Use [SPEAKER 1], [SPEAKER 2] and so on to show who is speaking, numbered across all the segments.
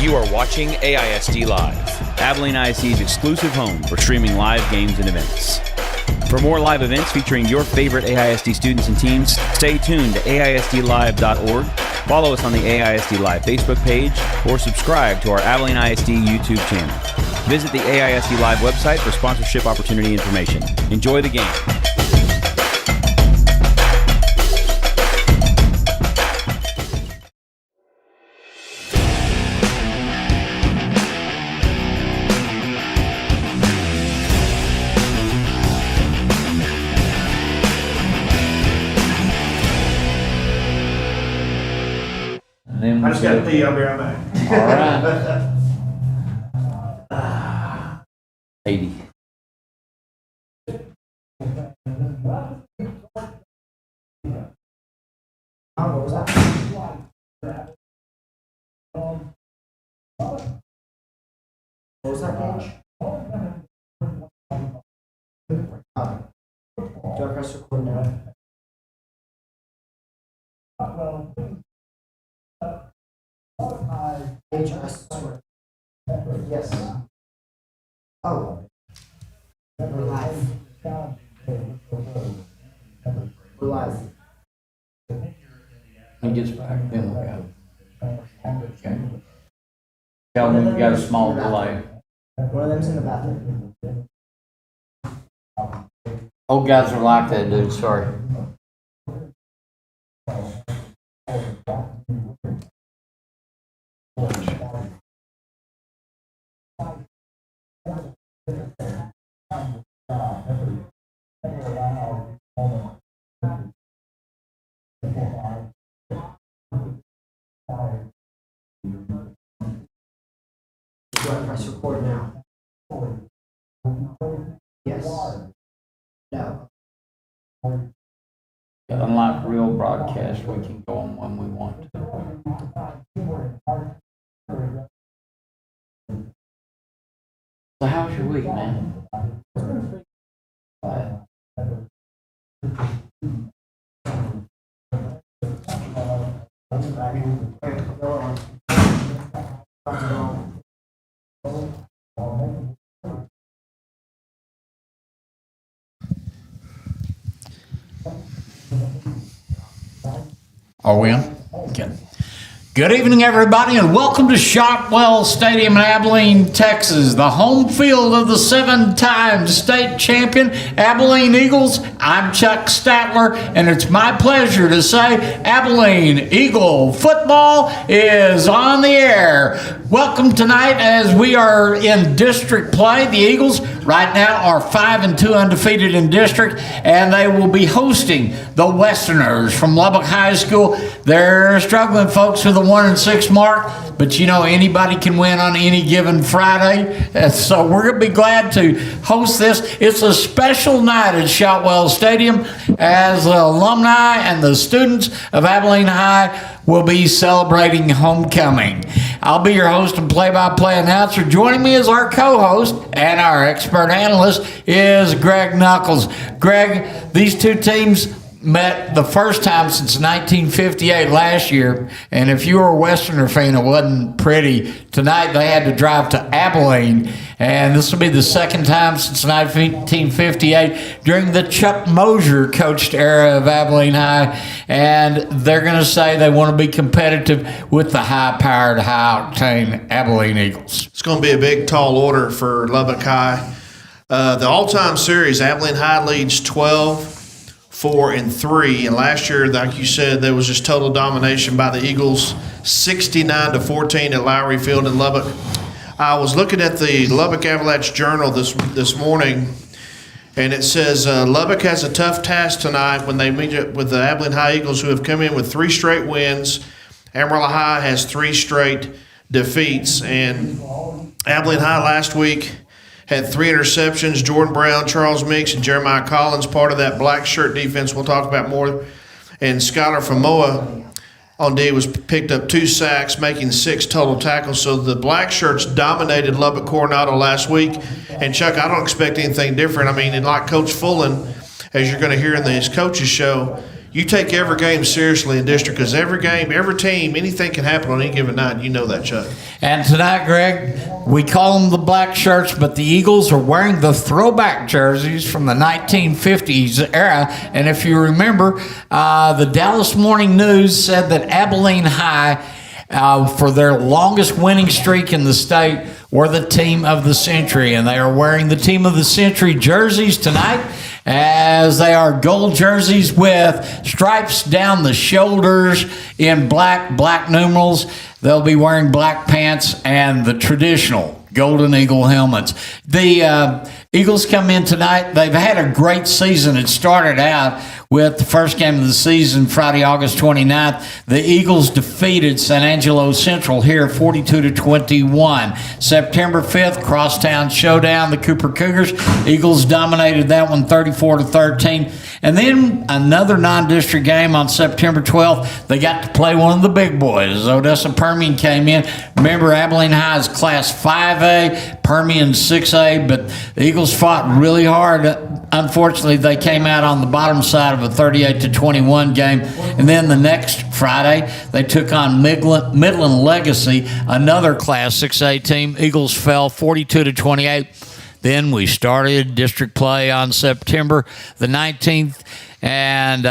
[SPEAKER 1] You are watching AISD Live, Abilene ISD's exclusive home for streaming live games and events. For more live events featuring your favorite AISD students and teams, stay tuned to AISDlive.org, follow us on the AISD Live Facebook page, or subscribe to our Abilene ISD YouTube channel. Visit the AISD Live website for sponsorship opportunity information. Enjoy the game.
[SPEAKER 2] I just got to pee. I'll be right back.
[SPEAKER 3] All right. 80.
[SPEAKER 4] What was that? What was that, Gage? Do I press record now? Gage, I swear. Yes. Oh. We're live. We're live.
[SPEAKER 3] When he gets back, then we'll go. Okay. Tell him we've got a small delay.
[SPEAKER 4] One of them's in the bathroom.
[SPEAKER 3] Old guys are like that, dude. Sorry.
[SPEAKER 4] Do I press record now? Yes. No.
[SPEAKER 3] Unlike real broadcast, we can go on when we want to. So how was your week, man? Are we on? Okay. Good evening, everybody, and welcome to Shotwell Stadium in Abilene, Texas, the home field of the 7-time state champion Abilene Eagles. I'm Chuck Statler, and it's my pleasure to say Abilene Eagle football is on the air. Welcome tonight as we are in district play. The Eagles right now are 5-2 undefeated in district, and they will be hosting the Westerners from Lubbock High School. They're struggling, folks, with a 1-6 mark, but you know anybody can win on any given Friday. So we're going to be glad to host this. It's a special night at Shotwell Stadium as the alumni and the students of Abilene High will be celebrating homecoming. I'll be your host and play-by-play announcer. Joining me as our co-host and our expert analyst is Greg Knuckles. Greg, these two teams met the first time since 1958 last year, and if you were a Westerner fan, it wasn't pretty. Tonight they had to drive to Abilene, and this will be the second time since 1958 during the Chuck Mosier coached era of Abilene High, and they're going to say they want to be competitive with the high-powered, high-octane Abilene Eagles.
[SPEAKER 2] It's going to be a big, tall order for Lubbock High. The all-time series, Abilene High leads 12-4-3, and last year, like you said, there was just total domination by the Eagles, 69-14 at Lowry Field in Lubbock. I was looking at the Lubbock Avalanche Journal this morning, and it says Lubbock has a tough task tonight when they meet up with the Abilene High Eagles, who have come in with 3 straight wins. Amarillo High has 3 straight defeats, and Abilene High last week had 3 interceptions. Jordan Brown, Charles Meeks, and Jeremiah Collins, part of that black shirt defense we'll talk about more. And Skylar Famoa on D was picked up 2 sacks, making 6 total tackles. So the black shirts dominated Lubbock Coronado last week. And Chuck, I don't expect anything different. I mean, and like Coach Fullen, as you're going to hear in his coach's show, you take every game seriously in district because every game, every team, anything can happen on any given night. You know that, Chuck.
[SPEAKER 3] And tonight, Greg, we call them the black shirts, but the Eagles are wearing the throwback jerseys from the 1950s era. And if you remember, the Dallas Morning News said that Abilene High, for their longest winning streak in the state, were the team of the century. And they are wearing the team of the century jerseys tonight, as they are gold jerseys with stripes down the shoulders in black numerals. They'll be wearing black pants and the traditional Golden Eagle helmets. The Eagles come in tonight. They've had a great season. It started out with the first game of the season, Friday, August 29th. The Eagles defeated San Angelo Central here 42-21. September 5th, Crosstown Showdown, the Cooper Cougars. Eagles dominated that one 34-13. And then another non-district game on September 12th. They got to play one of the big boys. Odessa Permian came in. Remember, Abilene High is Class 5A, Permian 6A, but the Eagles fought really hard. Unfortunately, they came out on the bottom side of a 38-21 game. And then the next Friday, they took on Midland Legacy, another Class 6A team. Eagles fell 42-28. Then we started district play on September the 19th, and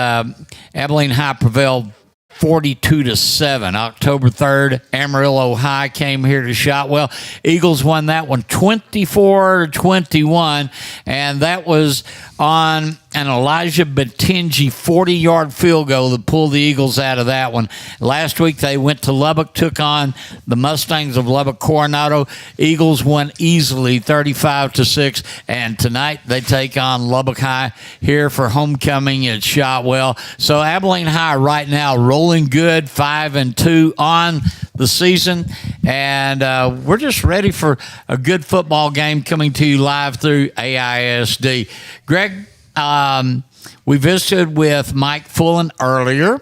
[SPEAKER 3] Abilene High prevailed 42-7. October 3rd, Amarillo High came here to Shotwell. Eagles won that one 24-21, and that was on an Elijah Batinji 40-yard field goal that pulled the Eagles out of that one. Last week they went to Lubbock, took on the Mustangs of Lubbock Coronado. Eagles won easily 35-6, and tonight they take on Lubbock High here for homecoming at Shotwell. So Abilene High right now rolling good, 5-2 on the season, and we're just ready for a good football game coming to you live through AISD. Greg, We visited with Mike Fullen earlier,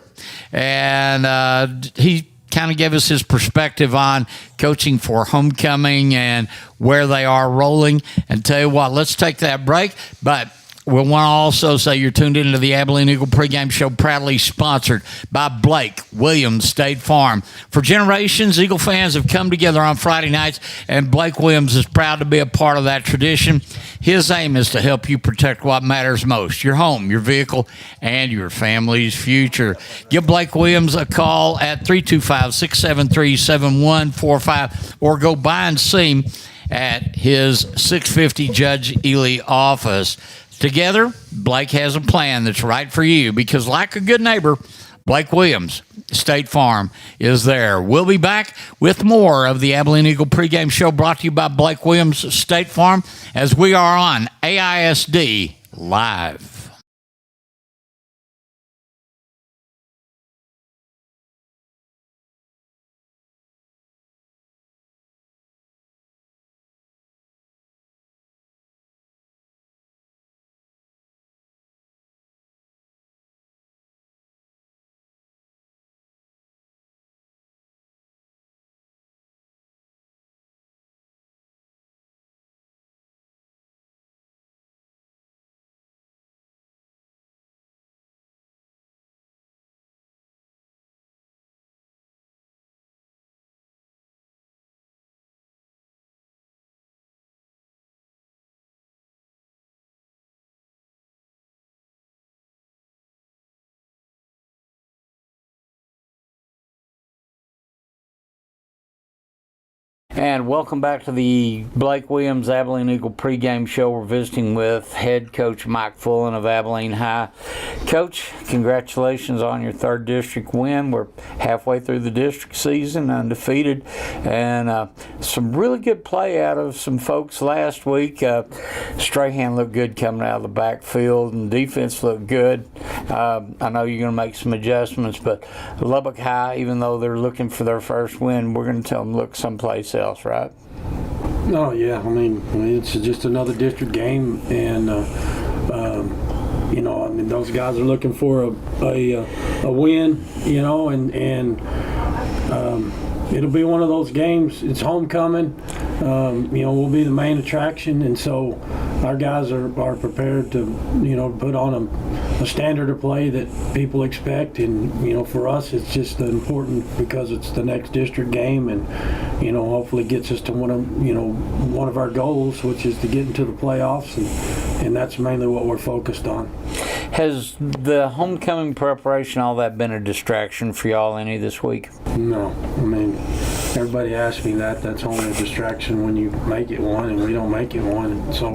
[SPEAKER 3] and he kind of gave us his perspective on coaching for homecoming and where they are rolling. And tell you what, let's take that break. But we want to also say you're tuned into the Abilene Eagle pregame show, proudly sponsored by Blake Williams State Farm. For generations, Eagle fans have come together on Friday nights, and Blake Williams is proud to be a part of that tradition. His aim is to help you protect what matters most, your home, your vehicle, and your family's future. Give Blake Williams a call at 325-673-7145 or go by and see him at his 650 Judge Ely office. Together, Blake has a plan that's right for you because, like a good neighbor, Blake Williams State Farm is there. We'll be back with more of the Abilene Eagle pregame show brought to you by Blake Williams State Farm as we are on AISD Live. And welcome back to the Blake Williams Abilene Eagle pregame show. We're visiting with head coach Mike Fullen of Abilene High. Coach, congratulations on your third district win. We're halfway through the district season, undefeated, and some really good play out of some folks last week. Strahan looked good coming out of the backfield, and defense looked good. I know you're going to make some adjustments, but Lubbock High, even though they're looking for their first win, we're going to tell them look someplace else, right?
[SPEAKER 5] Oh yeah, I mean it's just another district game, and those guys are looking for a win, and it'll be one of those games. It's homecoming, we'll be the main attraction, and so our guys are prepared to put on a standard of play that people expect, and for us it's just important because it's the next district game, and hopefully gets us to one of our goals, which is to get into the playoffs, and that's mainly what we're focused on.
[SPEAKER 3] Has the homecoming preparation, all that, been a distraction for y'all any this week?
[SPEAKER 5] No, I mean everybody asks me that. That's only a distraction when you make it one, and we don't make it one. So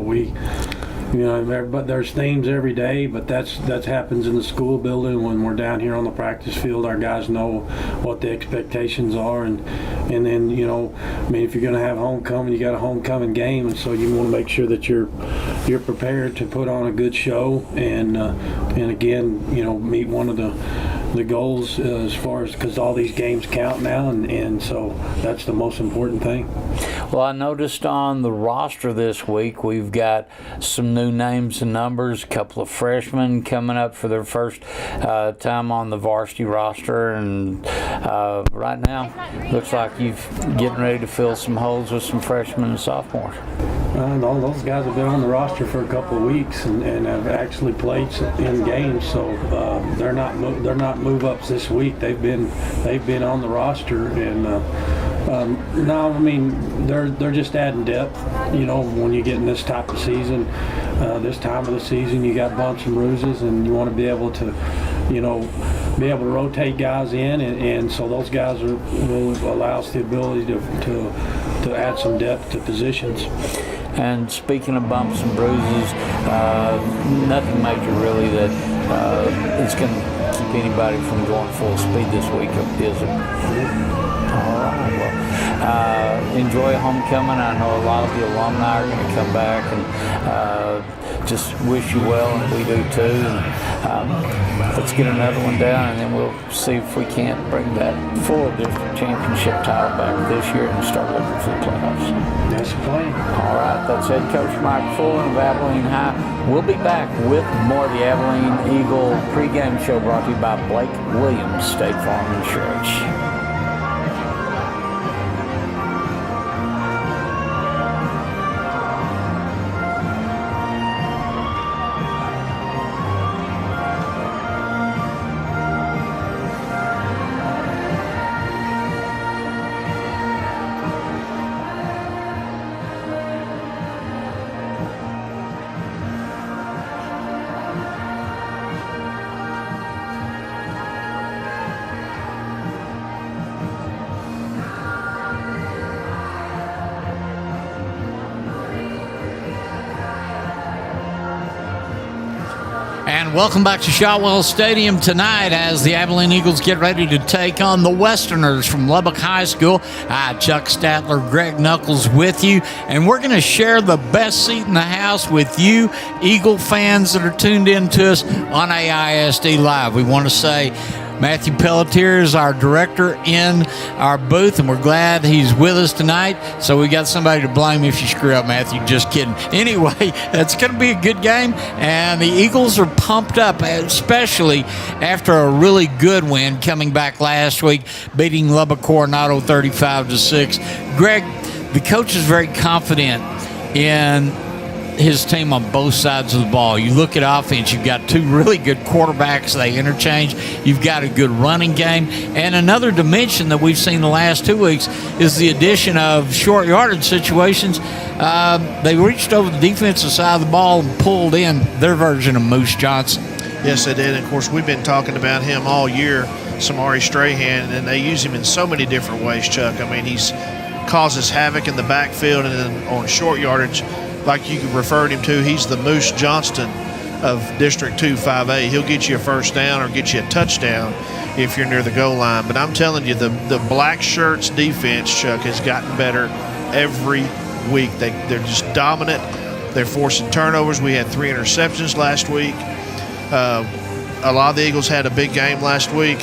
[SPEAKER 5] but there's themes every day, but that happens in the school building. When we're down here on the practice field, our guys know what the expectations are, and then if you're going to have homecoming, you got a homecoming game, and so you want to make sure that you're prepared to put on a good show, and again, meet one of the goals as far as, because all these games count now, and so that's the most important thing.
[SPEAKER 3] Well, I noticed on the roster this week we've got some new names and numbers, a couple of freshmen coming up for their first time on the varsity roster, and right now looks like you're getting ready to fill some holes with some freshmen and sophomores.
[SPEAKER 5] All those guys have been on the roster for a couple of weeks and have actually played in games, so they're not move-ups this week. They've been on the roster, and they're just adding depth. When you get in this type of season, this time of the season, you got bumps and bruises, and you want to be able to rotate guys in, and so those guys will allow us the ability to add some depth to positions.
[SPEAKER 3] And speaking of bumps and bruises, nothing major really that is going to keep anybody from going full speed this week, is it? All right. Well, enjoy homecoming. I know a lot of the alumni are going to come back and just wish you well, and we do too. And, let's get another one down, and then we'll see if we can't bring that full district championship title back this year and start looking for the playoffs.
[SPEAKER 5] That's the plan.
[SPEAKER 3] All right, that's head coach Mike Fullen of Abilene High. We'll be back with more of the Abilene Eagle pregame show brought to you by Blake Williams State Farm Insurance. And welcome back to Shotwell Stadium tonight as the Abilene Eagles get ready to take on the Westerners from Lubbock High School. Chuck Statler, Greg Knuckles with you, and we're going to share the best seat in the house with you, Eagle fans that are tuned in to us on AISD Live. We want to say Matthew Pelletier is our director in our booth, and we're glad he's with us tonight. So we got somebody to blame if you screw up, Matthew. Just kidding. Anyway, it's going to be a good game, and the Eagles are pumped up, especially after a really good win coming back last week, beating Lubbock Coronado 35-6. Greg, the coach is very confident in his team on both sides of the ball. You look at offense, you've got two really good quarterbacks. They interchange. You've got a good running game. And another dimension that we've seen the last 2 weeks is the addition of short yardage situations. They reached over the defensive side of the ball and pulled in their version of Moose Johnson.
[SPEAKER 2] Yes, they did. Of course, we've been talking about him all year, Samari Strahan, and they use him in so many different ways, Chuck. I mean, he's causes havoc in the backfield, and then on short yardage, like you referred him to, he's the Moose Johnston of District 2 5A. He'll get you a first down or get you a touchdown if you're near the goal line. But I'm telling you, the Black Shirts defense, Chuck, has gotten better every week. They're just dominant. They're forcing turnovers. We had 3 interceptions last week. A lot of the Eagles had a big game last week.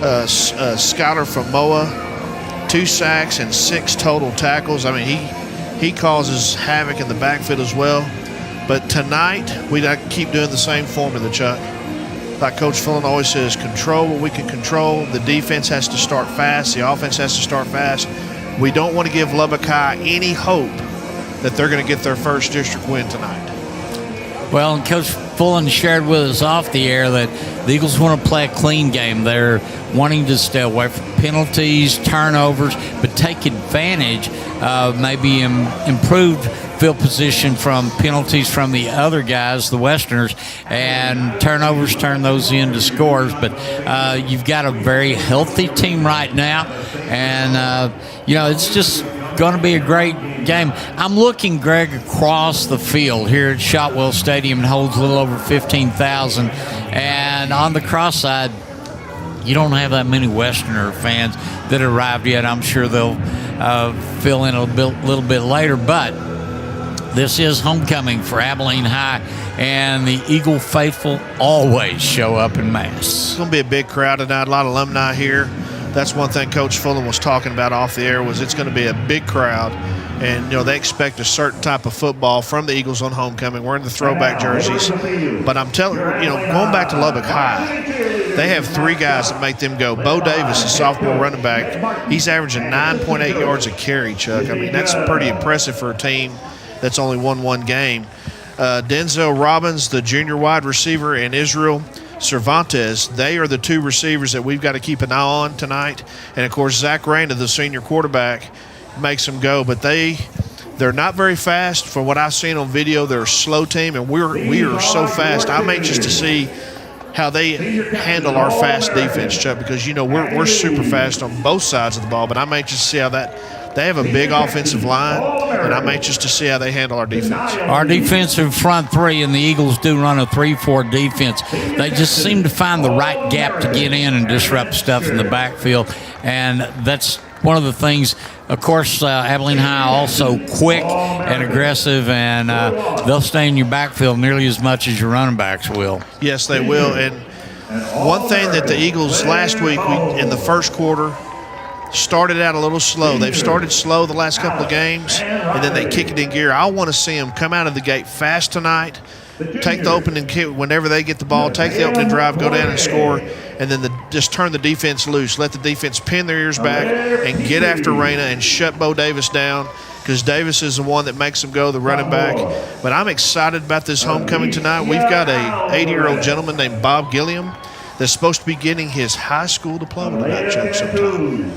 [SPEAKER 2] Skyler from Moa, 2 sacks and 6 total tackles. I mean, he causes havoc in the backfield as well. But tonight, we got to keep doing the same formula, Chuck. Like Coach Fullen always says, control what we can control. The defense has to start fast. The offense has to start fast. We don't want to give Lubbock High any hope that they're going to get their first district win tonight.
[SPEAKER 3] Well, and Coach Fullen shared with us off the air that the Eagles want to play a clean game. They're wanting to stay away from penalties, turnovers, but take advantage of maybe improved field position from penalties from the other guys, the Westerners, and turnovers, turn those into scores. But you've got a very healthy team right now, and, it's just going to be a great game. I'm looking, Greg, across the field here at Shotwell Stadium. It holds a little over 15,000. And on the cross side, you don't have that many Westerner fans that arrived yet. I'm sure they'll fill in a little bit later. But this is homecoming for Abilene High, and the Eagle faithful always show up in mass.
[SPEAKER 2] It's going to be a big crowd tonight, a lot of alumni here. That's one thing Coach Fullen was talking about off the air, was it's going to be a big crowd. And, they expect a certain type of football from the Eagles on homecoming. We're in the throwback jerseys. But I'm telling you, going back to Lubbock High, they have 3 guys that make them go. Bo Davis, a sophomore running back, he's averaging 9.8 yards a carry, Chuck. I mean, that's pretty impressive for a team that's only won 1 game. Denzel Robbins, the junior wide receiver, and Israel Cervantes, they are the 2 receivers that we've got to keep an eye on tonight. And, of course, Zach Rayna, the senior quarterback, makes them go. But they're not very fast. From what I've seen on video, they're a slow team, and we are so fast. I'm anxious to see how they handle our fast defense, Chuck, because, we're super fast on both sides of the ball. But I'm anxious to see how they have a big offensive line, and I'm anxious to see how they handle our defense.
[SPEAKER 3] Our defensive front 3, and the Eagles do run a 3-4 defense. They just seem to find the right gap to get in and disrupt stuff in the backfield, and that's one of the things, of course, Abilene High also quick and aggressive, and they'll stay in your backfield nearly as much as your running backs will.
[SPEAKER 2] Yes, they will. And one thing that the Eagles last week in the first quarter started out a little slow. They've started slow the last couple of games, and then they kick it in gear. I want to see them come out of the gate fast tonight, take the opening kick whenever they get the ball, take the opening drive, go down and score, and then just turn the defense loose. Let the defense pin their ears back and get after Reyna and shut Bo Davis down, because Davis is the one that makes them go, the running back. But I'm excited about this homecoming tonight. We've got a 80-year-old gentleman named Bob Gilliam that's supposed to be getting his high school diploma tonight, Chuck, sometime.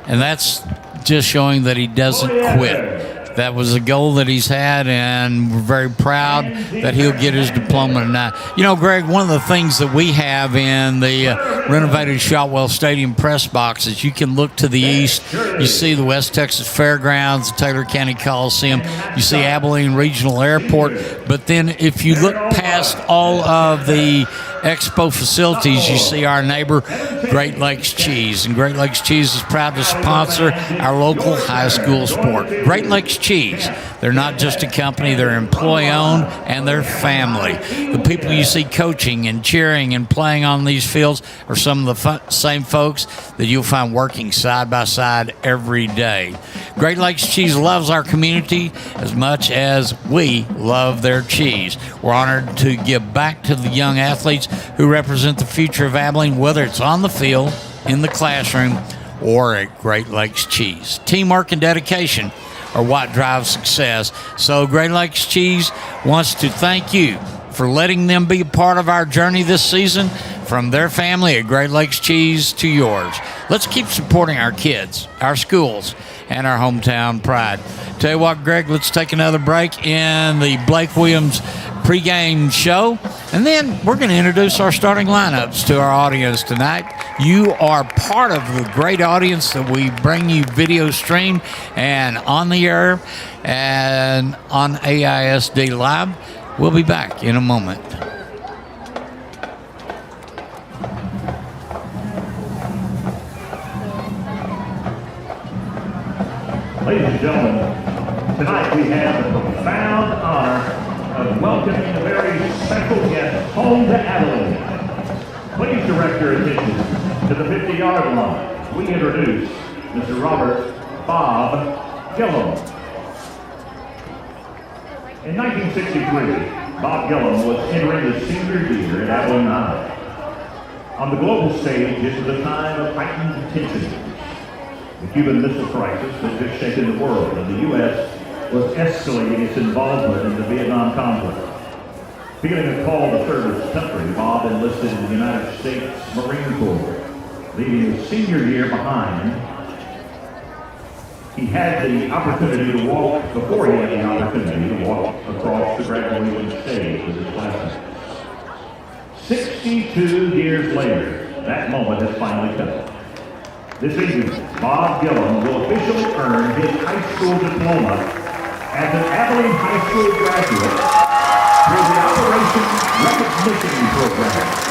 [SPEAKER 3] And that's just showing that he doesn't quit. That was a goal that he's had, and we're very proud that he'll get his diploma tonight. You know, Greg, one of the things that we have in the renovated Shotwell Stadium press box is you can look to the east. You see the West Texas Fairgrounds, the Taylor County Coliseum. You see Abilene Regional Airport. But then if you look past all of the expo facilities, you see our neighbor, Great Lakes Cheese. And Great Lakes Cheese is proud to sponsor our local high school sport. Great Lakes Cheese. They're not just a company, they're employee-owned, and they're family. The people you see coaching and cheering and playing on these fields are some of the same folks that you'll find working side by side every day. Great Lakes Cheese loves our community as much as we love their cheese. We're honored to give back to the young athletes who represent the future of Abilene, whether it's on the field, in the classroom, or at Great Lakes Cheese. Teamwork and dedication are what drives success. So Great Lakes Cheese wants to thank you for letting them be a part of our journey this season, from their family at Great Lakes Cheese to yours. Let's keep supporting our kids, our schools, and our hometown pride. Tell you what, Greg, let's take another break in the Blake Williams pregame show, and then we're going to introduce our starting lineups to our audience tonight. You are part of the great audience that we bring you video stream and on the air and on AISD Live. We'll be back in a moment.
[SPEAKER 6] Ladies and gentlemen, tonight we have the profound honor of welcoming a very special guest home to Abilene. Please direct your attention to the 50-yard line. We introduce Mr. Robert Bob Gillum. In 1963, Bob Gillum was entering his senior year at Abilene High. On the global stage, it was a time of heightened tension. The Cuban Missile Crisis had just shaken the world, and the U.S. was escalating its involvement in the Vietnam conflict. Feeling a call to serve his country, Bob enlisted in the United States Marine Corps. Leaving his senior year behind, he had the opportunity to walk, before he had the opportunity to walk across the graduating stage with his classmates. 62 years later, that moment has finally come. This evening, Bob Gillum will officially earn his high school diploma as an Abilene High School graduate through the Operation Recognition Program.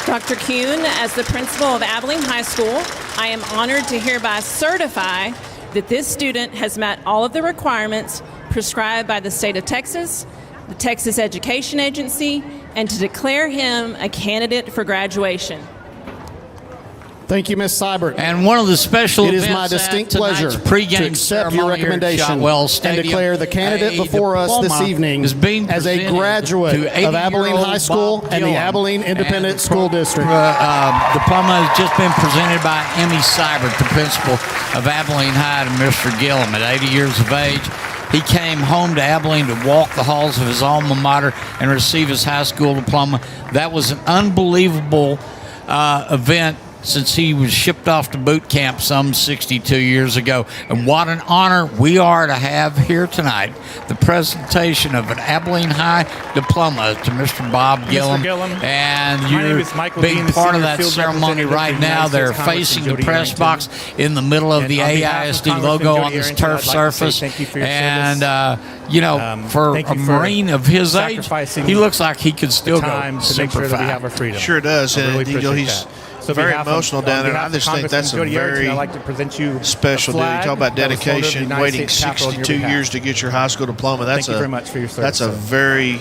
[SPEAKER 7] Dr. Kuhn, as the principal of Abilene High School, I am honored to hereby certify that this student has met all of the requirements prescribed by the state of Texas, the Texas Education Agency, and to declare him a candidate for graduation.
[SPEAKER 8] Thank you, Ms. Seibert.
[SPEAKER 3] And one of the special
[SPEAKER 8] It is
[SPEAKER 3] events
[SPEAKER 8] my distinct
[SPEAKER 3] at
[SPEAKER 8] pleasure
[SPEAKER 3] tonight's pregame
[SPEAKER 8] to accept your
[SPEAKER 3] ceremony here at
[SPEAKER 8] recommendation
[SPEAKER 3] Shotwell
[SPEAKER 8] and
[SPEAKER 3] Stadium.
[SPEAKER 8] declare the candidate
[SPEAKER 3] A
[SPEAKER 8] before us this
[SPEAKER 3] diploma
[SPEAKER 8] evening
[SPEAKER 3] is being
[SPEAKER 8] as a
[SPEAKER 3] presented
[SPEAKER 8] graduate
[SPEAKER 3] to
[SPEAKER 8] of Abilene
[SPEAKER 3] 80-year-old
[SPEAKER 8] High School
[SPEAKER 3] Bob
[SPEAKER 8] and the
[SPEAKER 3] Gillum.
[SPEAKER 8] Abilene Independent
[SPEAKER 3] And
[SPEAKER 8] School District.
[SPEAKER 3] Diploma has just been presented by Emmy Seibert, the principal of Abilene High, to Mr. Gillum. At 80 years of age, he came home to Abilene to walk the halls of his alma mater and receive his high school diploma. That was an unbelievable event, since he was shipped off to boot camp some 62 years ago. And what an honor we are to have here tonight, the presentation of an Abilene High diploma to Mr. Bob Gillum. And you're being part of that ceremony right now. They're facing the press box in the middle of the AISD logo on this turf surface. And for
[SPEAKER 9] thank
[SPEAKER 3] a
[SPEAKER 9] you for
[SPEAKER 3] Marine of his age,
[SPEAKER 9] sacrificing
[SPEAKER 3] he looks like he could still go
[SPEAKER 9] time to make
[SPEAKER 3] Super
[SPEAKER 9] sure that we
[SPEAKER 3] Five.
[SPEAKER 9] have our freedom.
[SPEAKER 2] Sure does.
[SPEAKER 9] I really
[SPEAKER 2] And,
[SPEAKER 9] appreciate
[SPEAKER 2] he's
[SPEAKER 9] that. So
[SPEAKER 2] very
[SPEAKER 9] on behalf of-
[SPEAKER 2] emotional down
[SPEAKER 9] on
[SPEAKER 2] there.
[SPEAKER 9] behalf
[SPEAKER 2] I
[SPEAKER 9] of
[SPEAKER 2] just think
[SPEAKER 9] Congressman
[SPEAKER 2] that's a
[SPEAKER 9] Jody Erickson,
[SPEAKER 2] very
[SPEAKER 9] I'd like to present you
[SPEAKER 2] special
[SPEAKER 9] a
[SPEAKER 2] deal. You
[SPEAKER 9] flag
[SPEAKER 2] talk about
[SPEAKER 9] that was folded
[SPEAKER 2] dedication,
[SPEAKER 9] in the United
[SPEAKER 2] waiting
[SPEAKER 9] States Capitol on your
[SPEAKER 2] 62
[SPEAKER 9] behalf.
[SPEAKER 2] years to get your high school diploma. That's
[SPEAKER 9] Thank you very much for your service.
[SPEAKER 2] That's a very,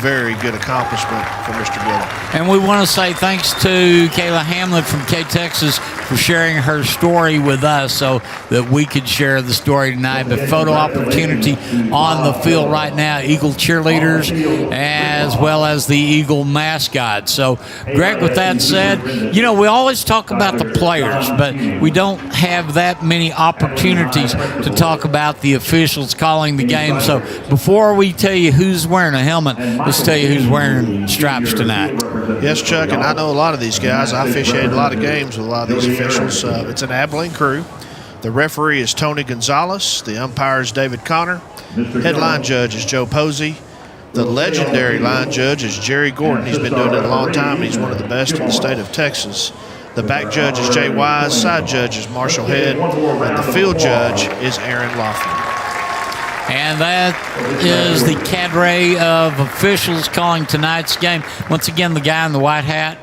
[SPEAKER 2] very good accomplishment for Mr. Gillum.
[SPEAKER 3] And we want to say thanks to Kayla Hamlet from K-Texas for sharing her story with us so that we could share the story tonight. But photo opportunity on the field right now, Eagle cheerleaders as well as the Eagle mascot. So, Greg, with that said, we always talk about the players, but we don't have that many opportunities to talk about the officials calling the game. So before we tell you who's wearing a helmet, let's tell you who's wearing stripes tonight.
[SPEAKER 2] Yes, Chuck, and I know a lot of these guys. I officiated a lot of games with a lot of these officials. It's an Abilene crew. The referee is Tony Gonzalez. The umpire is David Connor. Head line judge is Joe Posey. The legendary line judge is Jerry Gordon. He's been doing it a long time, and he's one of the best in the state of Texas. The back judge is Jay Wise. Side judge is Marshall Head. And the field judge is Aaron Laughlin.
[SPEAKER 3] And that is the cadre of officials calling tonight's game. Once again, the guy in the white hat,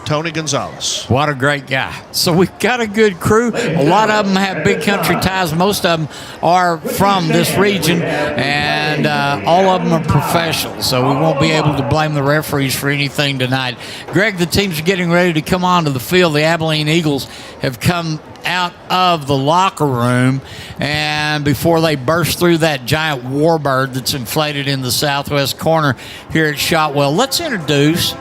[SPEAKER 2] Tony Gonzalez.
[SPEAKER 3] What a great guy. So we've got a good crew. A lot of them have big country ties. Most of them are from this region, and all of them are professionals. So we won't be able to blame the referees for anything tonight. Greg, the teams are getting ready to come onto the field. The Abilene Eagles have come out of the locker room, and before they burst through that giant warbird that's inflated in the southwest corner here at Shotwell, let's introduce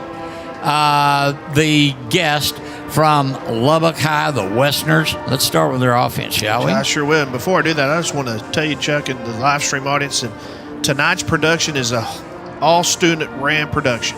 [SPEAKER 3] the guest from Lubbock High, the Westerners. Let's start with their offense, shall we?
[SPEAKER 2] I sure will. And before I do that, I just want to tell you, Chuck, and the live stream audience, that tonight's production is a all-student ran production.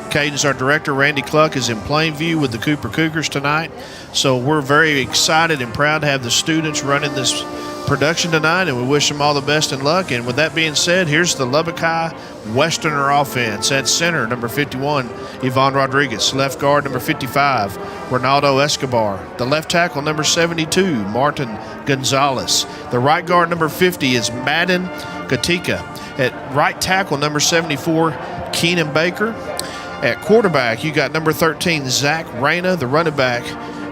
[SPEAKER 2] Caden's our director. Randy Cluck is in Plainview with the Cooper Cougars tonight. So we're very excited and proud to have the students running this production tonight, and we wish them all the best and luck. And with that being said, here's the Lubbock High Westerner offense. At center, number 51, Yvonne Rodriguez. Left guard, number 55, Ronaldo Escobar. The left tackle, number 72, Martin Gonzalez. The right guard, number 50, is Madden Katika. At right tackle, number 74, Keenan Baker. At quarterback, you got number 13, Zach Reyna, the running back,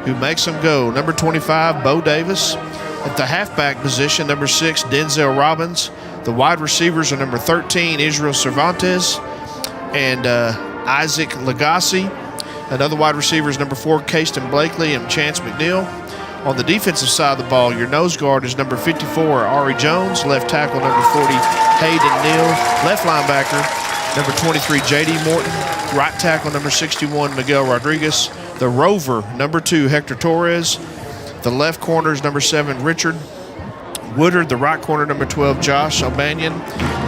[SPEAKER 2] who makes them go. Number 25, Bo Davis. At the halfback position, number 6, Denzel Robbins. The wide receivers are number 13, Israel Cervantes, and Isaac Lagasse. Another wide receiver is number 4, Caston Blakely, and Chance McNeil. On the defensive side of the ball, your nose guard is number 54, Ari Jones. Left tackle, number 40, Hayden Neal. Left linebacker, number 23, J.D. Morton. Right tackle, number 61, Miguel Rodriguez. The rover, number 2, Hector Torres. The left corner is number 7, Richard Woodard. The right corner, number 12, Josh O'Banion.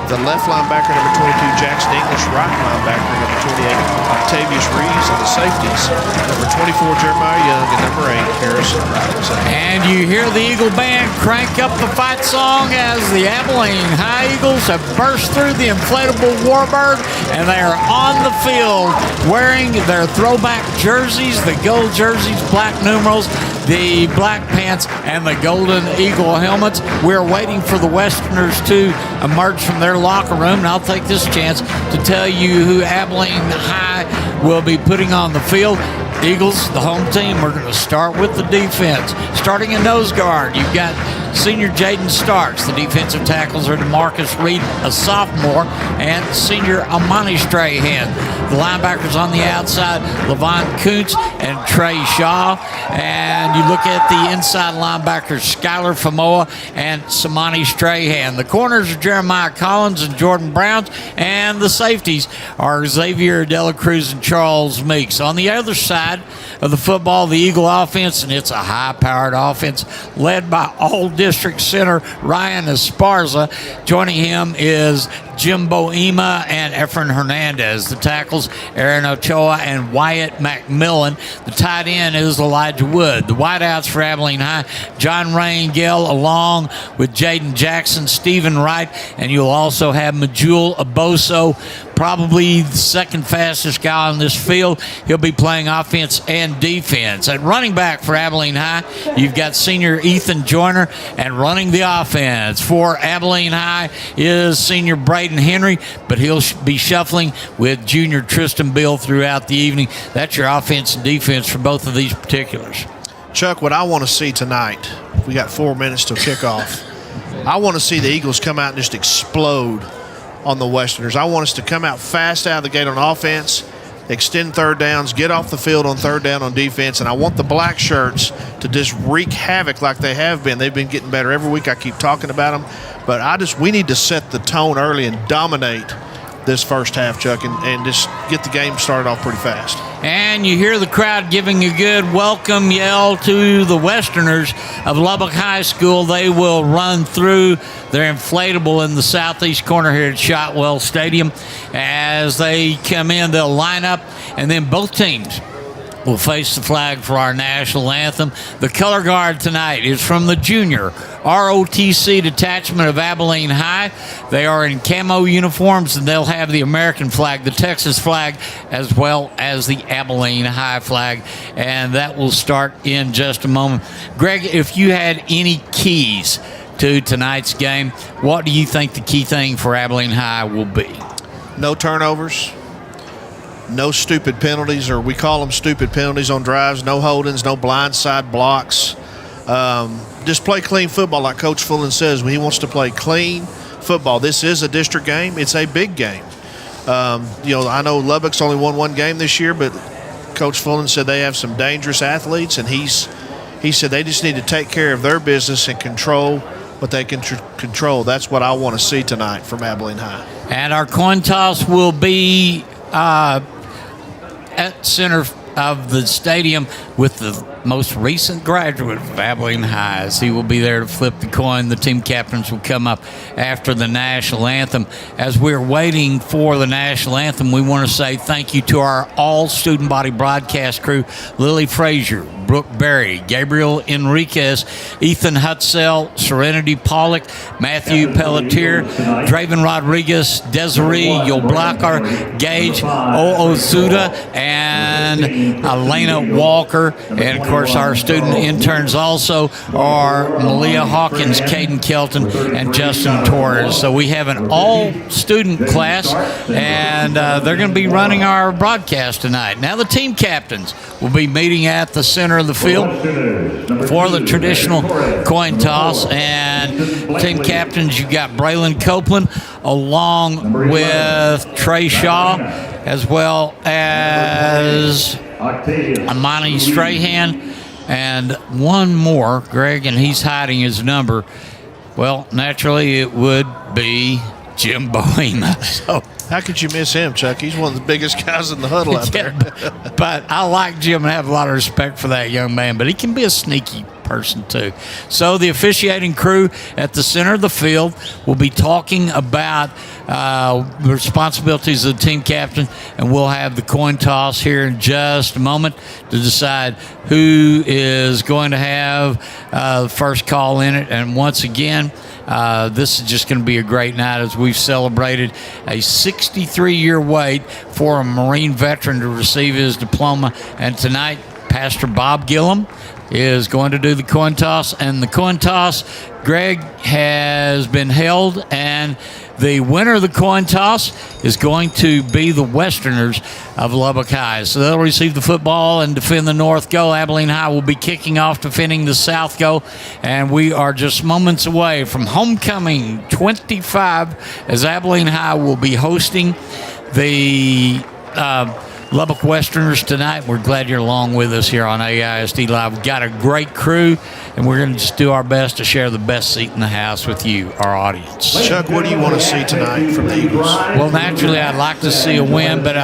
[SPEAKER 2] The left linebacker, number 22, Jackson English. Right linebacker, number 28, Octavius Reeves. And the safeties, number 24, Jeremiah Young, and number 8, Harrison Rice.
[SPEAKER 3] And you hear the Eagle Band crank up the fight song as the Abilene High Eagles have burst through the inflatable warbird, and they are on the field wearing their throwback jerseys, the gold jerseys, black numerals, the black pants, and the golden eagle helmets. We're waiting for the Westerners to emerge from their locker room, and I'll take this chance to tell you who Abilene High will be putting on the field. Eagles, the home team, we're going to start with the defense. Starting in nose guard, you've got senior Jaden Starks. The defensive tackles are DeMarcus Reed, a sophomore, and senior Amani Strahan. The linebackers on the outside, Levon Kuntz and Trey Shaw. And you look at the inside linebackers, Skylar Famoa and Samani Strahan. The corners are Jeremiah Collins and Jordan Browns. And the safeties are Xavier Dela Cruz and Charles Meeks. On the other side of the football, the Eagle offense, and it's a high-powered offense led by all-district center Ryan Esparza. Joining him is Jimbo Ema and Efren Hernandez. The tackles, Aaron Ochoa and Wyatt McMillan. The tight end is Elijah Wood. The wideouts for Abilene High, John Rangel along with Jaden Jackson, Stephen Wright, and you'll also have Majul Aboso, probably the second fastest guy on this field. He'll be playing offense and defense. At running back for Abilene High, you've got senior Ethan Joyner, and running the offense for Abilene High is senior Braden Henry, but he'll be shuffling with junior Tristan Bill throughout the evening. That's your offense and defense for both of these particulars.
[SPEAKER 2] Chuck, what I want to see tonight, we got 4 minutes till kickoff. I want to see the Eagles come out and just explode on the Westerners. I want us to come out fast out of the gate on offense, extend third downs, get off the field on third down on defense, and I want the black shirts to just wreak havoc like they have been. They've been getting better every week. I keep talking about them, but we need to set the tone early and dominate this first half, Chuck, and just get the game started off pretty fast.
[SPEAKER 3] And you hear the crowd giving a good welcome yell to the Westerners of Lubbock High School. They will run through their inflatable in the southeast corner here at Shotwell Stadium. As they come in, they'll line up, and then both teams will face the flag for our national anthem. The color guard tonight is from the junior ROTC detachment of Abilene High. They are in camo uniforms, and they'll have the American flag, the Texas flag, as well as the Abilene High flag, and that will start in just a moment. Greg, if you had any keys to tonight's game, what do you think the key thing for Abilene High will be?
[SPEAKER 2] No turnovers. No stupid penalties, or we call them stupid penalties on drives. No holdings, no blindside blocks. Just play clean football like Coach Fullen says. He wants to play clean football. This is a district game. It's a big game. I know Lubbock's only won one game this year, but Coach Fullen said they have some dangerous athletes, and he said they just need to take care of their business and control what they can control. That's what I want to see tonight from Abilene High.
[SPEAKER 3] And our coin toss will be at center of the stadium with the most recent graduate of Abilene High. As he will be there to flip the coin. The team captains will come up after the national anthem. As we're waiting for the national anthem, we want to say thank you to our all-student body broadcast crew, Lily Frazier, Brooke Berry, Gabriel Enriquez, Ethan Hutzel, Serenity Pollock, Matthew Pelletier, Draven Rodriguez, Desiree Yoblacar, Gage Oosuda, and Elena Walker. And, of course, our student interns also are Malia Hawkins, Caden Kelton, and Justin Torres. So we have an all-student class, and they're going to be running our broadcast tonight. Now the team captains will be meeting at the center of the field for the traditional coin toss. And team captains, you've got Braylon Copeland along with Trey Shaw, as well as Amani Strahan, and one more, Greg, and he's hiding his number. Well, naturally, it would be Jim Bohema. So,
[SPEAKER 2] how could you miss him, Chuck? He's one of the biggest guys in the huddle out there.
[SPEAKER 3] But I like Jim and have a lot of respect for that young man, but he can be a sneaky person too. So the officiating crew at the center of the field will be talking about the responsibilities of the team captain, and we'll have the coin toss here in just a moment to decide who is going to have the first call in it. And once again, this is just going to be a great night as we've celebrated a 63-year wait for a Marine veteran to receive his diploma. And tonight, Pastor Bob Gillum is going to do the coin toss. And the coin toss, Greg, has been held, and the winner of the coin toss is going to be the Westerners of Lubbock High. So they'll receive the football and defend the north goal. Abilene High will be kicking off defending the south goal. And we are just moments away from homecoming 25 as Abilene High will be hosting the Lubbock Westerners tonight. We're glad you're along with us here on AISD Live. We've got a great crew, and we're going to just do our best to share the best seat in the house with you, our audience.
[SPEAKER 2] Chuck, what do you want to see tonight from the Eagles?
[SPEAKER 3] Well, naturally, I'd like to see a win, but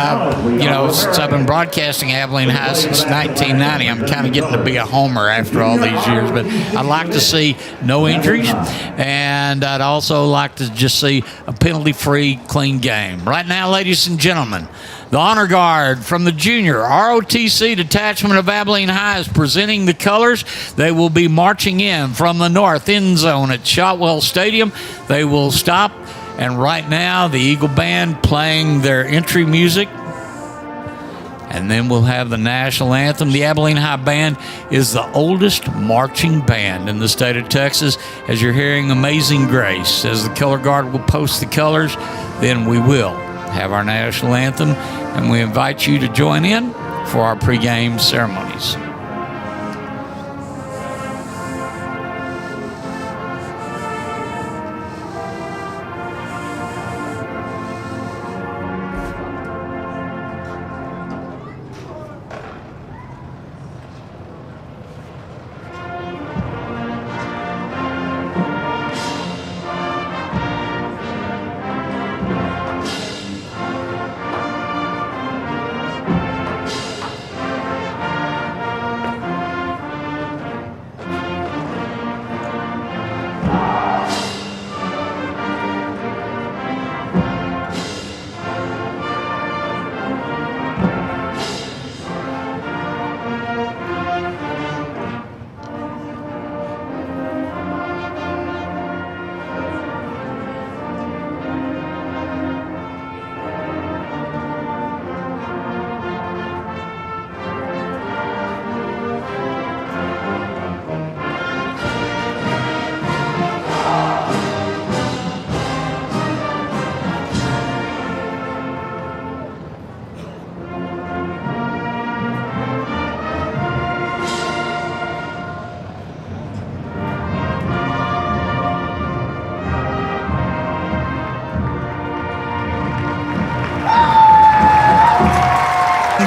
[SPEAKER 3] since I've been broadcasting Abilene High since 1990, I'm kind of getting to be a homer after all these years. But I'd like to see no injuries, and I'd also like to just see a penalty-free, clean game. Right now, ladies and gentlemen, the Honor Guard from the Junior ROTC Detachment of Abilene High is presenting the colors. They will be marching in from the north end zone at Shotwell Stadium. They will stop, and right now the Eagle Band playing their entry music. And then we'll have the national anthem. The Abilene High Band is the oldest marching band in the state of Texas. As you're hearing Amazing Grace, as the color guard will post the colors, then we will have our national anthem, and we invite you to join in for our pregame ceremonies.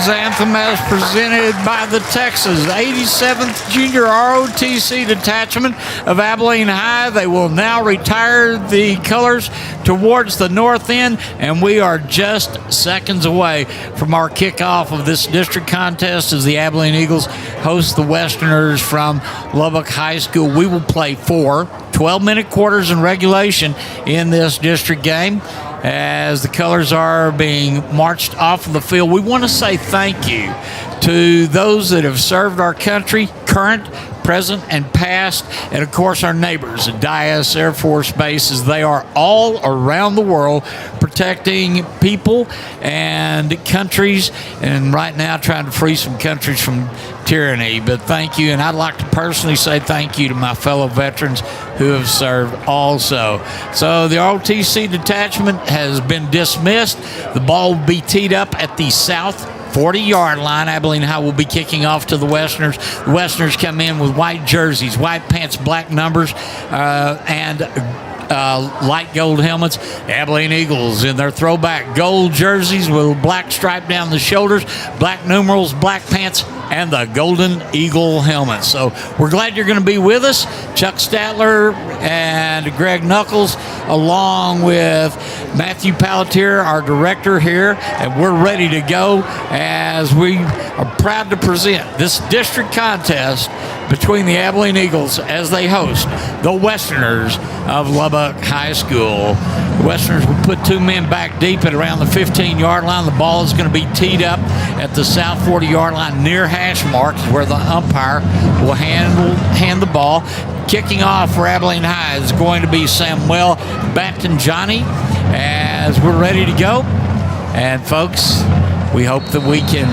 [SPEAKER 3] Anthem as presented by the Texas 87th Junior ROTC Detachment of Abilene High. They will now retire the colors towards the north end, and we are just seconds away from our kickoff of this district contest as the Abilene Eagles host the Westerners from Lubbock High School. We will play 4 12-minute quarters in regulation in this district game. As the colors are being marched off of the field, we want to say thank you to those that have served our country, current, present, and past, and of course our neighbors at Dyess Air Force Base, as they are all around the world protecting people and countries, and right now trying to free some countries from tyranny. But thank you, and I'd like to personally say thank you to my fellow veterans who have served also. So the ROTC detachment has been dismissed. The ball will be teed up at the south 40-yard line. Abilene High will be kicking off to the Westerners. The Westerners come in with white jerseys, white pants, black numbers, and light gold helmets. Abilene Eagles in their throwback gold jerseys with a black stripe down the shoulders, black numerals, black pants, and the golden eagle helmet. So we're glad you're going to be with us. Chuck Statler and Greg Knuckles, along with Matthew Pelletier, our director here, and we're ready to go as we are proud to present this district contest between the Abilene Eagles as they host the Westerners of Lubbock High School. The Westerners will put 2 men back deep at around the 15-yard line. The ball is going to be teed up at the south 40-yard line near hash marks, where the umpire will hand the ball. Kicking off for Abilene High is going to be Samuel Battenjohnny as we're ready to go. And folks, we hope that we can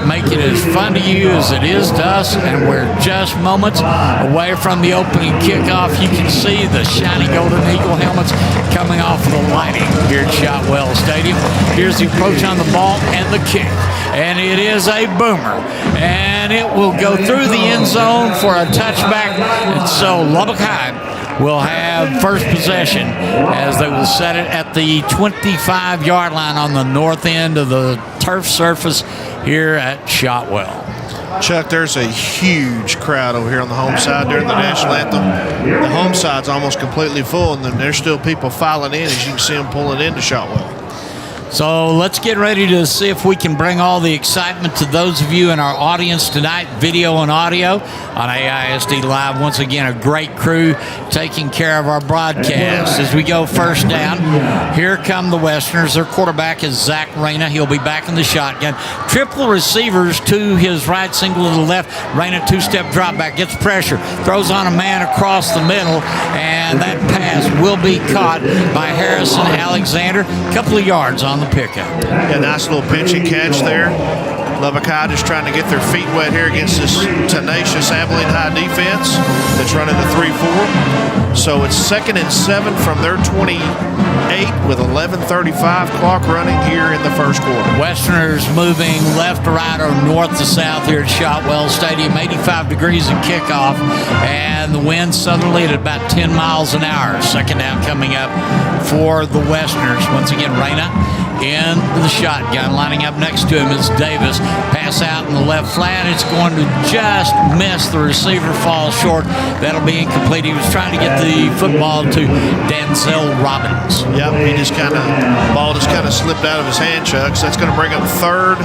[SPEAKER 3] make it as fun to you as it is to us, and we're just moments away from the opening kickoff. You can see the shiny golden eagle helmets coming off of the lighting here at Shotwell Stadium. Here's the approach on the ball and the kick, and it is a boomer, and it will go through the end zone for a touchback. And so Lubbock High will have first possession as they will set it at the 25-yard line on the north end of the turf surface here at Shotwell.
[SPEAKER 2] Chuck, there's a huge crowd over here on the home side during the national anthem. The home side's almost completely full, and then there's still people filing in, as you can see them pulling into Shotwell.
[SPEAKER 3] So let's get ready to see if we can bring all the excitement to those of you in our audience tonight, video and audio, on AISD Live. Once again, a great crew taking care of our broadcast. As we go first down, here come the Westerners. Their quarterback is Zach Reyna. He'll be back in the shotgun. Triple receivers to his right, single to the left. Reyna, two-step drop back, gets pressure, throws on a man across the middle, and that pass will be caught by Harrison Alexander. A couple of yards on the pickup.
[SPEAKER 2] Yeah, nice little pinch and catch there. Lubbock High just trying to get their feet wet here against this tenacious Abilene High defense that's running the 3-4. So it's 2nd and 7 from their 28 with 11:35 clock running here in the first quarter.
[SPEAKER 3] Westerners moving left to right or north to south here at Shotwell Stadium. 85 degrees at kickoff, and the wind southerly at about 10 miles an hour. Second down coming up for the Westerners. Once again, Reyna in the shotgun. Lining up next to him is Davis. Pass out in the left flat. It's going to just miss. The receiver falls short. That'll be incomplete. He was trying to get the football to Denzel Robbins.
[SPEAKER 2] Yep, ball just kind of slipped out of his hand, Chuck. So that's going to bring up 3rd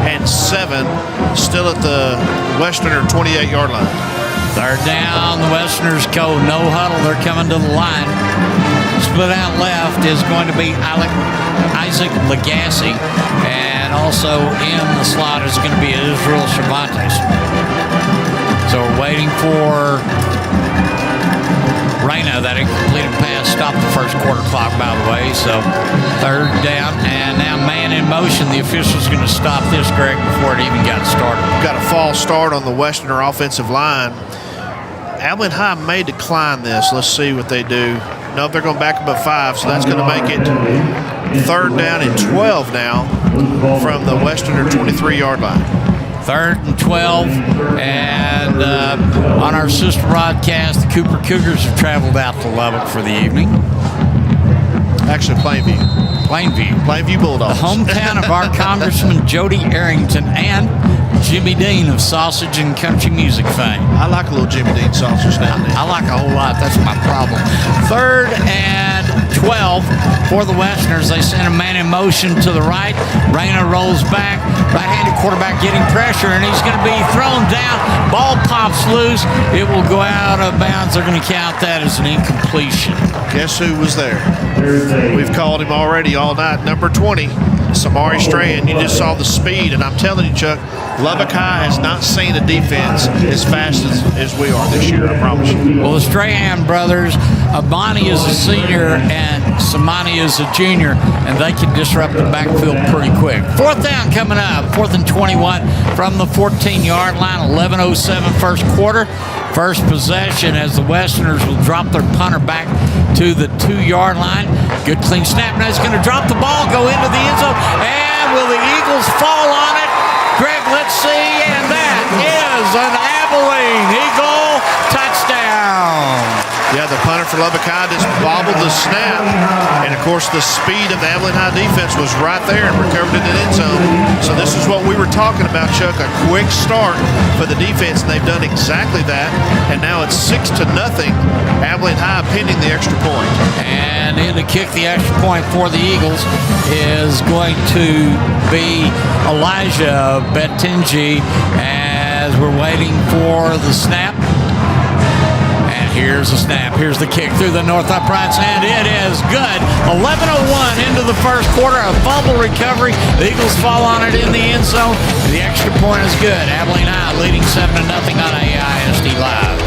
[SPEAKER 2] and 7, still at the Westerner 28-yard line.
[SPEAKER 3] Third down, the Westerners go no huddle. They're coming to the line. Split out left is going to be Isaac Legassi, and also in the slot is going to be Israel Cervantes. So we're waiting for Reyna. That incompleted pass stopped the first quarter clock, by the way. So third down, and now man in motion. The official's going to stop this, Greg, before it even got started.
[SPEAKER 2] Got a false start on the Westerner offensive line. Abilene High may decline this. Let's see what they do. No, they're going back up at 5, so that's going to make it 3rd down and 12 now from the Westerner 23-yard line.
[SPEAKER 3] 3rd and 12, and on our sister broadcast, the Cooper Cougars have traveled out to Lubbock for the evening.
[SPEAKER 2] Actually, Plainview Bulldogs.
[SPEAKER 3] The hometown of our Congressman Jody Arrington and Jimmy Dean of sausage and country music fame.
[SPEAKER 2] I like a little Jimmy Dean sausage now and then.
[SPEAKER 3] I like a whole lot. That's my problem. 3rd and 12 for the Westerners. They send a man in motion to the right. Reyna rolls back. Right-handed quarterback getting pressure, and he's going to be thrown down. Ball pops loose. It will go out of bounds. They're going to count that as an incompletion.
[SPEAKER 2] Guess who was there? We've called him already all night. Number 20, Samari Strahan. You just saw the speed, and I'm telling you, Chuck, Lubbock High has not seen a defense as fast as we are this year, I promise you.
[SPEAKER 3] Well, the Strahan brothers, Abani is a senior and Samani is a junior, and they can disrupt the backfield pretty quick. 4th down coming up, 4th and 21 from the 14-yard line, 11:07 first quarter. First possession as the Westerners will drop their punter back to the 2-yard line. Good clean snap. Now he's going to drop the ball, go into the end zone, and will the Eagles fall on it? Greg, let's see, and that is an Abilene Eagle touchdown.
[SPEAKER 2] Yeah, the punter for Lubbock High just bobbled the snap. And, of course, the speed of the Abilene High defense was right there and recovered in the end zone. So this is what we were talking about, Chuck, a quick start for the defense, and they've done exactly that. And now it's 6-0, Abilene High pinning the extra point.
[SPEAKER 3] And in to kick the extra point for the Eagles is going to be Elijah Bettinji as we're waiting for the snap. And here's the snap. Here's the kick through the north uprights, and it is good. 11:01 into the first quarter. A fumble recovery. The Eagles fall on it in the end zone. The extra point is good. Abilene High leading 7-0 on AISD Live.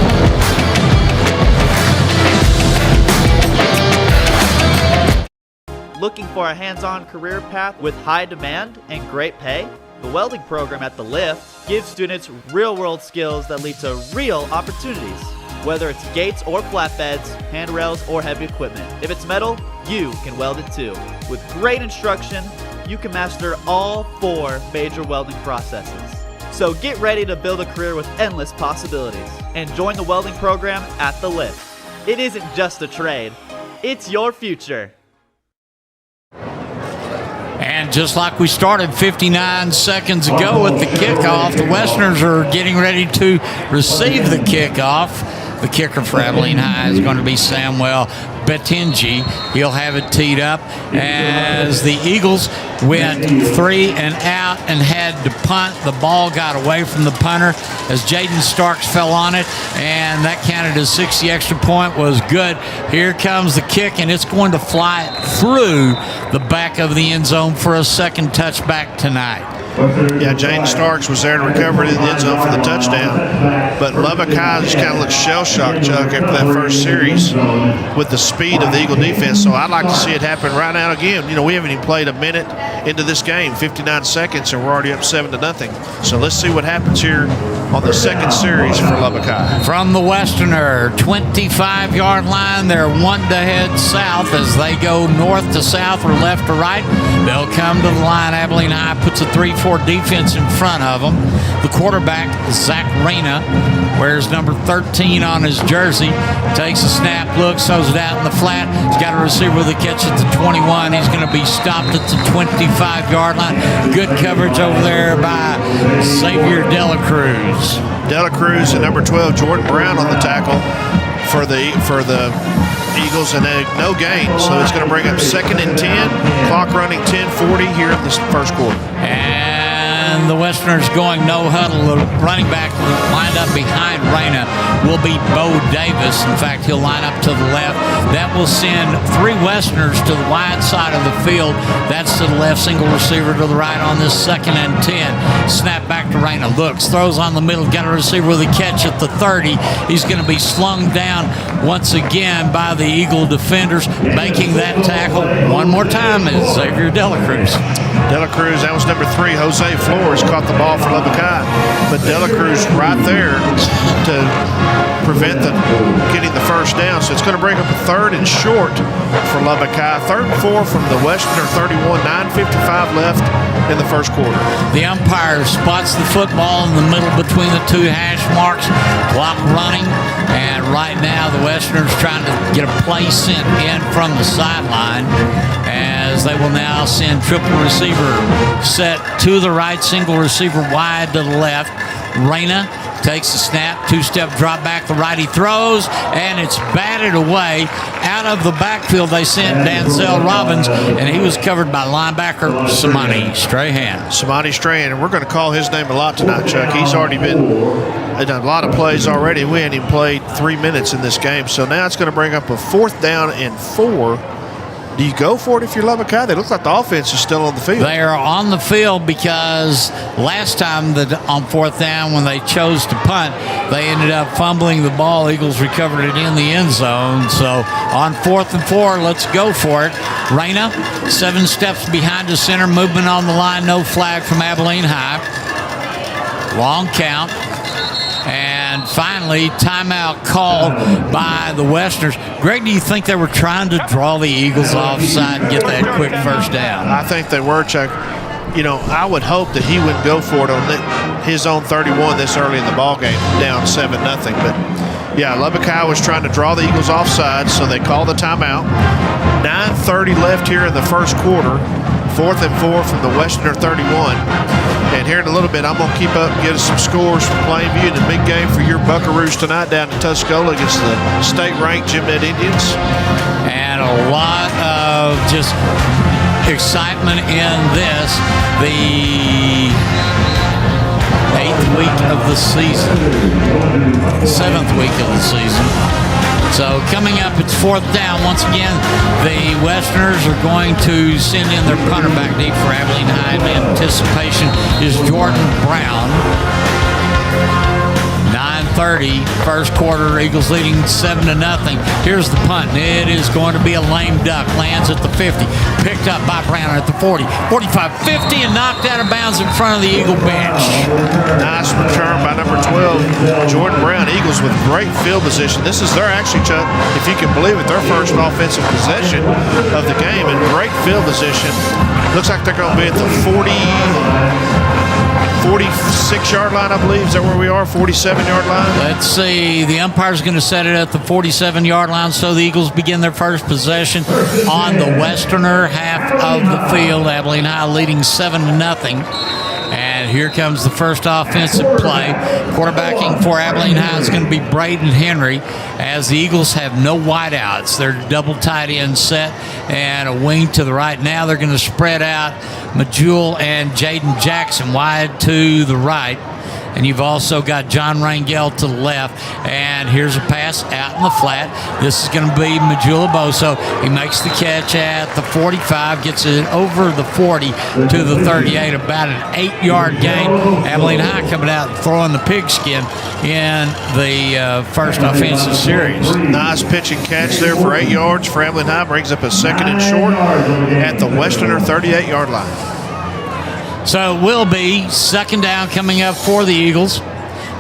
[SPEAKER 9] Looking for a hands-on career path with high demand and great pay? The welding program at The Lift gives students real-world skills that lead to real opportunities. Whether it's gates or flatbeds, handrails or heavy equipment. If it's metal, you can weld it too. With great instruction, you can master all 4 major welding processes. So get ready to build a career with endless possibilities and join the welding program at The Lift. It isn't just a trade, it's your future.
[SPEAKER 3] And And just like we started 59 seconds ago at the kickoff, the Westerners are getting ready to receive the kickoff. The kicker for Abilene High is going to be Samuel Betingi. He'll have it teed up as the Eagles went 3 and out and had to punt. The ball got away from the punter as Jaden Starks fell on it, and that counted as 6. The extra point was good. Here comes the kick, and it's going to fly through the back of the end zone for a second touchback tonight.
[SPEAKER 2] Yeah, Jaden Starks was there to recover it in the end zone for the touchdown. But Lubbock High just kind of looked shell-shocked, Chuck, after that first series with the speed of the Eagle defense. So I'd like to see it happen right now again. You know, we haven't even played a minute into this game, 59 seconds, and we're already up 7-0. So let's see what happens here on the second series for Lubbock High.
[SPEAKER 3] From the Westerner 25-yard line, they're one to head south as they go north to south or left to right. They'll come to the line. Abilene High puts a 3-4 defense in front of them. The quarterback, Zach Reyna, wears number 13 on his jersey. Takes a snap, looks, throws it out in the flat. He's got a receiver with a catch at the 21. He's going to be stopped at the 25-yard line. Good coverage over there by Xavier Dela Cruz.
[SPEAKER 2] Dela Cruz and number 12, Jordan Brown on the tackle for the Eagles, and no gain. So it's going to bring up 2nd and 10. Clock running 10:40 here in this first quarter.
[SPEAKER 3] And the Westerners going no huddle. The running back lined up behind Reyna will be Bo Davis. In fact, he'll line up to the left. That will send 3 Westerners to the wide side of the field. That's to the left, single receiver to the right on this 2nd and 10. Snap back to Reyna. Looks, throws on the middle. Got a receiver with a catch at the 30. He's going to be slung down once again by the Eagle defenders. Making that tackle one more time is Xavier Dela Cruz.
[SPEAKER 2] Dela Cruz, that was number 3. Jose Flores caught the ball for Lubbock High. But Dela Cruz right there to prevent getting the first down. So it's going to bring up a 3rd and short for Lubbock High. 3rd and 4 from the Westerner 31, 9:55 left in the first quarter.
[SPEAKER 3] The umpire spots the football in the middle between the 2 hash marks. Clock running. And right now the Westerners trying to get a play sent in from the sideline as they will now send triple receiver set to the right, single receiver wide to the left. Reyna takes the snap, 2-step drop back, the right he throws, and it's batted away. Out of the backfield, they sent Danzel Robbins, and he was covered by linebacker Samani Strahan.
[SPEAKER 2] Samani Strahan, and we're going to call his name a lot tonight, Chuck. He's already done a lot of plays already. We hadn't even played 3 minutes in this game. So now it's going to bring up a 4th down and 4. Do you go for it if you're Lubbock High? They look like the offense is still on the field.
[SPEAKER 3] They are on the field because last time on 4th down when they chose to punt, they ended up fumbling the ball. Eagles recovered it in the end zone. So on 4th and 4, let's go for it. Reyna, 7 steps behind the center, movement on the line, no flag from Abilene High. Long count. And finally, timeout called by the Westerners. Greg, do you think they were trying to draw the Eagles offside and get that quick first down?
[SPEAKER 2] I think they were, Chuck. You know, I would hope that he wouldn't go for it on his own 31 this early in the ballgame, down 7-0. But, yeah, Lubbock High was trying to draw the Eagles offside, so they called the timeout. 9:30 left here in the first quarter. 4th and 4 from the Westerner 31. And here in a little bit, I'm going to keep up and get us some scores from Plainview in the big game for your Buckaroos tonight down in Tuscola against the state-ranked Gymnet Indians.
[SPEAKER 3] And a lot of just excitement in this. The 8th week of the season. 7th week of the season. So coming up, it's 4th down. Once again, the Westerners are going to send in their punter back deep for Abilene High. In anticipation is Jordan Brown. 9:30, first quarter, Eagles leading 7-0. Here's the punt. It is going to be a lame duck. Lands at the 50. Picked up by Brown at the 40. 45, 50, and knocked out of bounds in front of the Eagle bench.
[SPEAKER 2] Nice return by number 12, Jordan Brown. Eagles with great field position. This is their, actually, Chuck, if you can believe it, their first offensive possession of the game, and great field position. Looks like they're going to be at the 40 46-yard line, I believe. Is that where we are? 47-yard line?
[SPEAKER 3] Let's see. The umpire's going to set it at the 47-yard line, so the Eagles begin their first possession on the westerner half of the field. Abilene High leading 7-0. And here comes the first offensive play. Quarterbacking for Abilene High is going to be Braden Henry, as the Eagles have no wideouts. They're double tight end set and a wing to the right. Now they're going to spread out Majul and Jaden Jackson wide to the right. And you've also got John Rangel to the left. And here's a pass out in the flat. This is going to be Majula Boso. He makes the catch at the 45, gets it over the 40 to the 38, about an 8-yard gain. Abilene High coming out and throwing the pigskin in the first offensive series.
[SPEAKER 2] Nice pitch and catch there for 8 yards for Abilene High. Brings up a 2nd and short at the Westerner 38-yard line.
[SPEAKER 3] So it will be 2nd down coming up for the Eagles.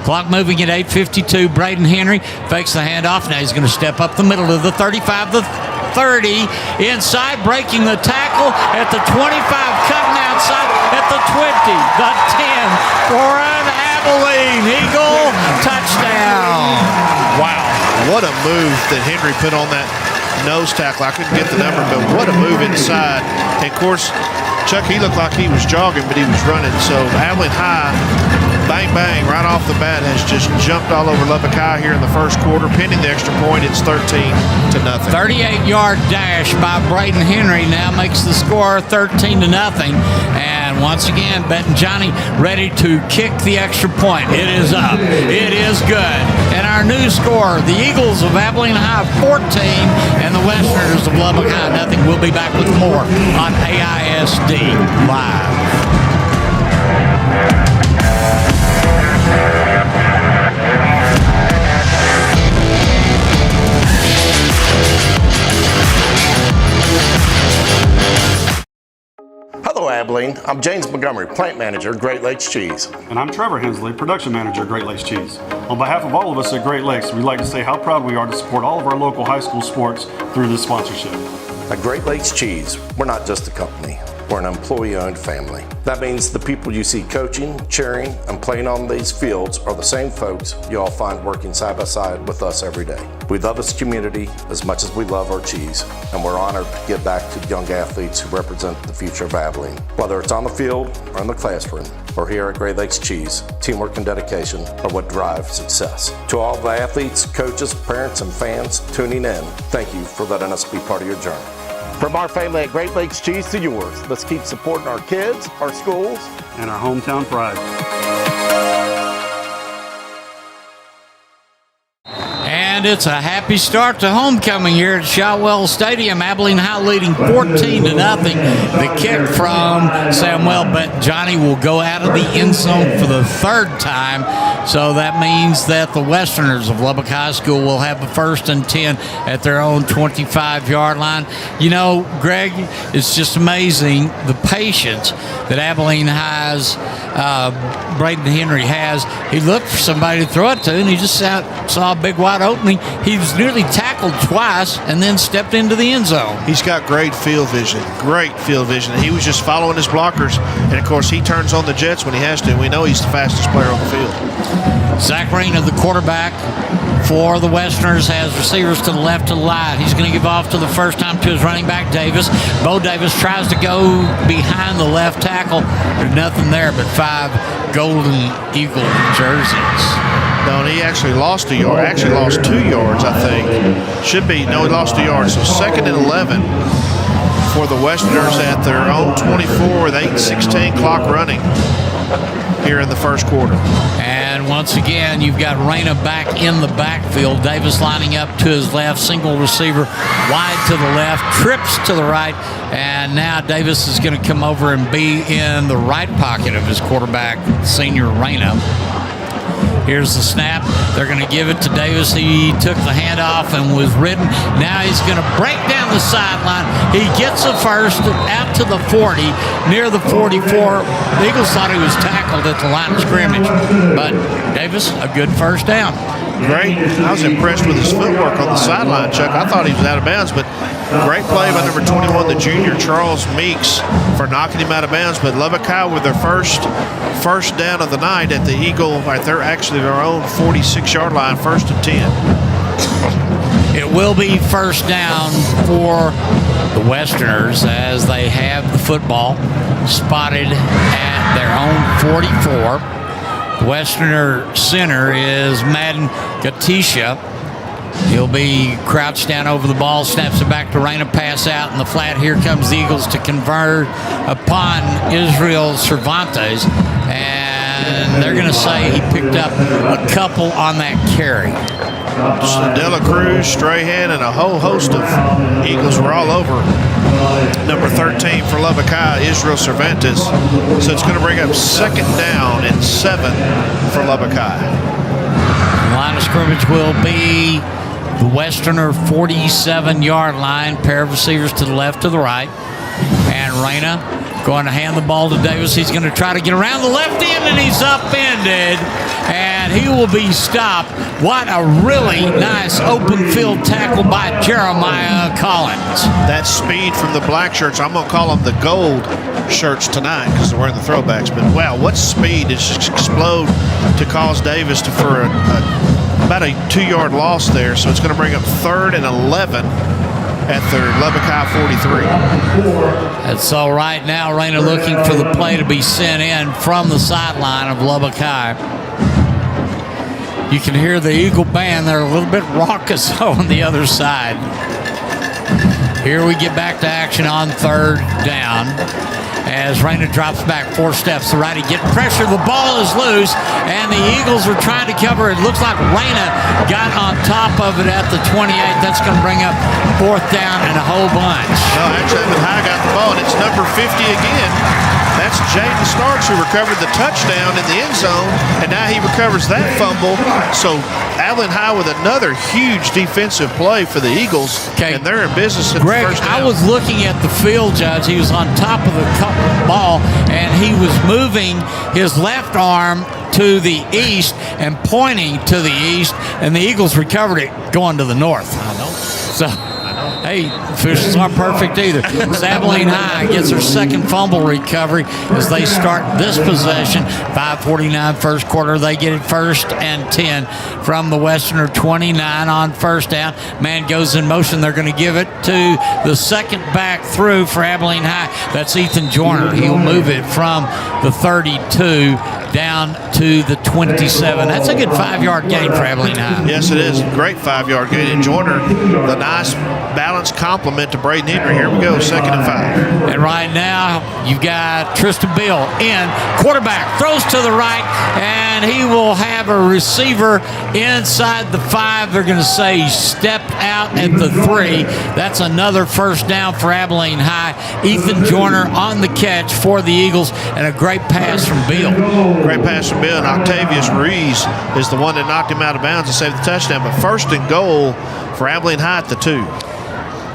[SPEAKER 3] Clock moving at 8:52. Braden Henry fakes the handoff. Now he's going to step up the middle of the 35, the 30. Inside, breaking the tackle at the 25, cutting outside at the 20, the 10 for an Abilene Eagle touchdown.
[SPEAKER 2] Wow. What a move that Henry put on that nose tackle. I couldn't get the number, but what a move inside. And of course, Chuck, he looked like he was jogging, but he was running. So Abilene High, bang, bang, right off the bat, has just jumped all over Lubbock High here in the first quarter. Pinning the extra point, it's 13-0.
[SPEAKER 3] 38-yard dash by Braden Henry now makes the score 13-0. And once again, Benton Johnny ready to kick the extra point. It is up. It is good. And our new score, the Eagles of Abilene High 14 and the Westerners of Lubbock High nothing. We'll be back with more on AISD Live.
[SPEAKER 10] Hello, Abilene. I'm James Montgomery, Plant Manager, Great Lakes Cheese.
[SPEAKER 11] And I'm Trevor Hensley, Production Manager, Great Lakes Cheese. On behalf of all of us at Great Lakes, we'd like to say how proud we are to support all of our local high school sports through this sponsorship.
[SPEAKER 10] At Great Lakes Cheese, we're not just a company. We're an employee-owned family. That means the people you see coaching, cheering, and playing on these fields are the same folks you all find working side by side with us every day. We love this community as much as we love our cheese, and we're honored to give back to young athletes who represent the future of Abilene. Whether it's on the field or in the classroom, or here at Great Lakes Cheese, teamwork and dedication are what drive success. To all the athletes, coaches, parents, and fans tuning in, thank you for letting us be part of your journey. From our family at Great Lakes Cheese to yours, let's keep supporting our kids, our schools,
[SPEAKER 11] and our hometown pride.
[SPEAKER 3] And it's a happy start to homecoming here at Shotwell Stadium. Abilene High leading 14-0. The kick from Samuel, but Johnny will go out of the end zone for the 3rd time. So that means that the Westerners of Lubbock High School will have a 1st and 10 at their own 25-yard line. You know, Greg, it's just amazing the patience that Abilene High's Braden Henry has. He looked for somebody to throw it to, and he just saw a big wide opening. He was nearly tackled twice and then stepped into the end zone.
[SPEAKER 2] He's got great field vision, He was just following his blockers, and of course he turns on the jets when he has to. We know he's the fastest player on the field.
[SPEAKER 3] Zach Rena, the quarterback for the Westerners, has receivers to the left, to the right. He's going to give off to the first time to his running back, Davis. Bo Davis tries to go behind the left tackle. There's nothing there but 5 golden eagle jerseys.
[SPEAKER 2] No, and he actually lost a yard. Actually lost 2 yards, I think. He lost a yard. So 2nd and 11 for the Westerners at their own 24 with 8:16 clock running here in the first quarter.
[SPEAKER 3] And once again, you've got Reyna back in the backfield. Davis lining up to his left, single receiver wide to the left, trips to the right, and now Davis is going to come over and be in the right pocket of his quarterback, senior Reyna. Here's the snap. They're going to give it to Davis. He took the handoff and was ridden. Now he's going to break down the sideline. He gets the first out to the 40, near the 44. The Eagles thought he was tackled at the line of scrimmage, but Davis, a good first down.
[SPEAKER 2] Great. I was impressed with his footwork on the sideline, Chuck. I thought he was out of bounds, but Great play by number 21, the junior Charles Meeks, for knocking him out of bounds. But Lubbock High with their first down of the night at the Eagle, right there, actually their own 46-yard line, 1st and 10.
[SPEAKER 3] It will be first down for the Westerners as they have the football spotted at their own 44. Westerner center is Madden Gatisha. He'll be crouched down over the ball, snaps it back to Reyna, pass out in the flat. Here comes the Eagles to convert upon Israel Cervantes, and they're going to say he picked up a couple on that carry.
[SPEAKER 2] Dela Cruz, Strahan, and a whole host of Eagles were all over number 13 for Lubbock High, Israel Cervantes. So it's going to bring up 2nd down and 7 for Lubbock High.
[SPEAKER 3] The line of scrimmage will be the Westerner 47-yard line, pair of receivers to the left, to the right. And Reyna going to hand the ball to Davis. He's going to try to get around the left end, and he's upended. And he will be stopped. What a really nice open field tackle by Jeremiah Collins.
[SPEAKER 2] That speed from the black shirts, I'm going to call them the gold shirts tonight because they're wearing the throwbacks. But wow, what speed did just explode to cause Davis for about a 2-yard loss there. So it's going to bring up 3rd and 11 at their Lubbock High 43.
[SPEAKER 3] And so right now, Reyna looking for the play to be sent in from the sideline of Lubbock High. You can hear the Eagle band. They're a little bit raucous on the other side. Here we get back to action on 3rd down. As Reyna drops back 4 steps to right, he get pressure. The ball is loose, and the Eagles are trying to cover. It looks like Reyna got on top of it at the 28. That's going to bring up 4th down and a whole bunch.
[SPEAKER 2] No, actually, High got the ball, and it's number 50 again. That's Jaden Starks, who recovered the touchdown in the end zone, and now he recovers that fumble. So Abilene High with another huge defensive play for the Eagles, and they're in business at
[SPEAKER 3] Greg,
[SPEAKER 2] the first down.
[SPEAKER 3] I was looking at the field, Judge. He was on top of the ball, and he was moving his left arm to the east and pointing to the east, and the Eagles recovered it going to the north. I know. So, hey, officials aren't perfect either. Abilene High gets their 2nd fumble recovery as they start this possession. 5:49 first quarter. They get it 1st and 10 from the Westerner 29 on 1st down. Man goes in motion. They're going to give it to the 2nd back through for Abilene High. That's Ethan Joyner. He'll move it from the 32 down to the 27. That's a good 5-yard gain for Abilene High.
[SPEAKER 2] Yes, it is. Great 5-yard gain. And Joyner, the nice balanced compliment to Braden Henry. Here we go, 2nd and 5.
[SPEAKER 3] And right now, you've got Tristan Bill in. Quarterback throws to the right, and he will have a receiver inside the 5. They're going to say he stepped out at the 3. That's another 1st down for Abilene High. Ethan Joyner on the catch for the Eagles, and a great pass from Bill.
[SPEAKER 2] Great pass from Bill, and Octavius Ruiz is the one that knocked him out of bounds and saved the touchdown. But 1st and goal for Abilene High at the 2.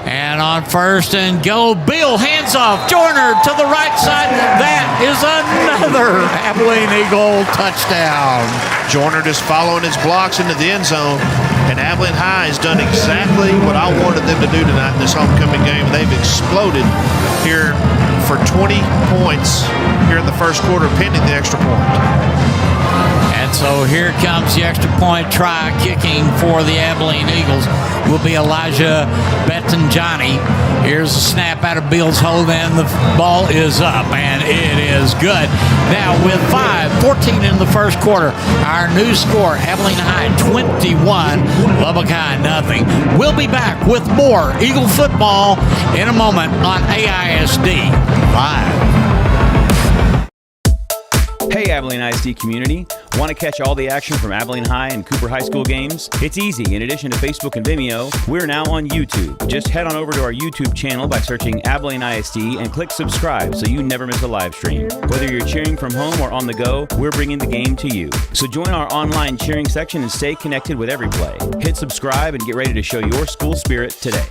[SPEAKER 3] And on 1st and goal, Bill hands off. Joyner to the right side. That is another Abilene Eagle touchdown.
[SPEAKER 2] Joyner just following his blocks into the end zone. And Abilene High has done exactly what I wanted them to do tonight in this homecoming game. They've exploded here for 20 points here in the first quarter, pending the extra point.
[SPEAKER 3] And so here comes the extra point try. Kicking for the Abilene Eagles will be Elijah Bettinjani. Here's a snap out of Bill's hold, and the ball is up, and it is good. Now with 5:14 in the first quarter, our new score, Abilene High 21, Lubbock High nothing. We'll be back with more Eagle football in a moment on AISD Live.
[SPEAKER 1] Hey Abilene ISD community, want to catch all the action from Abilene High and Cooper High School games? It's easy. In addition to Facebook and Vimeo, we're now on YouTube. Just head on over to our YouTube channel by searching Abilene ISD and click subscribe so you never miss a live stream. Whether you're cheering from home or on the go, we're bringing the game to you. So join our online cheering section and stay connected with every play. Hit subscribe and get ready to show your school spirit today.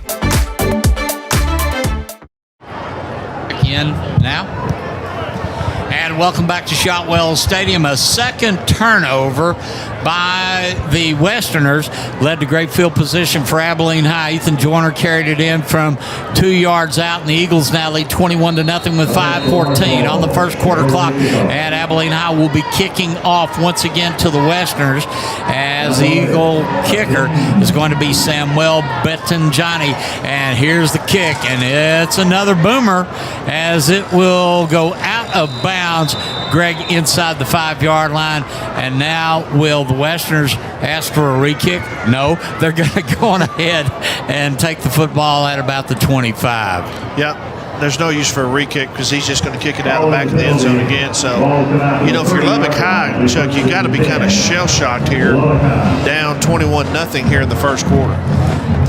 [SPEAKER 3] Again now. And welcome back to Shotwell Stadium. A second turnover by the Westerners led to great field position for Abilene High. Ethan Joyner carried it in from 2 yards out, and the Eagles now lead 21-0 with 5:14 on the first quarter clock. And Abilene High will be kicking off once again to the Westerners, as the Eagle kicker is going to be Samuel Bettinjani. And here's the kick, and it's another boomer, as it will go out of bounds, Greg, inside the 5-yard line. And now will the Westerners ask for a re-kick? No, they're going to go on ahead and take the football at about the 25.
[SPEAKER 2] Yep. There's no use for a re-kick because he's just going to kick it out of the back of the end zone again. So, you know, if you're Lubbock High, Chuck, you got to be kind of shell-shocked here, down 21-0 here in the first quarter.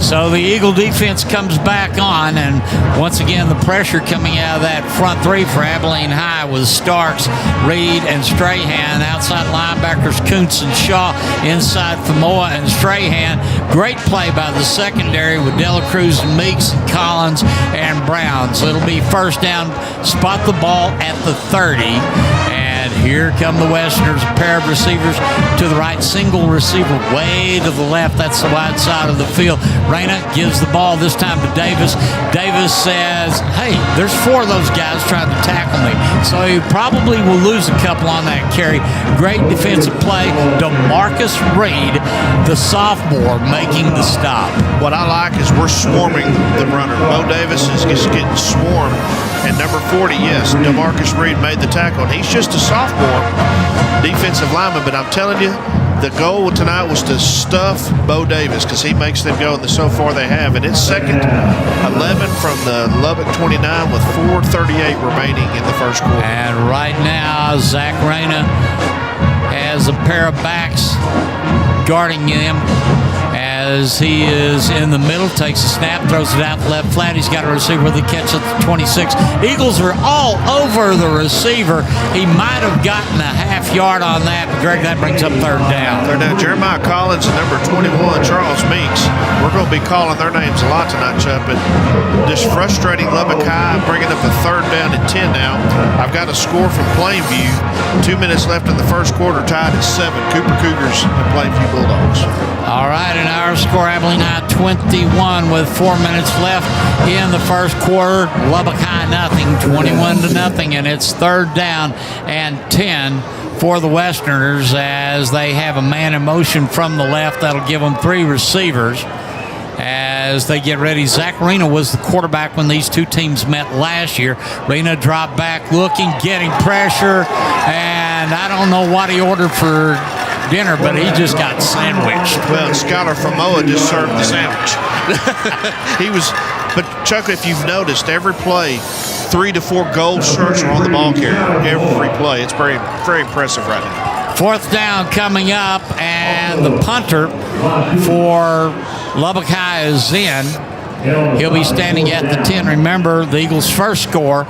[SPEAKER 3] So the Eagle defense comes back on, and once again the pressure coming out of that front three for Abilene High with Starks, Reed, and Strahan. Outside linebackers Kuntz and Shaw. Inside Famoa and Strahan. Great play by the secondary with Dela Cruz and Meeks and Collins and Brown. So it'll be first down, spot the ball at the 30. And here come the Westerners, a pair of receivers to the right, single receiver way to the left. That's the wide side of the field. Reyna gives the ball this time to Davis. Davis says, hey, there's 4 of those guys trying to tackle me. So he probably will lose a couple on that carry. Great defensive play. DeMarcus Reed, the sophomore, making the stop.
[SPEAKER 2] What I like is we're swarming the runner. Bo Davis is just getting swarmed. And number 40, yes, DeMarcus Reed made the tackle. And he's just a sophomore defensive lineman, but I'm telling you, the goal tonight was to stuff Bo Davis because he makes them go, and so far they have. And it's second 11 from the Lubbock 29 with 4:38 remaining in the first quarter.
[SPEAKER 3] And right now, Zach Reyna has a pair of backs guarding him as he is in the middle, takes a snap, throws it out the left flat. He's got a receiver with a catch at the 26. Eagles are all over the receiver. He might have gotten a half-yard on that, but Greg, that brings up third down.
[SPEAKER 2] Third down. Jeremiah Collins and number 21, Charles Meeks. We're going to be calling their names a lot tonight, Chuck, but just frustrating Lubbock High, bringing up a third down and 10 now. I've got a score from Plainview. 2 minutes left in the first quarter, tied at 7. Cooper Cougars and Plainview Bulldogs.
[SPEAKER 3] All right, and our score, Abilene High 21 with 4 minutes left in the first quarter. Lubbock High nothing, 21-0, and it's third down and 10 for the Westerners as they have a man in motion from the left. That'll give them 3 receivers as they get ready. Zach Rena was the quarterback when these two teams met last year. Rena dropped back, looking, getting pressure, and I don't know what he ordered for dinner, but he just got sandwiched.
[SPEAKER 2] Well, Skylar Famoa just served the sandwich. But Chuck, if you've noticed, every play, 3 to 4 gold shirts are on the ball carrier. Every play. It's very, very impressive right now.
[SPEAKER 3] Fourth down coming up, and the punter for Lubbock High is in. He'll be standing at the 10. Remember, the Eagles' first score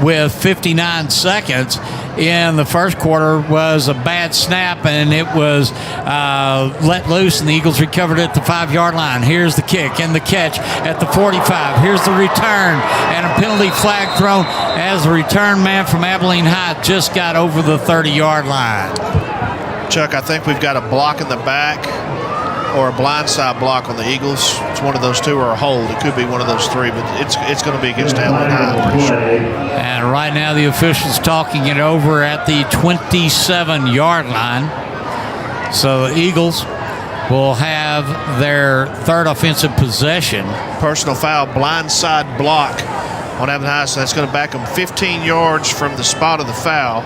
[SPEAKER 3] with 59 seconds in the first quarter was a bad snap, and it was let loose, and the Eagles recovered it at the 5-yard line. Here's the kick and the catch at the 45. Here's the return, and a penalty flag thrown as the return man from Abilene High just got over the 30-yard line.
[SPEAKER 2] Chuck, I think we've got a block in the back or a blindside block on the Eagles. It's one of those two or a hold. It could be one of those 3, but it's going to be against Abilene High, I'm pretty sure.
[SPEAKER 3] And right now the officials talking it over at the 27-yard line. So the Eagles will have their third offensive possession.
[SPEAKER 2] Personal foul, blindside block on Abilene High, so that's going to back them 15 yards from the spot of the foul.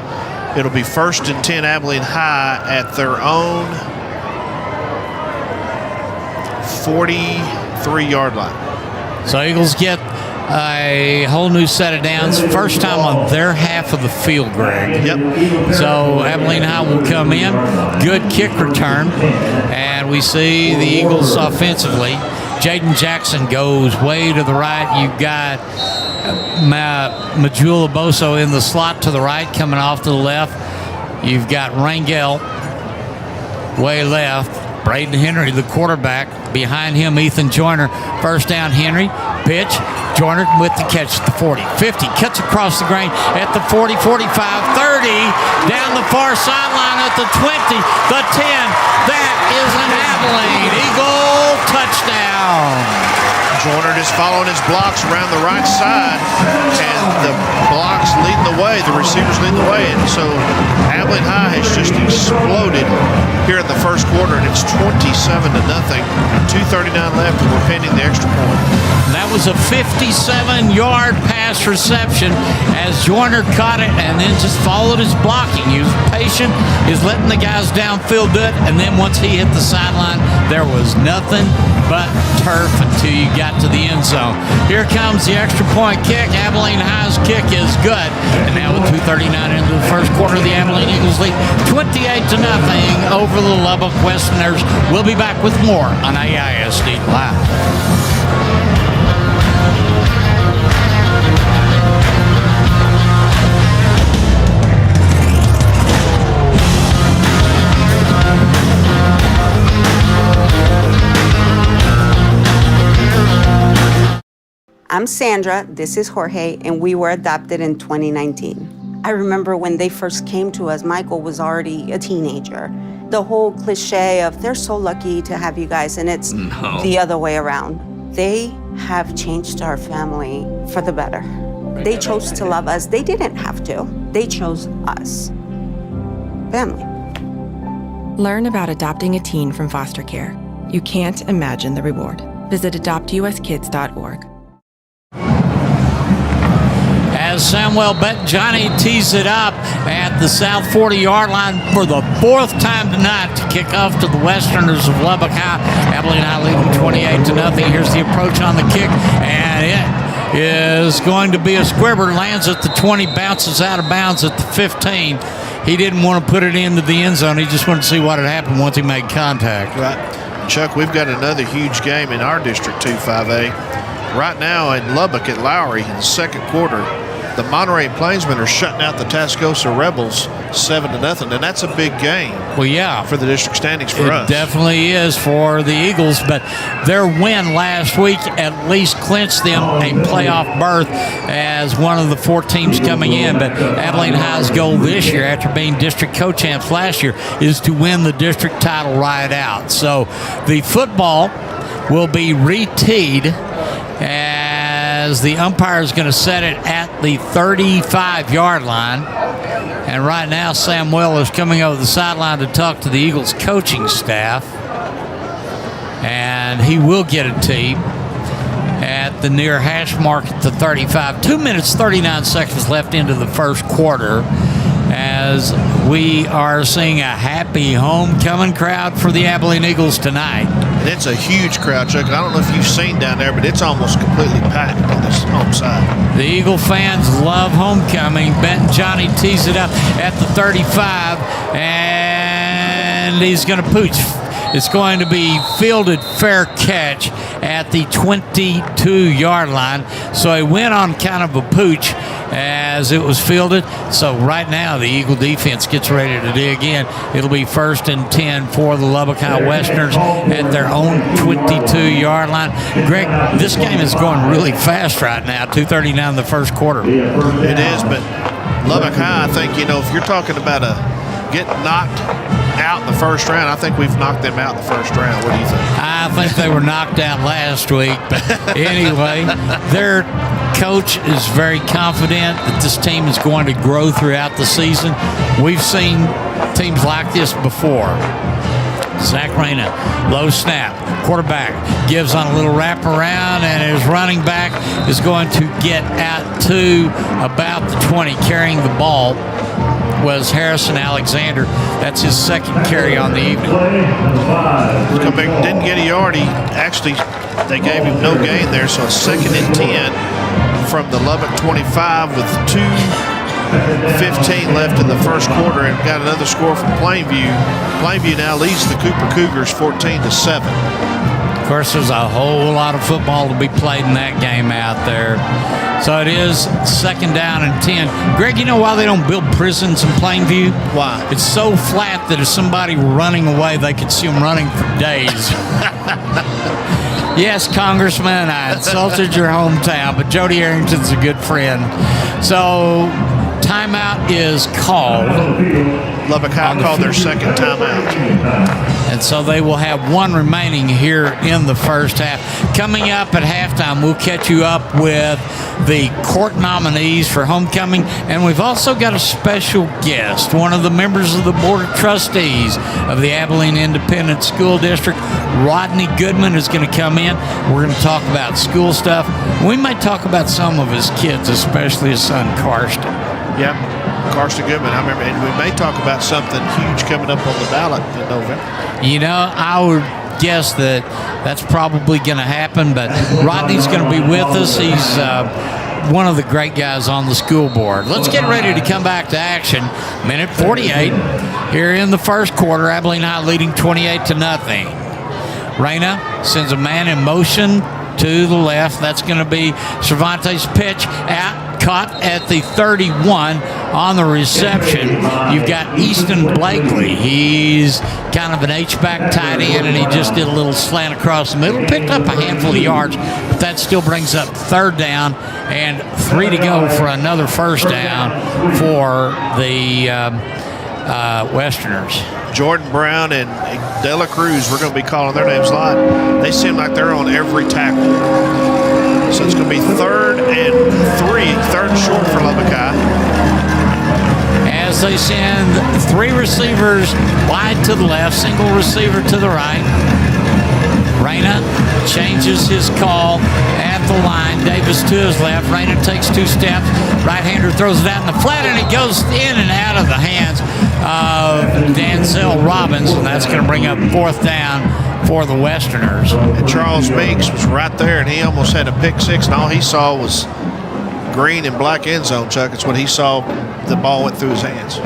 [SPEAKER 2] It'll be 1st and 10 Abilene High at their own 43-yard line.
[SPEAKER 3] So Eagles get a whole new set of downs. First time on their half of the field, Greg.
[SPEAKER 2] Yep.
[SPEAKER 3] So Abilene High will come in. Good kick return. And we see the Eagles offensively. Jaden Jackson goes way to the right. You've got Majula Boso in the slot to the right, coming off to the left. You've got Rangel way left. Braden Henry, the quarterback. Behind him, Ethan Joyner. First down, Henry Pitch. Joyner with the catch at the 40, 50, cuts across the grain at the 40, 45, 30, down the far sideline at the 20, the 10. That is an Abilene Eagle touchdown.
[SPEAKER 2] Joyner just following his blocks around the right side, and the blocks leading the way, the receivers leading the way, and so Abilene High has just exploded here in the first quarter, and it's 27-0. 2:39 left, and we're pending the extra point.
[SPEAKER 3] That was a 57-yard pass reception as Joyner caught it and then just followed his blocking. He was patient, he was letting the guys downfield do it, and then once he hit the sideline, there was nothing but turf until you got to the end zone. Here comes the extra point kick. Abilene High's kick is good. And now with 2:39 into the first quarter, the Abilene Eagles lead 28-0 over the Lubbock Westerners. We'll be back with more on AISD Live.
[SPEAKER 12] I'm Sandra, this is Jorge, and we were adopted in 2019. I remember when they first came to us, Michael was already a teenager. The whole cliche of they're so lucky to have you guys, and it's the other way around. They have changed our family for the better. They chose to love us. They didn't have to. They chose us. Family.
[SPEAKER 13] Learn about adopting a teen from foster care. You can't imagine the reward. Visit adoptuskids.org.
[SPEAKER 3] As Samuel Johnny tees it up at the South 40-yard line for the fourth time tonight to kick off to the Westerners of Lubbock High. Abilene High leading 28-0. Here's the approach on the kick, and it is going to be a squibber. Lands at the 20, bounces out of bounds at the 15. He didn't want to put it into the end zone. He just wanted to see what had happened once he made contact.
[SPEAKER 2] Right. Chuck, we've got another huge game in our District 2-5A. Right now in Lubbock at Lowry in the second quarter, the Monterey Plainsmen are shutting out the Tascosa Rebels 7-0, and that's a big game.
[SPEAKER 3] Well, yeah,
[SPEAKER 2] for the district standings for us.
[SPEAKER 3] It definitely is for the Eagles, but their win last week at least clinched them a playoff berth as one of the 4 teams coming in. But Abilene High's goal this year, after being district co-champs last year, is to win the district title right out. So the football will be re-teed as the umpire is going to set it at the 35-yard line. And right now, Samuel is coming over the sideline to talk to the Eagles coaching staff. And he will get a tee at the near hash mark at the 35. 2 minutes, 39 seconds left into the first quarter, as we are seeing a happy homecoming crowd for the Abilene Eagles tonight.
[SPEAKER 2] And it's a huge crowd, Chuck. I don't know if you've seen down there, but it's almost completely packed on this home side.
[SPEAKER 3] The Eagle fans love homecoming. Benton Johnny tees it up at the 35, and he's going to pooch. It's going to be fielded fair catch at the 22-yard line. So he went on kind of a pooch as it was fielded. So right now the Eagle defense gets ready to dig in. It'll be 1st and 10 for the Lubbock High Westerners at their own 22-yard line. Greg, this game is going really fast right now, 2:39 in the first quarter.
[SPEAKER 2] It is, but Lubbock High, I think, if you're talking about get knocked out in the first round, I think we've knocked them out in the first round. What do you think?
[SPEAKER 3] I think they were knocked out last week. But anyway, their coach is very confident that this team is going to grow throughout the season. We've seen teams like this before. Zach Reyna, low snap. Quarterback gives on a little wraparound, and his running back is going to get out to about the 20, carrying the ball. Was Harrison Alexander. That's his second carry on the evening.
[SPEAKER 2] Didn't get a yard. They gave him no gain there, so 2nd and 10 from the Lubbock 25 with 2:15 left in the first quarter, and got another score from Plainview. Plainview now leads the Cooper Cougars 14-7.
[SPEAKER 3] Of course, there's a whole lot of football to be played in that game out there. So it is 2nd down and 10. Greg, you know why they don't build prisons in Plainview?
[SPEAKER 2] Why?
[SPEAKER 3] It's so flat that if somebody were running away, they could see them running for days. Yes, Congressman, I insulted your hometown, but Jody Arrington's a good friend. So, timeout is called.
[SPEAKER 2] Lubbock High called their second timeout.
[SPEAKER 3] And so they will have one remaining here in the first half. Coming up at halftime, we'll catch you up with the court nominees for homecoming. And we've also got a special guest, one of the members of the Board of Trustees of the Abilene Independent School District. Rodney Goodman is going to come in. We're going to talk about school stuff. We might talk about some of his kids, especially his son, Karsten.
[SPEAKER 2] Yep, Karsten Goodman. I remember, and we may talk about something huge coming up on the ballot in November.
[SPEAKER 3] You know, I would guess that that's probably going to happen, but Rodney's going to be with us. He's one of the great guys on the school board. Let's get ready to come back to action. Minute 48 here in the first quarter. Abilene High leading 28-0. Reyna sends a man in motion to the left. That's going to be Cervantes' pitch out. Caught at the 31 on the reception. You've got Easton Blakely. He's kind of an H-back tight end, and he just did a little slant across the middle. Picked up a handful of yards, but that still brings up third down and 3 to go for another first down for the Westerners.
[SPEAKER 2] Jordan Brown and Dela Cruz, we're going to be calling their names a lot. They seem like they're on every tackle. So it's going to be 3rd and 3rd and short for Lubbock High.
[SPEAKER 3] As they send 3 receivers wide to the left, single receiver to the right. Reyna changes his call at the line. Davis to his left. Reyna takes 2 steps. Right-hander throws it out in the flat, and it goes in and out of the hands of Denzel Robbins, and that's going to bring up 4th down for the Westerners.
[SPEAKER 2] And Charles Meeks was right there, and he almost had a pick six, and all he saw was green and black end zone, Chuck. It's when he saw the ball went through his hands.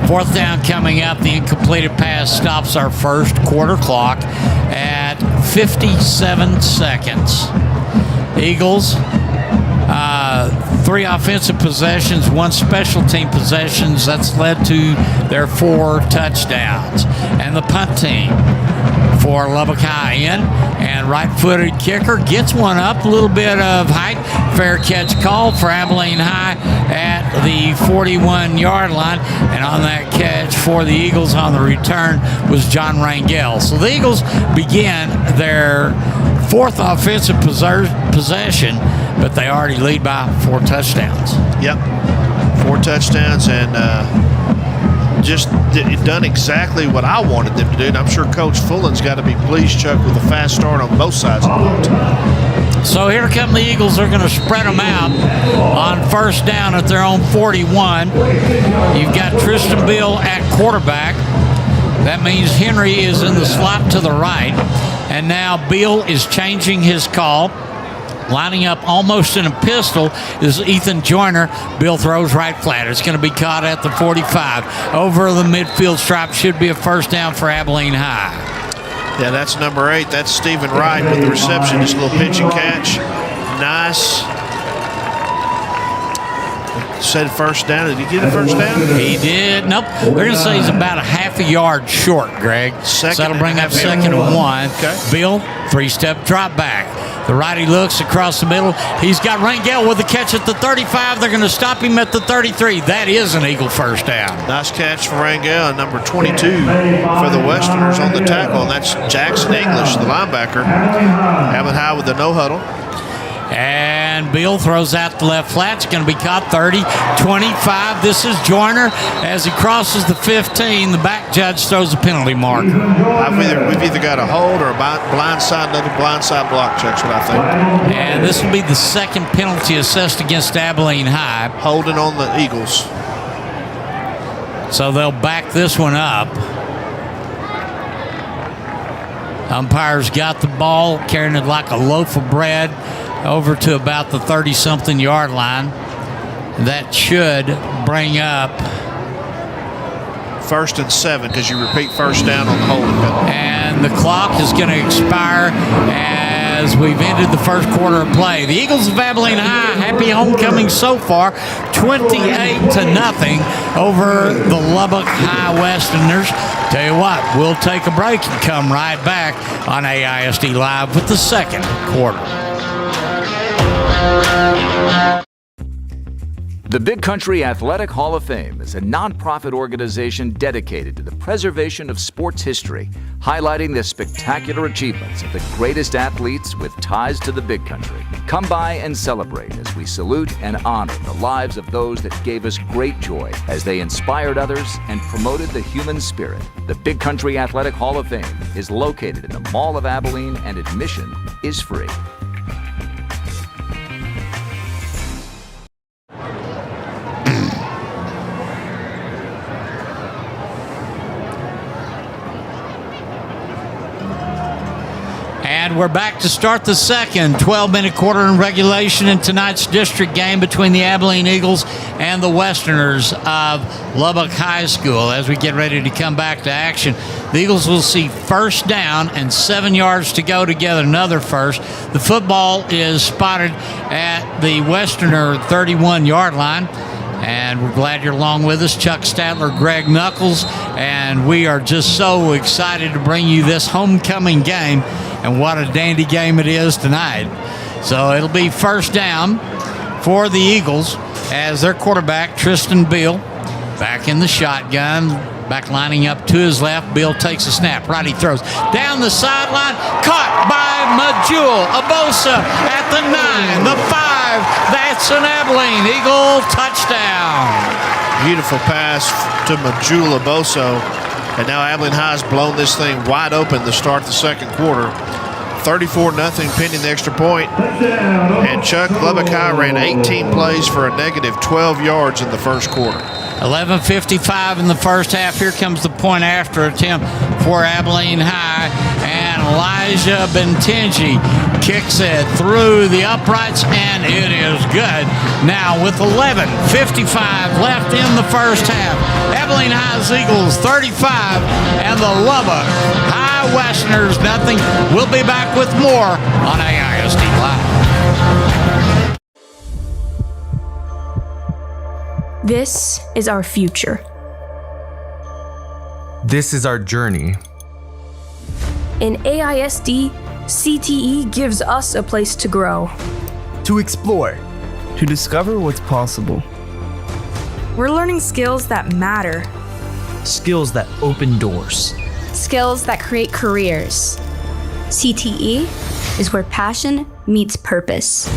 [SPEAKER 3] 4th down coming up. The incompleted pass stops our first quarter clock at 57 seconds. Eagles, 3 offensive possessions, 1 special team possessions. That's led to their 4 touchdowns. And the punt team for Lubbock High in, and right-footed kicker gets one up, a little bit of height. Fair catch called for Abilene High at the 41-yard line, and on that catch for the Eagles on the return was John Rangel. So the Eagles begin their 4th offensive possession, but they already lead by 4 touchdowns.
[SPEAKER 2] Yep, 4 touchdowns, and just done exactly what I wanted them to do. And I'm sure Coach Fullen's got to be pleased, Chuck, with a fast start on both sides of the ball.
[SPEAKER 3] So here come the Eagles. They're going to spread them out on 1st down at their own 41. You've got Tristan Bill at quarterback. That means Henry is in the slot to the right. And now Bill is changing his call. Lining up almost in a pistol is Ethan Joyner. Bill throws right flat. It's going to be caught at the 45. Over the midfield stripe. Should be a first down for Abilene High.
[SPEAKER 2] Yeah, that's number 8. That's Stephen Wright with the reception. Just a little pitch and catch. Nice. Said first down. Did he get a first down?
[SPEAKER 3] He did. Nope. They're going to say he's about a half a yard short, Greg. So that'll bring up 2nd and 1.
[SPEAKER 2] Okay.
[SPEAKER 3] Bill, 3-step drop back. The righty looks across the middle. He's got Rangel with the catch at the 35. They're going to stop him at the 33. That is an Eagle first down.
[SPEAKER 2] Nice catch for Rangel, and number 22 for the Westerners on the tackle, and that's Jackson English, the linebacker. Abilene High with the no huddle.
[SPEAKER 3] And Bill throws out the left flat. It's going to be caught 30, 25. This is Joyner. As he crosses the 15, the back judge throws a penalty marker.
[SPEAKER 2] We've either got a hold or a blindside, another blindside block, Chuck's what I think.
[SPEAKER 3] And this will be the 2nd penalty assessed against Abilene High.
[SPEAKER 2] Holding on the Eagles.
[SPEAKER 3] So they'll back this one up. Umpires got the ball, carrying it like a loaf of bread over to about the 30-something yard line. That should bring up
[SPEAKER 2] 1st and 7 because you repeat first down on the holding penalty.
[SPEAKER 3] And the clock is going to expire as we've ended the first quarter of play. The Eagles of Abilene High, happy homecoming so far, 28-0 over the Lubbock High Westerners. Tell you what, we'll take a break and come right back on AISD Live with the second quarter.
[SPEAKER 14] The Big Country Athletic Hall of Fame is a nonprofit organization dedicated to the preservation of sports history, highlighting the spectacular achievements of the greatest athletes with ties to the Big Country. Come by and celebrate as we salute and honor the lives of those that gave us great joy as they inspired others and promoted the human spirit. The Big Country Athletic Hall of Fame is located in the Mall of Abilene and admission is free.
[SPEAKER 3] And we're back to start the second 12-minute quarter in regulation in tonight's district game between the Abilene Eagles and the Westerners of Lubbock High School. As we get ready to come back to action, the Eagles will see first down and 7 yards to go to get another first. The football is spotted at the Westerner 31-yard line. And we're glad you're along with us. Chuck Statler, Greg Knuckles, and we are just so excited to bring you this homecoming game. And what a dandy game it is tonight. So it'll be first down for the Eagles as their quarterback, Tristan Beal, back in the shotgun, back lining up to his left. Beal takes a snap. Right, he throws down the sideline. Caught by Majul Abosa at the 9, the 5. That's an Abilene Eagle touchdown.
[SPEAKER 2] Beautiful pass to Majul Abosa. And now Abilene High's blown this thing wide open to start the second quarter. 34-0 pending the extra point. And Chuck, Lubbock High ran 18 plays for a negative 12 yards in the first quarter.
[SPEAKER 3] 11:55 in the first half. Here comes the point after attempt for Abilene High. And Elijah Bentingi kicks it through the uprights, and it is good. Now with 11:55 left in the first half, Abilene High's Eagles 35 and the Lubbock High Westerners nothing. We'll be back with more on AISD Live.
[SPEAKER 15] This is our future.
[SPEAKER 16] This is our journey.
[SPEAKER 15] In AISD, CTE gives us a place to grow.
[SPEAKER 16] To explore.
[SPEAKER 17] To discover what's possible.
[SPEAKER 15] We're learning skills that matter.
[SPEAKER 17] Skills that open doors.
[SPEAKER 15] Skills that create careers. CTE is where passion meets purpose.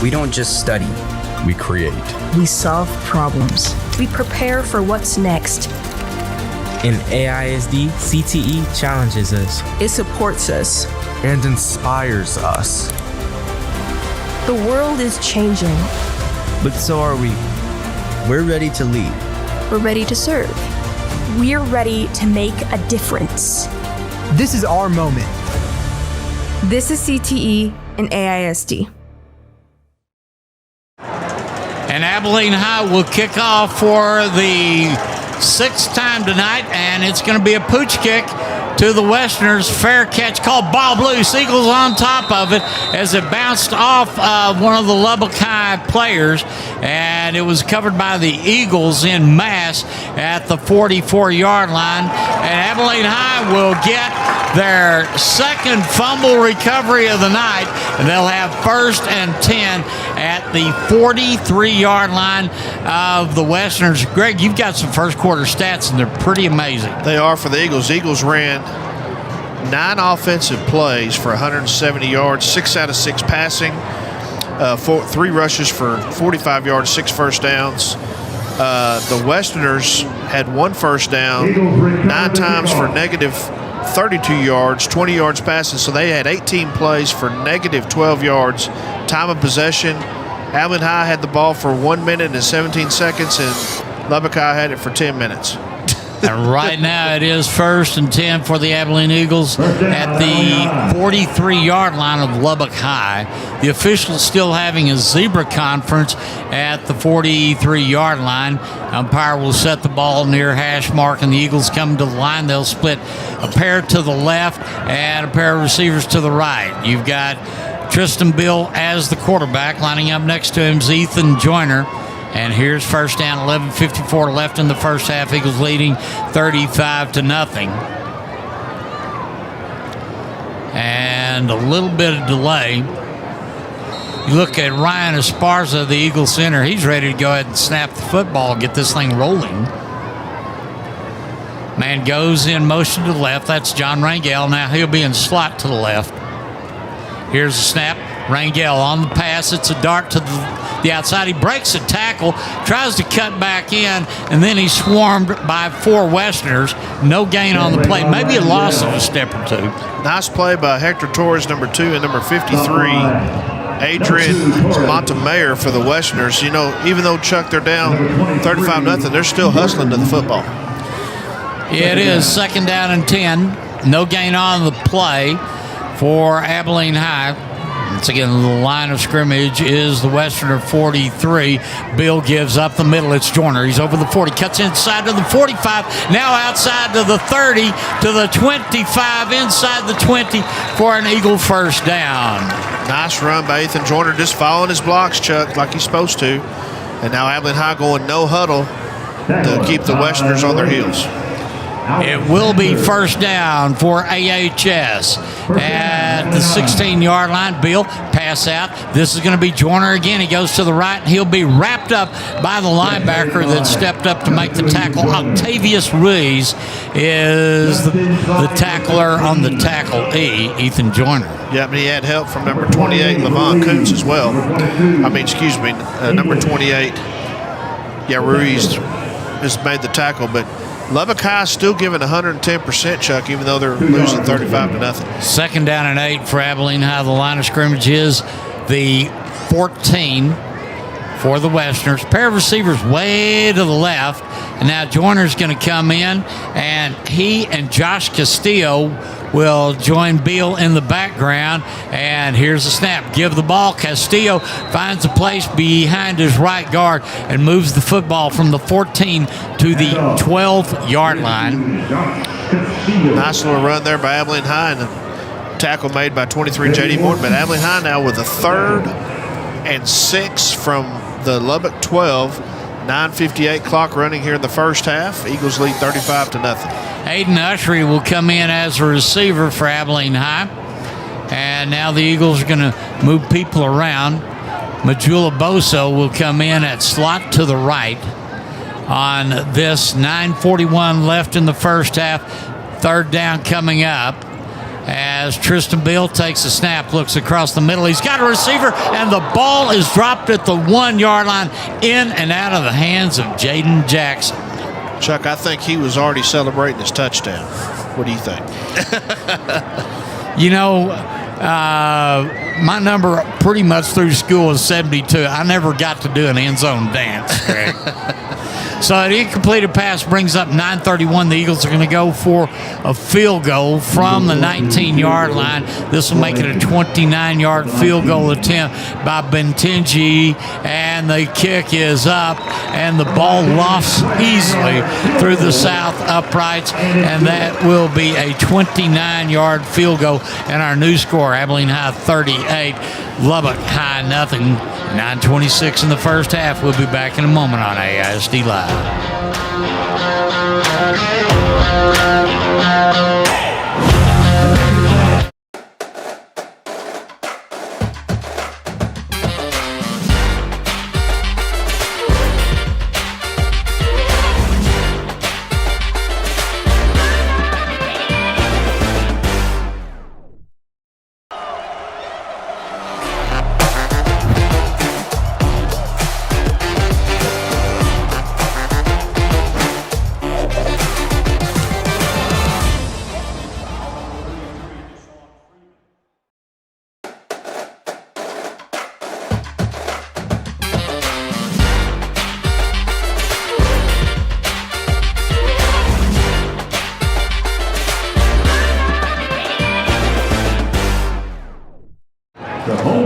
[SPEAKER 17] We don't just study.
[SPEAKER 16] We create.
[SPEAKER 17] We solve problems.
[SPEAKER 15] We prepare for what's next.
[SPEAKER 17] In AISD, CTE challenges us.
[SPEAKER 15] It supports us.
[SPEAKER 16] And inspires us.
[SPEAKER 15] The world is changing.
[SPEAKER 17] But so are we. We're ready to lead.
[SPEAKER 15] We're ready to serve. We're ready to make a difference.
[SPEAKER 17] This is our moment.
[SPEAKER 15] This is CTE in AISD.
[SPEAKER 3] And Abilene High will kick off for the sixth time tonight, and it's going to be a pooch kick to the Westerners. Fair catch called Bob Loose. Eagles on top of it as it bounced off of one of the Lubbock High players, and it was covered by the Eagles in mass at the 44-yard line. And Abilene High will get their second fumble recovery of the night, and they'll have first and 10 at the 43-yard line of the Westerners. Greg, you've got some first quarter stats, and they're pretty amazing.
[SPEAKER 2] They are for the Eagles. Eagles ran 9 offensive plays for 170 yards, 6 out of 6 passing, 3 rushes for 45 yards, 6 first downs. The Westerners had 1 first down, 9 times for negative 32 yards, 20 yards passing, so they had 18 plays for negative 12 yards. Time of possession, Abilene High had the ball for 1 minute and 17 seconds, and Lubbock High had it for 10 minutes.
[SPEAKER 3] And right now it is first and 10 for the Abilene Eagles at the 43-yard line of Lubbock High. The officials still having a zebra conference at the 43-yard line. Umpire will set the ball near hash mark, and the Eagles come to the line. They'll split a pair to the left and a pair of receivers to the right. You've got Tristan Bill as the quarterback. Lining up next to him is Ethan Joyner. And here's first down, 11:54 left in the first half. Eagles leading 35-0. And a little bit of delay. You look at Ryan Esparza, the Eagle center. He's ready to go ahead and snap the football, get this thing rolling. Man goes in motion to the left. That's John Rangel. Now he'll be in slot to the left. Here's the snap. Rangel on the pass. It's a dart to the outside. He breaks a tackle, tries to cut back in, and then he's swarmed by 4 Westerners. No gain on the play. Maybe a loss of a step or 2.
[SPEAKER 2] Nice play by Hector Torres, number 2, and number 53, Adrian Montemayor for the Westerners. You know, even though, Chuck, they're down 35-0, they're still hustling to the football.
[SPEAKER 3] It is second down and 10. No gain on the play for Abilene High. Once again, the line of scrimmage is the Westerner 43. Bill gives up the middle. It's Joyner. He's over the 40. Cuts inside to the 45. Now outside to the 30, to the 25, inside the 20 for an Eagle first down.
[SPEAKER 2] Nice run by Ethan Joyner, just following his blocks, Chuck, like he's supposed to. And now Abilene High going no huddle to keep the Westerners on their heels.
[SPEAKER 3] It will be first down for AHS at the 16-yard line. Bill, pass out. This is going to be Joyner again. He goes to the right, and he'll be wrapped up by the linebacker that stepped up to make the tackle. Octavius Ruiz is the tackler on the tackle E, Ethan Joyner.
[SPEAKER 2] Yeah, but he had help from number 28, Levon Coots, as well. Number 28. Yeah, Ruiz just made the tackle, but Lubbock High still giving 110%, Chuck, even though they're losing 35-0.
[SPEAKER 3] Second down and 8 for Abilene High. The line of scrimmage is the 14 for the Westerners. Pair of receivers way to the left. And now Joyner's going to come in, and he and Josh Castillo will join Beal in the background. And here's the snap. Give the ball. Castillo finds a place behind his right guard and moves the football from the 14 to the 12-yard line.
[SPEAKER 2] Nice little run there by Abilene High, and a tackle made by 23 J.D. Morton. But Abilene High now with a 3rd and 6 from the Lubbock 12. 9:58 clock running here in the first half. Eagles lead 35-0.
[SPEAKER 3] Aiden Ushery will come in as a receiver for Abilene High. And now the Eagles are going to move people around. Majula Boso will come in at slot to the right on this 9:41 left in the first half. Third down coming up as Tristan Bill takes a snap, looks across the middle. He's got a receiver, and the ball is dropped at the 1-yard line, in and out of the hands of Jaden Jackson.
[SPEAKER 2] Chuck, I think he was already celebrating his touchdown. What do you think?
[SPEAKER 3] You know, my number pretty much through school is 72. I never got to do an end zone dance, Greg. So an incompleted pass brings up 9:31. The Eagles are going to go for a field goal from the 19-yard line. This will make it a 29-yard field goal attempt by Bentingi, and the kick is up, and the ball lofts easily through the south uprights, and that will be a 29-yard field goal. And our new score, Abilene High 38, Lubbock High nothing. 9:26 in the first half. We'll be back in a moment on AISD Live.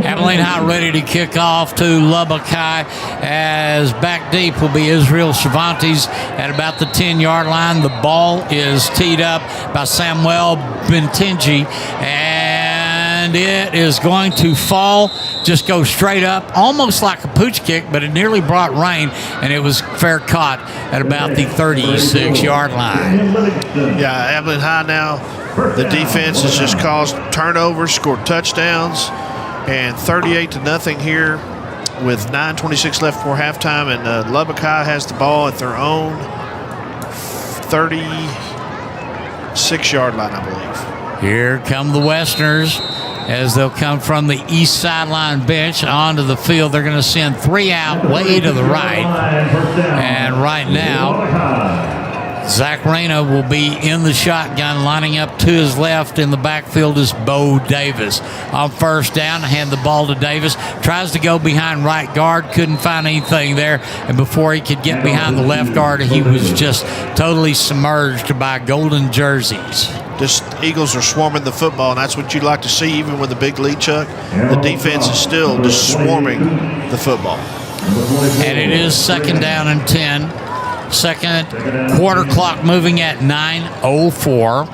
[SPEAKER 3] Abilene High ready to kick off to Lubbock High, as back deep will be Israel Cervantes at about the 10-yard line. The ball is teed up by Samuel Bentingi, and and it is going to fall, just go straight up, almost like a pooch kick, but it nearly brought rain, and it was fair caught at about the 36-yard line.
[SPEAKER 2] Yeah, Abilene High now, the defense has just caused turnovers, scored touchdowns, and 38-0 here with 9:26 left before halftime, and Lubbock High has the ball at their own 36-yard line, I believe.
[SPEAKER 3] Here come the Westerners as they'll come from the east sideline bench onto the field. They're going to send 3 out way to the right. And right now, Zach Reyna will be in the shotgun, lining up to his left. In the backfield is Bo Davis. On first down, hand the ball to Davis. Tries to go behind right guard. Couldn't find anything there. And before he could get behind the left guard, he was just totally submerged by golden jerseys.
[SPEAKER 2] Just Eagles are swarming the football, and that's what you'd like to see, even with a big lead, Chuck. The defense is still just swarming the football.
[SPEAKER 3] And it is 2nd down and 10. Second quarter clock moving at 9:04.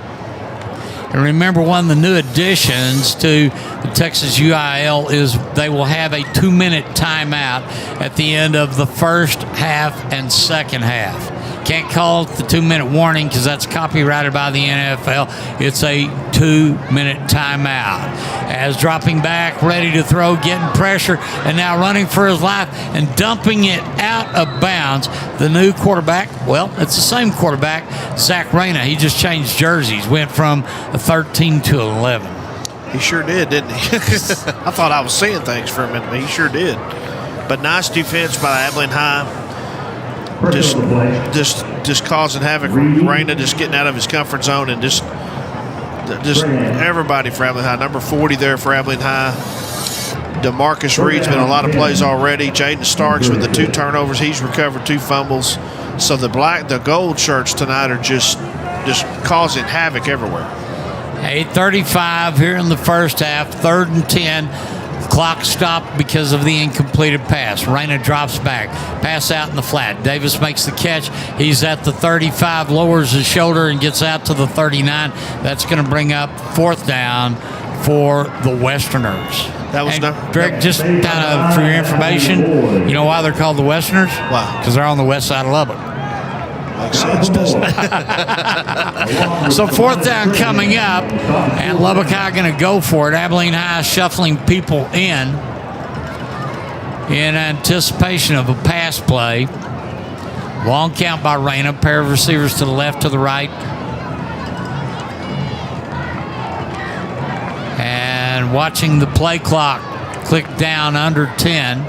[SPEAKER 3] And remember, one of the new additions to the Texas UIL is they will have a 2-minute timeout at the end of the first half and second half. Can't call it the 2-minute warning because that's copyrighted by the NFL. It's a 2-minute timeout. As dropping back, ready to throw, getting pressure, and now running for his life and dumping it out of bounds. The new quarterback, well, it's the same quarterback, Zach Reyna. He just changed jerseys, went from a 13 to 11.
[SPEAKER 2] He sure did, didn't he? I thought I was seeing things for a minute, but he sure did. But nice defense by Abilene High. Just causing havoc. Reyna just getting out of his comfort zone, and just everybody for Abilene High. Number 40 there for Abilene High. DeMarcus Reed's been a lot of plays already. Jaden Starks with the 2 turnovers. He's recovered 2 fumbles. So the gold shirts tonight are just causing havoc everywhere.
[SPEAKER 3] 8:35 here in the first half. 3rd and 10. Clock stopped because of the incompleted pass. Reyna drops back. Pass out in the flat. Davis makes the catch. He's at the 35, lowers his shoulder and gets out to the 39. That's going to bring up 4th down for the Westerners.
[SPEAKER 2] That was
[SPEAKER 3] Greg, just kind of for your information, you know why they're called the Westerners?
[SPEAKER 2] Why?
[SPEAKER 3] Because they're on the west side of Lubbock.
[SPEAKER 2] Makes sense, doesn't it?
[SPEAKER 3] So 4th down coming up, and Lubbock High going to go for it. Abilene High shuffling people in anticipation of a pass play. Long count by Reyna. Pair of receivers to the left, to the right. And watching the play clock click down under 10.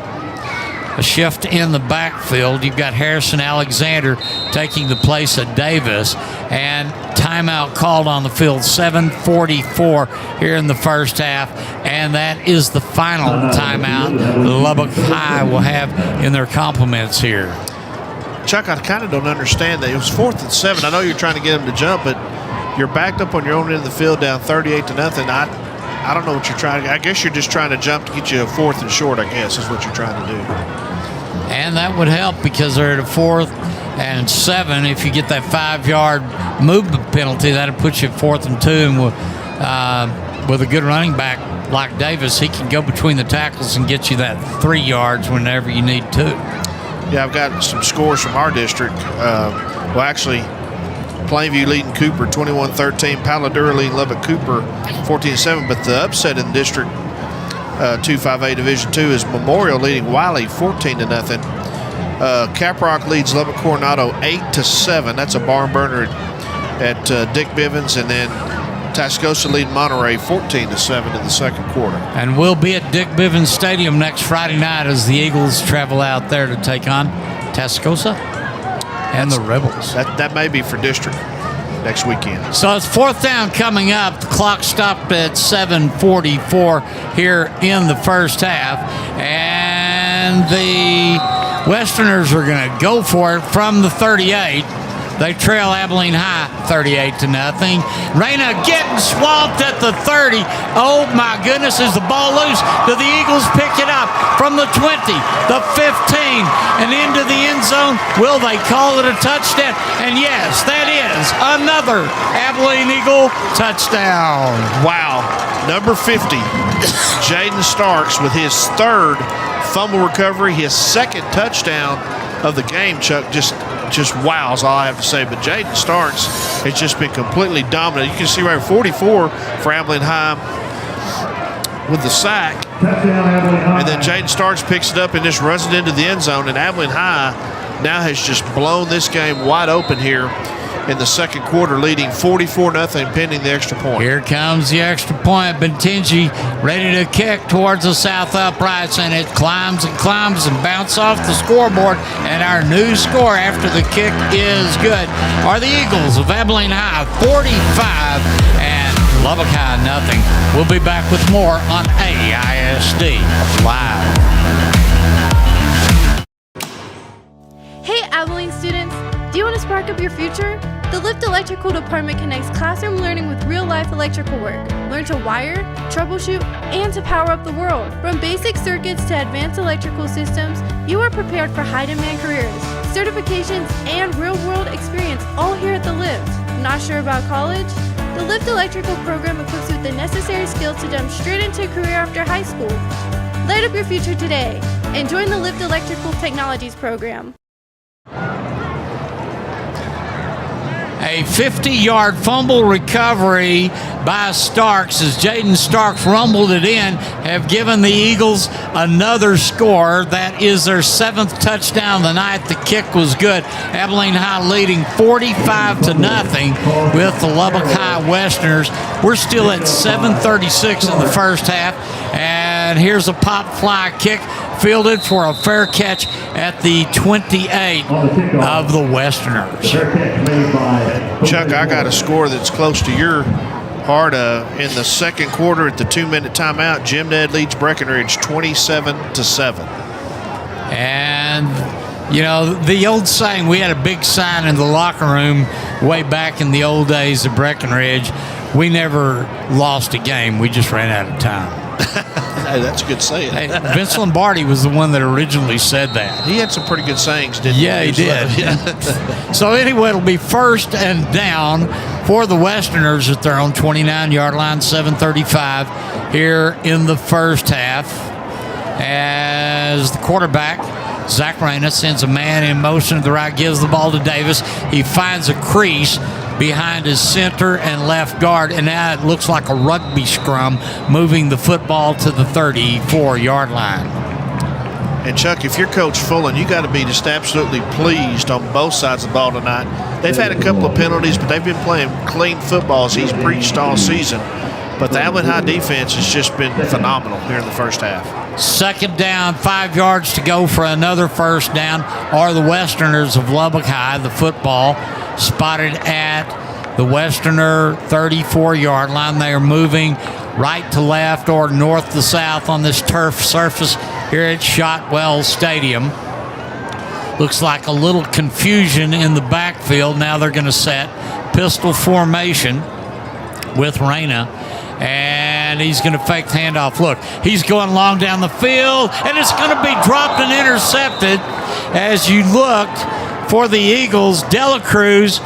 [SPEAKER 3] A shift in the backfield. You've got Harrison Alexander taking the place of Davis, and timeout called on the field. 7:44 here in the first half, and that is the final timeout Lubbock High will have in their compliments here.
[SPEAKER 2] Chuck, I kind of don't understand that. It was 4th and 7. I know you're trying to get them to jump, but you're backed up on your own end of the field down 38-0. I don't know what you're trying to. I guess you're just trying to jump to get you a 4th and short, I guess, is what you're trying to do.
[SPEAKER 3] And that would help because they're at a 4th and 7. If you get that 5-yard movement penalty, that'll put you at 4th and 2. And with a good running back like Davis, he can go between the tackles and get you that 3 yards whenever you need to.
[SPEAKER 2] Yeah, I've got some scores from our district. Well, actually, Plainview leading Cooper 21-13. Paladura leading Lubbock Cooper 14-7. But the upset in District 258 Division 2 is Memorial leading Wiley 14-0. Caprock leads Lubbock Coronado 8-7. That's a barn burner at Dick Bivens, and then Tascosa leading Monterey 14-7 in the second quarter.
[SPEAKER 3] And we'll be at Dick Bivens Stadium next Friday night as the Eagles travel out there to take on Tascosa and the Rebels.
[SPEAKER 2] That may be for district next weekend.
[SPEAKER 3] So it's 4th down coming up. The clock stopped at 7:44 here in the first half. And the Westerners are going to go for it from the 38. They trail Abilene High 38-0. Reyna getting swamped at the 30. Oh my goodness, is the ball loose? Do the Eagles pick it up from the 20, the 15, and into the end zone? Will they call it a touchdown? And yes, that is another Abilene Eagle touchdown.
[SPEAKER 2] Wow. Number 50, Jaden Starks with his third fumble recovery, his second touchdown of the game, Chuck. Just wow is all I have to say. But Jaden Starks has just been completely dominant. You can see right 44 for Abilene High with the sack. And then Jaden Starks picks it up and just runs it into the end zone. And Abilene High now has just blown this game wide open here in the second quarter, leading 44-0 pending the extra point.
[SPEAKER 3] Here comes the extra point. Bentingi ready to kick towards the south uprights, and it climbs and climbs and bounces off the scoreboard. And our new score after the kick is good. Are the Eagles of Abilene High 45 and Lubbock High nothing. We'll be back with more on AISD Live.
[SPEAKER 18] Hey Abilene students, do you want to spark up your future? The Lift Electrical Department connects classroom learning with real-life electrical work. Learn to wire, troubleshoot, and to power up the world. From basic circuits to advanced electrical systems, you are prepared for high-demand careers, certifications, and real-world experience all here at the Lift. Not sure about college? The Lift Electrical program equips you with the necessary skills to jump straight into a career after high school. Light up your future today and join the Lift Electrical Technologies program.
[SPEAKER 3] A 50-yard fumble recovery by Starks as Jaden Starks rumbled it in, have given the Eagles another score. That is their 7th touchdown of the night. The kick was good. Abilene High leading 45-0 with the Lubbock High Westerners. We're still at 7:36 in the first half, and here's a pop fly kick fielded for a fair catch at the 28 of the Westerners.
[SPEAKER 2] Chuck, I got a score that's close to your heart. In the second quarter at the 2-minute timeout, Jim Ned leads Breckenridge 27-7.
[SPEAKER 3] And, you know, the old saying, we had a big sign in the locker room way back in the old days of Breckenridge. We never lost a game. We just ran out of time.
[SPEAKER 2] Hey, that's a good saying.
[SPEAKER 3] Hey, Vince Lombardi was the one that originally said that.
[SPEAKER 2] He had some pretty good sayings, didn't he?
[SPEAKER 3] Yeah, he did. So anyway, it'll be 1st and down for the Westerners at their own 29-yard line, 7:35 here in the first half. As the quarterback, Zach Reyna, sends a man in motion to the right, gives the ball to Davis. He finds a crease behind his center and left guard, and now it looks like a rugby scrum, moving the football to the 34-yard line.
[SPEAKER 2] And Chuck, if you're Coach Fullen, you got to be just absolutely pleased on both sides of the ball tonight. They've had a couple of penalties, but they've been playing clean football as he's preached all season. But the Abilene High defense has just been phenomenal here in the first half.
[SPEAKER 3] 2nd down, 5 yards to go for another 1st down. Are the Westerners of Lubbock High, the football spotted at the Westerner 34-yard line. They are moving right to left or north to south on this turf surface here at Shotwell Stadium. Looks like a little confusion in the backfield. Now they're going to set pistol formation with Reyna. And he's going to fake the handoff. Look, he's going long down the field, and it's going to be dropped and intercepted. As you looked for the Eagles, Dela Cruz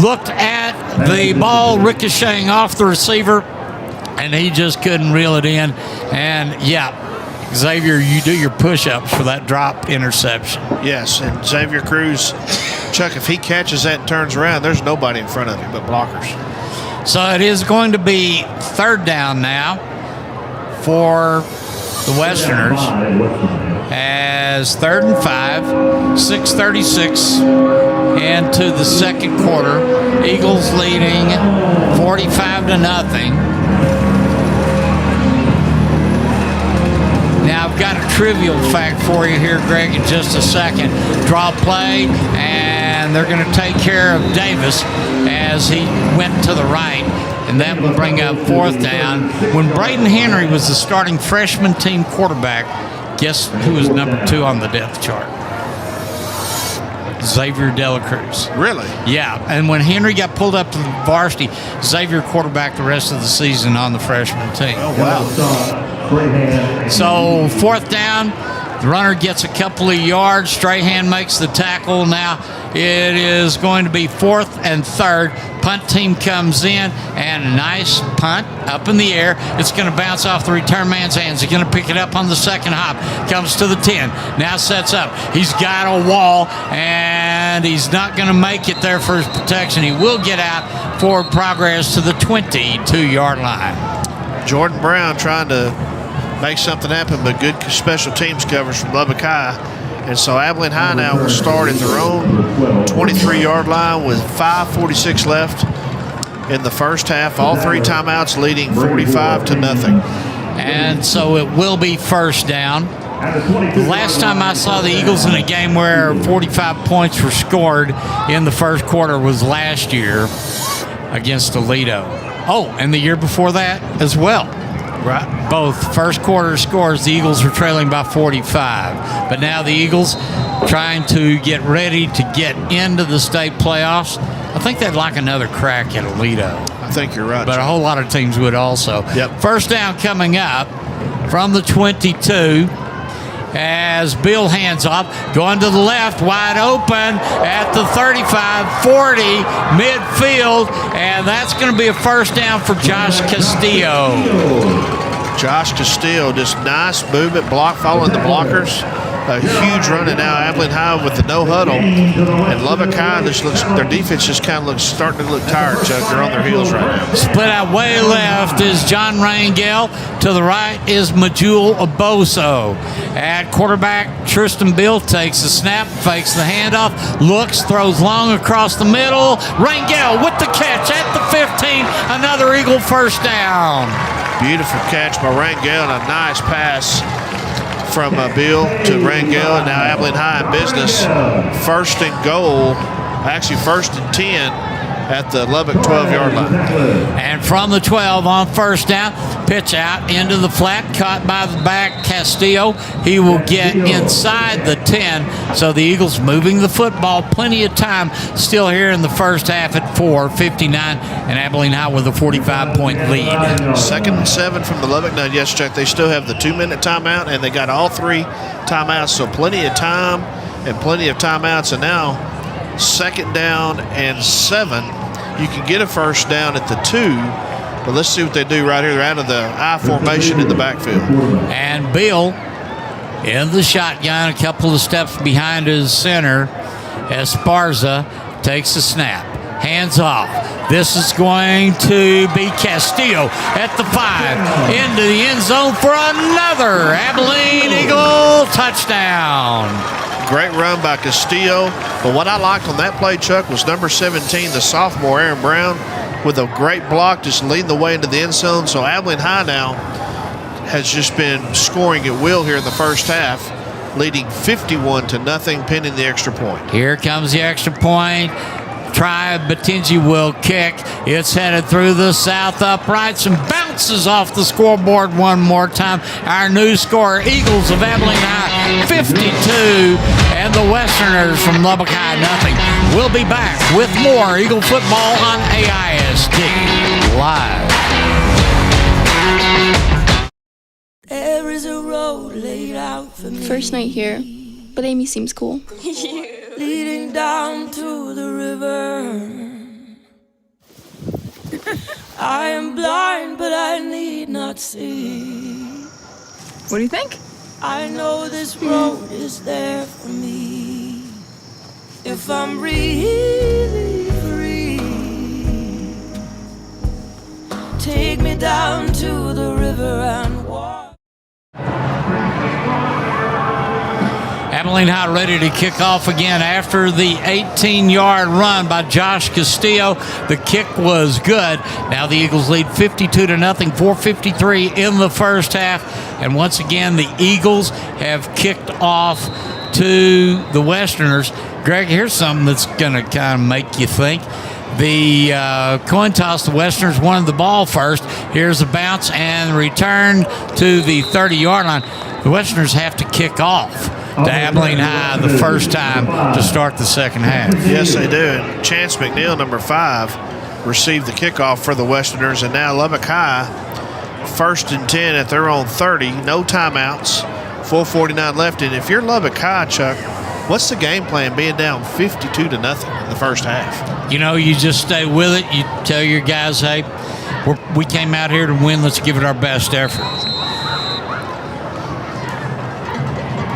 [SPEAKER 3] looked at the ball ricocheting off the receiver, and he just couldn't reel it in. And, yeah, Xavier, you do your push-ups for that drop interception.
[SPEAKER 2] Yes, and Xavier Cruz, Chuck, if he catches that and turns around, there's nobody in front of him but blockers.
[SPEAKER 3] So it is going to be 3rd down now for the Westerners as 3rd and 5, 6:36 into the second quarter. Eagles leading 45-0. Now I've got a trivial fact for you here, Greg, in just a second. Draw play, and they're going to take care of Davis as he went to the right, and that will bring up 4th down. When Braden Henry was the starting freshman team quarterback, guess who was number 2 on the depth chart? Xavier Delacruz.
[SPEAKER 2] Really?
[SPEAKER 3] Yeah, and when Henry got pulled up to the varsity, Xavier quarterbacked the rest of the season on the freshman team.
[SPEAKER 2] Oh, wow.
[SPEAKER 3] So 4th down, the runner gets a couple of yards. Strahan makes the tackle. Now it is going to be 4th and 3rd. Punt team comes in, and a nice punt up in the air. It's going to bounce off the return man's hands. He's going to pick it up on the second hop. Comes to the 10. Now sets up. He's got a wall, and he's not going to make it there for his protection. He will get out for progress to the 22-yard line.
[SPEAKER 2] Jordan Brown trying to make something happen, but good special teams coverage from Lubbock High. And so Abilene High now will start at their own 23-yard line with 5:46 left in the first half. All 3 timeouts leading 45-0.
[SPEAKER 3] And so it will be 1st down. The last time I saw the Eagles in a game where 45 points were scored in the first quarter was last year against Toledo. Oh, and the year before that as well. Right. Both first quarter scores, the Eagles are trailing by 45. But now the Eagles trying to get ready to get into the state playoffs. I think they'd like another crack at Toledo.
[SPEAKER 2] I think you're right.
[SPEAKER 3] But a whole lot of teams would also.
[SPEAKER 2] Yep.
[SPEAKER 3] 1st down coming up from the 22 as Bill hands off. Going to the left, wide open at the 35-40 midfield. And that's going to be a 1st down for Josh Castillo.
[SPEAKER 2] Josh Castillo, just nice movement, block, following the blockers. A huge run, and now Abilene High with the no huddle. And Lubbock High just looks, their defense just kind of looks starting to look tired, Chuck. They're on their heels right now.
[SPEAKER 3] Split out way left is John Rangel. To the right is Majul Aboso. At quarterback, Tristan Bill takes the snap, fakes the handoff, looks, throws long across the middle. Rangel with the catch at the 15. Another Eagle 1st down.
[SPEAKER 2] Beautiful catch by Rangel and a nice pass from Bill to Rangel, and now Abilene High in business. 1st and goal, actually 1st and 10 at the Lubbock 12-yard line.
[SPEAKER 3] And from the 12 on 1st down, pitch out into the flat, caught by the back Castillo. He will get inside the 10. So the Eagles moving the football, plenty of time still here in the first half at 4:59, and Abilene High with a 45-point lead.
[SPEAKER 2] 2nd and 7 from the Lubbock. Now, yes, Chuck, they still have the 2-minute timeout, and they got all 3 timeouts, so plenty of time and plenty of timeouts. And now 2nd down and 7. You can get a 1st down at the 2, but let's see what they do right here. They're out of the I formation in the backfield.
[SPEAKER 3] And Bill in the shotgun, a couple of steps behind his center. Esparza takes the snap, hands off. This is going to be Castillo at the 5, into the end zone for another Abilene Eagle touchdown.
[SPEAKER 2] Great run by Castillo. But what I liked on that play, Chuck, was number 17, the sophomore, Aaron Brown, with a great block, just leading the way into the end zone. So Abilene High now has just been scoring at will here in the first half, leading 51-0, pending the extra point.
[SPEAKER 3] Here comes the extra point. Try Batinji will kick. It's headed through the south uprights and bounces off the scoreboard one more time. Our new score, Eagles of Abilene High, 52, and the Westerners from Lubbock High, nothing. We'll be back with more Eagle football on AISD Live.
[SPEAKER 19] There is a road laid out for me.
[SPEAKER 15] First night here, but Amy seems cool.
[SPEAKER 19] Leading down to the river. I am blind, but I need not see.
[SPEAKER 20] What do you think?
[SPEAKER 19] I know this road is there for me. If I'm really free, take me down to the river and walk.
[SPEAKER 3] Abilene High ready to kick off again after the 18-yard run by Josh Castillo. The kick was good. Now the Eagles lead 52-0, 4:53 in the first half. And once again, the Eagles have kicked off to the Westerners. Greg, here's something that's going to kind of make you think. The coin toss, the Westerners wanted the ball first. Here's a bounce and return to the 30-yard line. The Westerners have to kick off. to Abilene High the first time to start the second half.
[SPEAKER 2] Yes, they do. And Chance McNeil, number 5, received the kickoff for the Westerners. And now Lubbock High, 1st and 10 at their own 30. No timeouts. 4:49 left. And if you're Lubbock High, Chuck, what's the game plan being down 52-0 in the first half?
[SPEAKER 3] You know, you just stay with it. You tell your guys, hey, we came out here to win. Let's give it our best effort.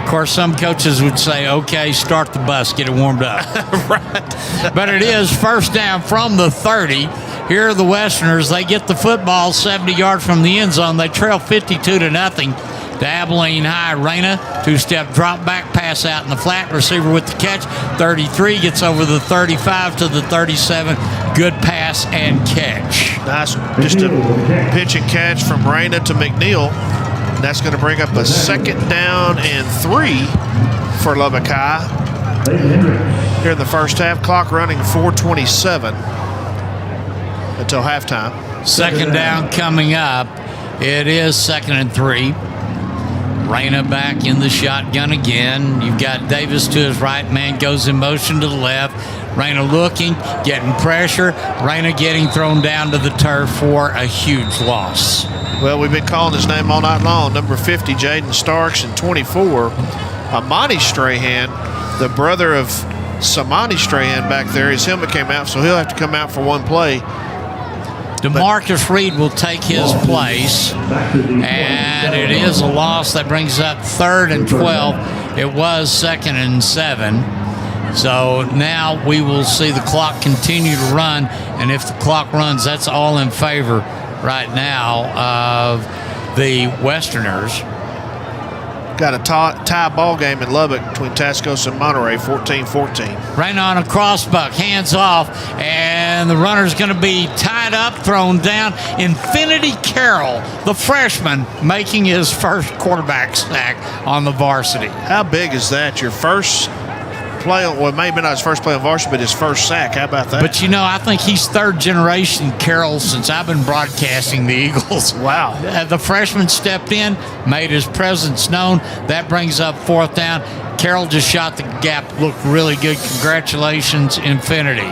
[SPEAKER 3] Of course, some coaches would say, okay, start the bus, get it warmed up.
[SPEAKER 2] Right.
[SPEAKER 3] But it is first down from the 30. Here are the Westerners. They get the football 70 yards from the end zone. They trail 52-0 to Abilene High. Reyna, 2-step drop back, pass out in the flat. Receiver with the catch. 33 gets over the 35 to the 37. Good pass and catch.
[SPEAKER 2] Nice. Just a pitch and catch from Reyna to McNeil. That's going to bring up a 2nd down and 3 for Lubbock High. Here in the first half, clock running 4:27 until halftime.
[SPEAKER 3] 2nd down coming up. It is 2nd and 3. Reyna back in the shotgun again. You've got Davis to his right. Man goes in motion to the left. Reyna looking, getting pressure. Reyna getting thrown down to the turf for a huge loss.
[SPEAKER 2] Well, we've been calling his name all night long. Number 50, Jaden Starks, and 24, Amani Strahan, the brother of Samani Strahan back there. His helmet came out, so he'll have to come out for one play.
[SPEAKER 3] DeMarcus Reed will take his place, and it is a loss that brings up 3rd and 12. It was 2nd and 7. So now we will see the clock continue to run, and if the clock runs, that's all in favor right now of the Westerners.
[SPEAKER 2] Got a tie ball game in Lubbock between Tascosa and Monterey, 14-14.
[SPEAKER 3] Right on a crossbuck, hands off, and the runner's going to be tied up, thrown down. Infinity Carroll, the freshman, making his first quarterback sack on the varsity.
[SPEAKER 2] How big is that? Your first play, well, maybe not his first play on varsity, but his first sack. How about that?
[SPEAKER 3] But, you know, I think he's 3rd generation Carroll since I've been broadcasting the Eagles.
[SPEAKER 2] Wow.
[SPEAKER 3] The freshman stepped in, made his presence known. That brings up 4th down. Carroll just shot the gap, looked really good. Congratulations, Infinity.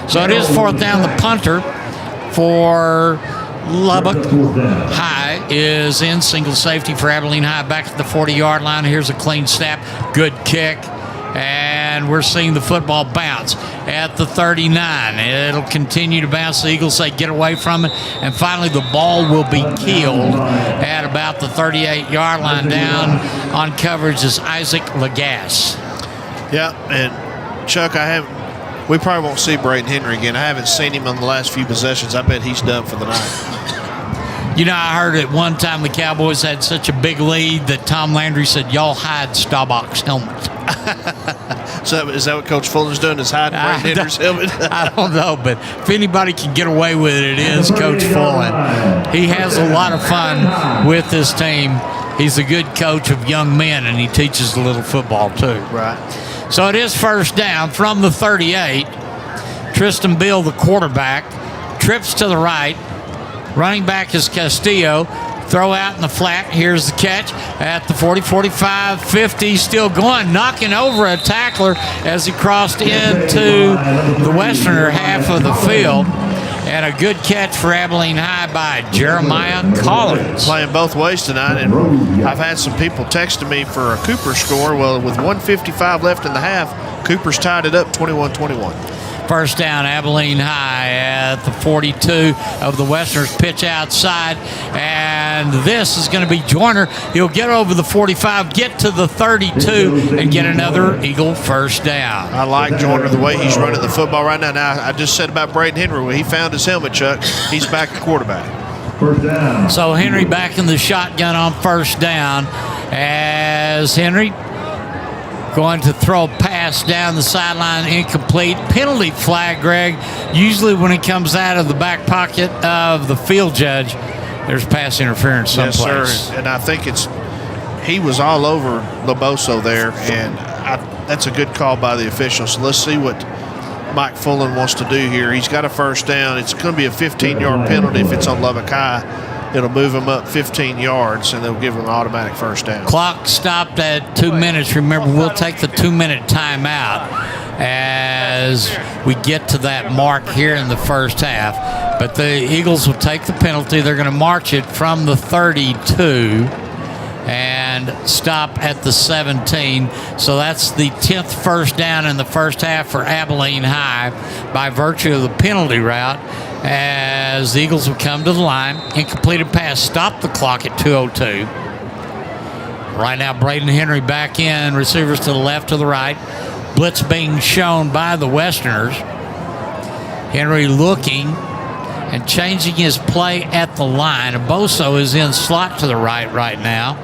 [SPEAKER 3] So it is 4th down. The punter for Lubbock High is in single safety for Abilene High back at the 40-yard line. Here's a clean snap. Good kick. And we're seeing the football bounce at the 39. It'll continue to bounce. The Eagles say get away from it. And finally, the ball will be keeled at about the 38-yard line. Down on coverage is Isaac Lagasse.
[SPEAKER 2] Yeah, and Chuck, we probably won't see Braden Henry again. I haven't seen him on the last few possessions. I bet he's done for the night.
[SPEAKER 3] You know, I heard at one time the Cowboys had such a big lead that Tom Landry said, y'all hide Staubach's helmet.
[SPEAKER 2] So is that what Coach Fuller's doing, is hiding Braden Henry's helmet?
[SPEAKER 3] I don't know, but if anybody can get away with it, it is Coach Fuller. He has a lot of fun with this team. He's a good coach of young men, and he teaches a little football too.
[SPEAKER 2] Right.
[SPEAKER 3] So it is 1st down from the 38. Tristan Beal, the quarterback, trips to the right. Running back is Castillo. Throw out in the flat. Here's the catch at the 40, 45, 50. Still going, knocking over a tackler as he crossed into the Westerner half of the field. And a good catch for Abilene High by Jeremiah Collins.
[SPEAKER 2] Playing both ways tonight, and I've had some people texting me for a Cooper score. Well, with 1:55 left in the half, Cooper's tied it up 21-21.
[SPEAKER 3] 1st down, Abilene High at the 42 of the Westerners. Pitch outside, and this is going to be Joyner. He'll get over the 45, get to the 32, and get another Eagle 1st down.
[SPEAKER 2] I like Joyner the way he's running the football right now. Now, I just said about Braden Henry, when he found his helmet, Chuck, he's back to quarterback.
[SPEAKER 6] 1st down.
[SPEAKER 3] So Henry back in the shotgun on 1st down as Henry going to throw a pass down the sideline, incomplete. Penalty flag, Greg. Usually when it comes out of the back pocket of the field judge, there's pass interference someplace.
[SPEAKER 2] Yes, sir. And I think he was all over Loboso there, and that's a good call by the officials. So let's see what Mike Fullen wants to do here. He's got a 1st down. It's going to be a 15-yard penalty if it's on Lubbock High. it'll move them up 15 yards, and they'll give them an automatic first down.
[SPEAKER 3] Clock stopped at 2 minutes. Remember, we'll take the 2-minute timeout as we get to that mark here in the first half. But the Eagles will take the penalty. They're going to march it from the 32 and stop at the 17. So that's the 10th first down in the first half for Abilene High by virtue of the penalty route, as the Eagles will come to the line. Incompleted pass, stop the clock at 2:02. Right now, Braden Henry back in, receivers to the left, to the right. Blitz being shown by the Westerners. Henry looking and changing his play at the line. Boso is in slot to the right now.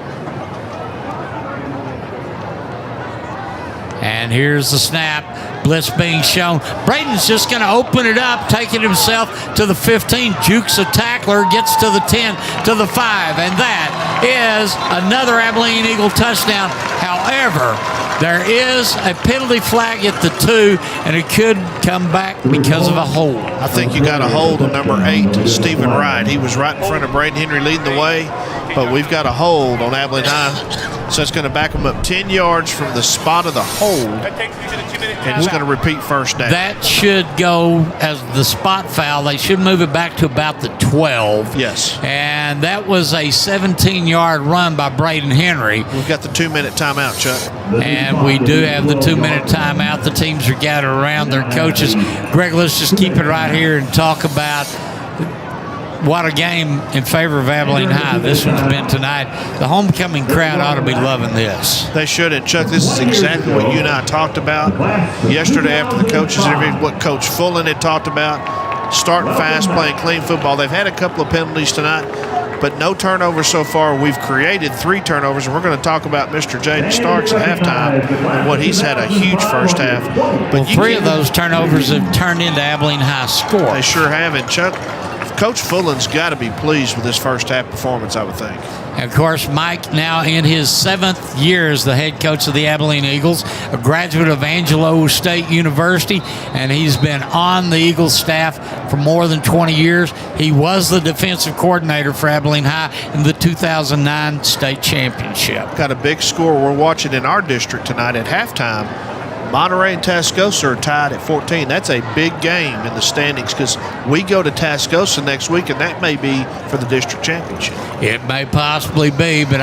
[SPEAKER 3] And here's the snap. Blitz being shown. Braden's just going to open it up, taking himself to the 15. Jukes a tackler, gets to the 10, to the 5. And that is another Abilene Eagle touchdown. However, there is a penalty flag at the 2, and it could come back because of a hold.
[SPEAKER 2] I think you got a hold on number 8, Stephen Wright. He was right in front of Braden Henry leading the way, but we've got a hold on Abilene High. So it's going to back them up 10 yards from the spot of the hold, and it's going to repeat first down.
[SPEAKER 3] That should go as the spot foul. They should move it back to about the 12.
[SPEAKER 2] Yes.
[SPEAKER 3] And that was a 17-yard run by Braden Henry.
[SPEAKER 2] We've got the 2-minute timeout, Chuck.
[SPEAKER 3] And we do have the 2-minute timeout. The teams are gathered around their coaches. Greg, let's just keep it right here and talk about what a game in favor of Abilene High this one's been tonight. The homecoming crowd ought to be loving this.
[SPEAKER 2] They should. And Chuck, this is exactly what you and I talked about yesterday after the coaches interview, what Coach Fullen had talked about. Starting fast, playing clean football. They've had a couple of penalties tonight, but no turnovers so far. We've created 3 turnovers, and we're going to talk about Mr. Jaden Starks at halftime and what he's had a huge first half. But
[SPEAKER 3] 3 of those turnovers have turned into Abilene High scores.
[SPEAKER 2] They sure have. And Chuck, Coach Fullen's got to be pleased with his first half performance, I would think.
[SPEAKER 3] And of course, Mike, now in his 7th year as the head coach of the Abilene Eagles, a graduate of Angelo State University, and he's been on the Eagles staff for more than 20 years. He was the defensive coordinator for Abilene High in the 2009 state championship.
[SPEAKER 2] Got a big score we're watching in our district tonight at halftime. Monterey and Tascosa are tied at 14. That's a big game in the standings because we go to Tascosa next week, and that may be for the district championship.
[SPEAKER 3] It may possibly be, but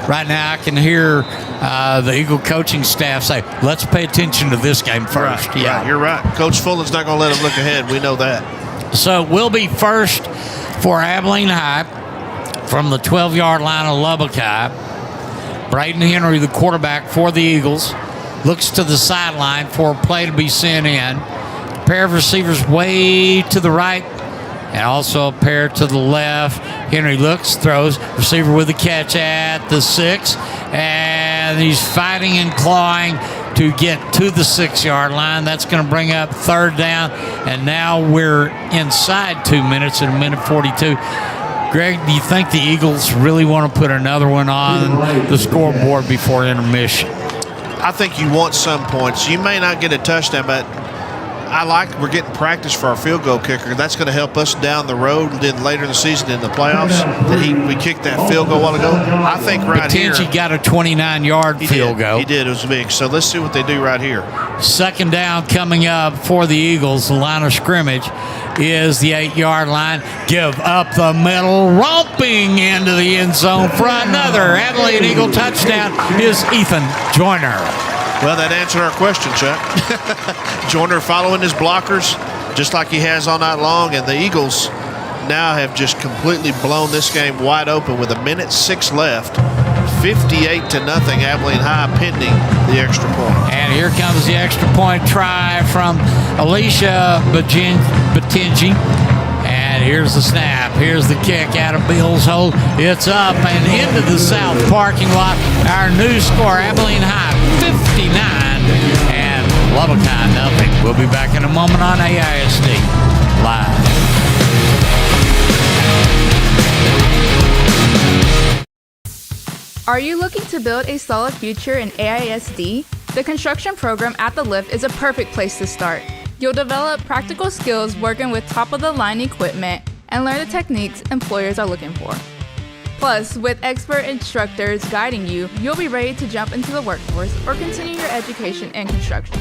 [SPEAKER 3] right now I can hear the Eagle coaching staff say, let's pay attention to this game first.
[SPEAKER 2] Right, yeah, you're right. Coach Fullen's not going to let them look ahead. We know that.
[SPEAKER 3] So we'll be first for Abilene High from the 12-yard line of Lubbock High. Braden Henry, the quarterback for the Eagles, looks to the sideline for a play to be sent in. A pair of receivers way to the right and also a pair to the left. Henry looks, throws, receiver with the catch at the 6, and he's fighting and clawing to get to the 6-yard line. That's going to bring up 3rd down, and now we're inside 2 minutes at 1:42. Greg, do you think the Eagles really want to put another one on the scoreboard before intermission?
[SPEAKER 2] I think you want some points. You may not get a touchdown, but we're getting practice for our field goal kicker. That's going to help us down the road. Then later in the season in the playoffs, that we kicked that field goal a while ago. I think right here.
[SPEAKER 3] He got a 29-yard field goal.
[SPEAKER 2] He did. It was big. So let's see what they do right here.
[SPEAKER 3] 2nd down coming up for the Eagles. The line of scrimmage is the 8-yard line. Give up the middle, romping into the end zone for another Abilene Eagle touchdown is Ethan Joyner.
[SPEAKER 2] Well, that answered our question, Chuck. Joyner following his blockers just like he has all night long, and the Eagles now have just completely blown this game wide open with 1:06 left. 58-0 Abilene High pending the extra point.
[SPEAKER 3] And here comes the extra point try from Alicia Batinji. And here's the snap. Here's the kick out of Bill's hole. It's up and into the south parking lot. Our new score, Abilene High 59 and Lubbock High nothing. We'll be back in a moment on AISD Live.
[SPEAKER 20] Are you looking to build a solid future in AISD? The construction program at the Lift is a perfect place to start. You'll develop practical skills working with top-of-the-line equipment and learn the techniques employers are looking for. Plus, with expert instructors guiding you, you'll be ready to jump into the workforce or continue your education in construction.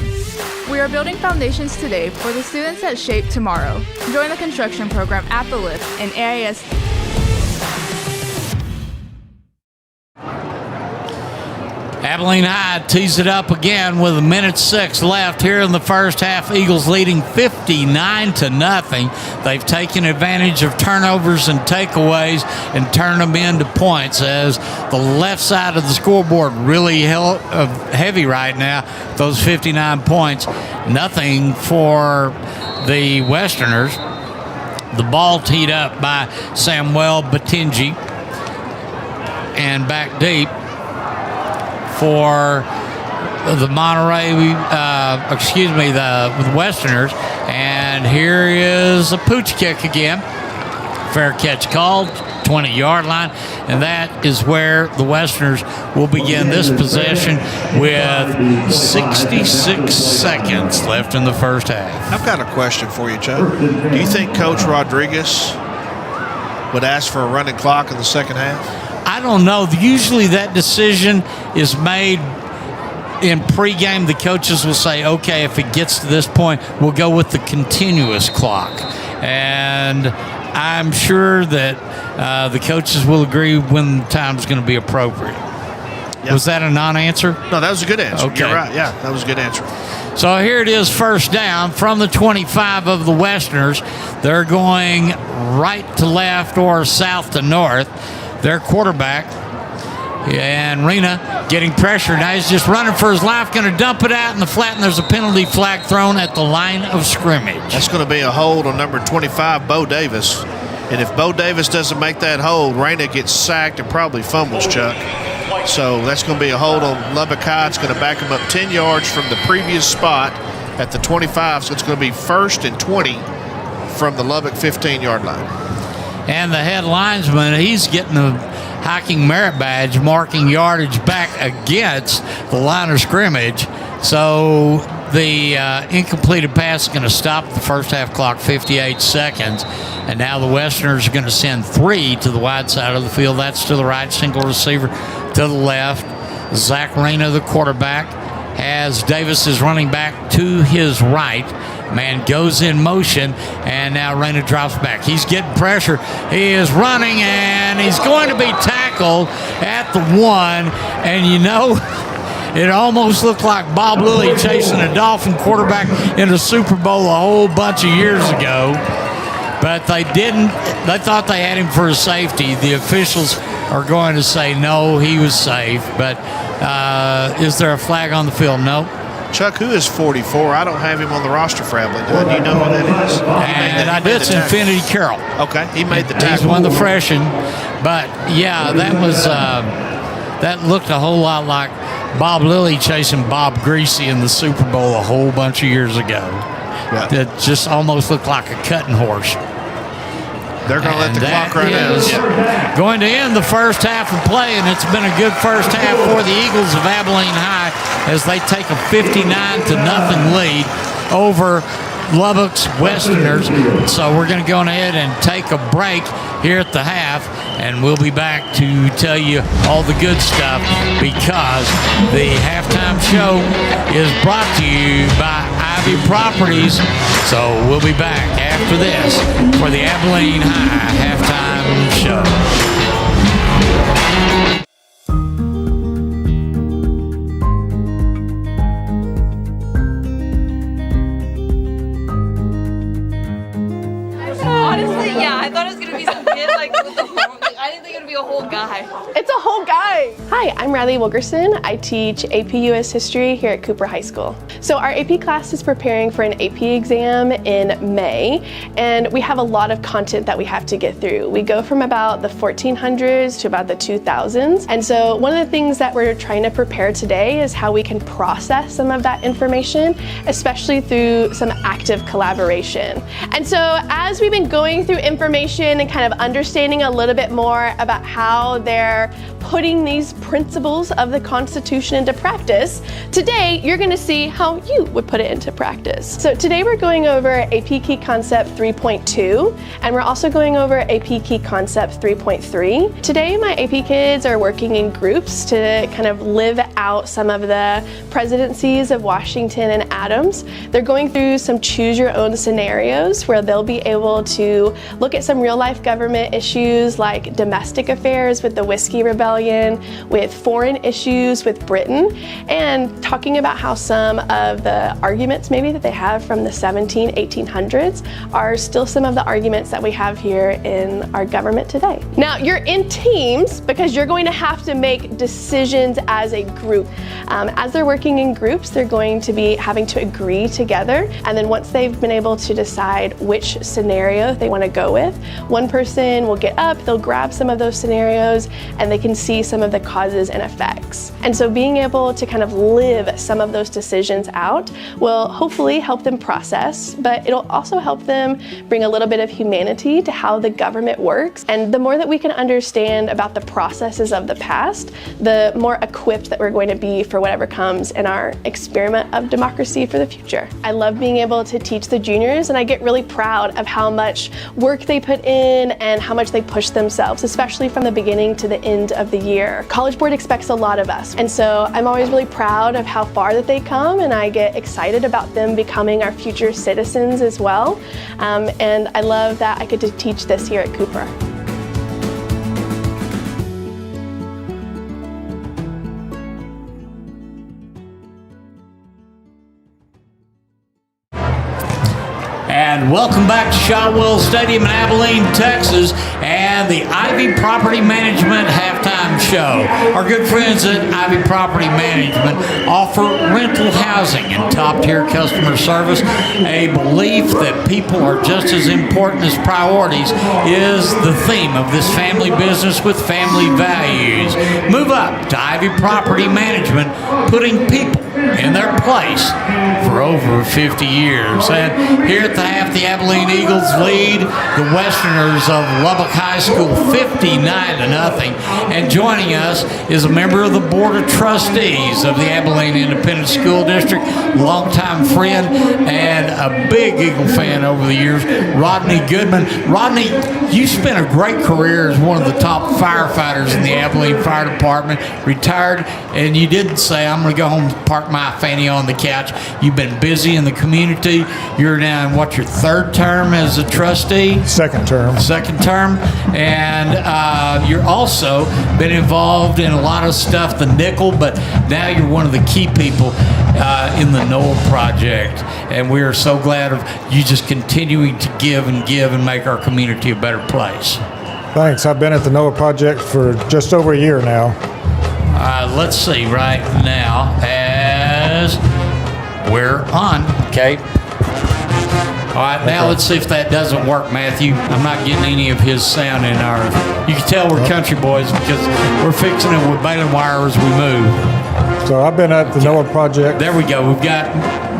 [SPEAKER 20] We are building foundations today for the students that shape tomorrow. Join the construction program at the Lift in AISD.
[SPEAKER 3] Abilene High tees it up again with 1:06 left here in the first half. Eagles leading 59-0. They've taken advantage of turnovers and takeaways and turned them into points as the left side of the scoreboard really heavy right now. Those 59 points, nothing for the Westerners. The ball teed up by Samuel Batinji and back deep for the the Westerners. And here is a pooch kick again. Fair catch called, 20-yard line. And that is where the Westerners will begin this possession with 66 seconds left in the first half.
[SPEAKER 2] I've got a question for you, Chuck. Do you think Coach Rodriguez would ask for a running clock in the second half?
[SPEAKER 3] I don't know. Usually that decision is made in pregame. The coaches will say, okay, if it gets to this point, we'll go with the continuous clock. And I'm sure that the coaches will agree when the time is going to be appropriate. Yep. Was that a non-answer?
[SPEAKER 2] No, that was a good answer.
[SPEAKER 3] Okay.
[SPEAKER 2] You're right. Yeah, that was a good answer.
[SPEAKER 3] So here it is, first down from the 25 of the Westerners. They're going right to left or south to north. Their quarterback, and Rena getting pressure. Now he's just running for his life, going to dump it out in the flat, and there's a penalty flag thrown at the line of scrimmage.
[SPEAKER 2] That's going to be a hold on number 25, Bo Davis. And if Bo Davis doesn't make that hold, Rena gets sacked and probably fumbles, Chuck. So that's going to be a hold on Lubbock High. It's going to back him up 10 yards from the previous spot at the 25. So it's going to be 1st and 20 from the Lubbock 15-yard line.
[SPEAKER 3] And the head linesman, he's getting the hiking merit badge, marking yardage back against the line of scrimmage. So the incompleted pass is going to stop the first half clock, 58 seconds. And now the Westerners are going to send 3 to the wide side of the field. That's to the right, single receiver to the left. Zach Rena, the quarterback, has Davis is running back to his right. Man goes in motion, and now Rena drops back. He's getting pressure. He is running, and he's going to be tackled at the 1. And you know, it almost looked like Bob Lilly chasing a Dolphin quarterback in the Super Bowl a whole bunch of years ago. But they didn't. They thought they had him for a safety. The officials are going to say, no, he was safe. But is there a flag on the field? No.
[SPEAKER 2] Chuck, who is 44? I don't have him on the roster for Abilene. Do you know who that is?
[SPEAKER 3] And it's Infinity Carroll.
[SPEAKER 2] Okay, he made the tackle.
[SPEAKER 3] He's one of the freshmen. But, yeah, that was that looked a whole lot like Bob Lilly chasing Bob Greasy in the Super Bowl a whole bunch of years ago. Yeah. It just almost looked like a cutting horse.
[SPEAKER 2] They're going to let the clock run out.
[SPEAKER 3] Going to end the first half of play, and it's been a good first half for the Eagles of Abilene High as they take a 59-0 lead over Lubbock's Westerners. So we're going to go ahead and take a break here at the half, and we'll be back to tell you all the good stuff because the halftime show is brought to you by Ivy Properties. So we'll be back after this for the Abilene High halftime show.
[SPEAKER 21] Honestly, yeah, I thought it was gonna be some kid like with the phone. Like, I didn't think it would be a whole guy.
[SPEAKER 22] It's a whole guy. Hi, I'm Riley Wilkerson. I teach AP US History here at Cooper High School. So our AP class is preparing for an AP exam in May, and we have a lot of content that we have to get through. We go from about the 1400s to about the 2000s, and so one of the things that we're trying to prepare today is how we can process some of that information, especially through some active collaboration. And so as we've been going through information and kind of understanding a little bit more more about how they're putting these principles of the Constitution into practice, today you're going to see how you would put it into practice. So today we're going over AP Key Concept 3.2, and we're also going over AP Key Concept 3.3. Today my AP kids are working in groups to kind of live out some of the presidencies of Washington and Adams. They're going through some choose your own scenarios where they'll be able to look at some real life government issues like domestic affairs with the Whiskey Rebellion, with foreign issues with Britain, and talking about how some of the arguments maybe that they have from the 1800s are still some of the arguments that we have here in our government today. Now, you're in teams because you're going to have to make decisions as a group. As they're working in groups, they're going to be having to agree together, and then once they've been able to decide which scenario they want to go with, one person will get up, they'll grab some of those scenarios, and they can see some of the causes and effects. And so being able to kind of live some of those decisions out will hopefully help them process, but it'll also help them bring a little bit of humanity to how the government works. And the more that we can understand about the processes of the past, the more equipped that we're going to be for whatever comes in our experiment of democracy for the future. I love being able to teach the juniors, and I get really proud of how much work they put in and how much they push themselves, especially from the beginning to the end of the year. College Board expects a lot of us, and so I'm always really proud of how far that they come, and I get excited about them becoming our future citizens as well. And I love that I get to teach this here at Cooper.
[SPEAKER 3] And welcome back to Shotwell Stadium in Abilene, Texas, and the Ivy Property Management halftime show. Our good friends at Ivy Property Management offer rental housing and top-tier customer service. A belief that people are just as important as priorities is the theme of this family business with family values. Move up to Ivy Property Management, putting people in their place for over 50 years. And here at the half, the Abilene Eagles lead the Westerners of Lubbock High School 59-0. And joining us is a member of the Board of Trustees of the Abilene Independent School District, longtime friend and a big Eagle fan over the years, Rodney Goodman. Rodney, you spent a great career as one of the top firefighters in the Abilene Fire Department, retired, and you didn't say, I'm going to go home and park my fanny on the couch. You've been busy in the community. You're now in your third term as a trustee?
[SPEAKER 4] Second term.
[SPEAKER 3] And you're also been involved in a lot of stuff, the nickel, but now you're one of the key people in the NOAA project. And we are so glad of you just continuing to give and make our community a better place.
[SPEAKER 4] Thanks. I've been at the NOAA project for just over a year now.
[SPEAKER 3] Let's see right now as we're on. Okay. All right, now let's see if that doesn't work, Matthew. I'm not getting any of his sound in our... You can tell we're country boys because we're fixing it with baling wire as we move.
[SPEAKER 4] So I've been at the NOAA project.
[SPEAKER 3] There we go. We've got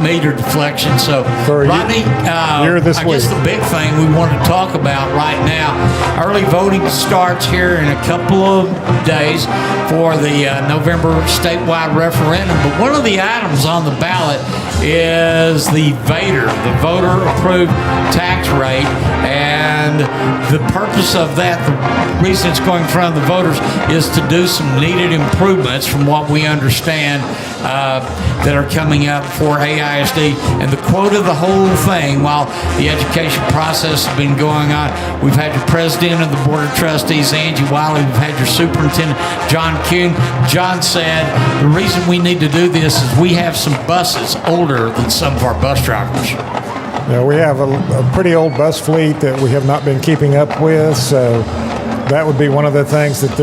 [SPEAKER 3] meter deflection. So, Rodney, I guess the big thing we want to talk about right now, early voting starts here in a couple of days for the November statewide referendum. But one of the items on the ballot is the VATR, the voter-approved tax rate. And the purpose of that, the reason it's going in front of the voters, is to do some needed improvements from what we understand that are coming up for AISD. And the quote of the whole thing, while the education process has been going on, we've had your president of the Board of Trustees, Angie Wiley, we've had your superintendent, John Kuhn. John said, the reason we need to do this is we have some buses older than some of our bus drivers.
[SPEAKER 4] Yeah, we have a pretty old bus fleet that we have not been keeping up with, so that would be one of the things that if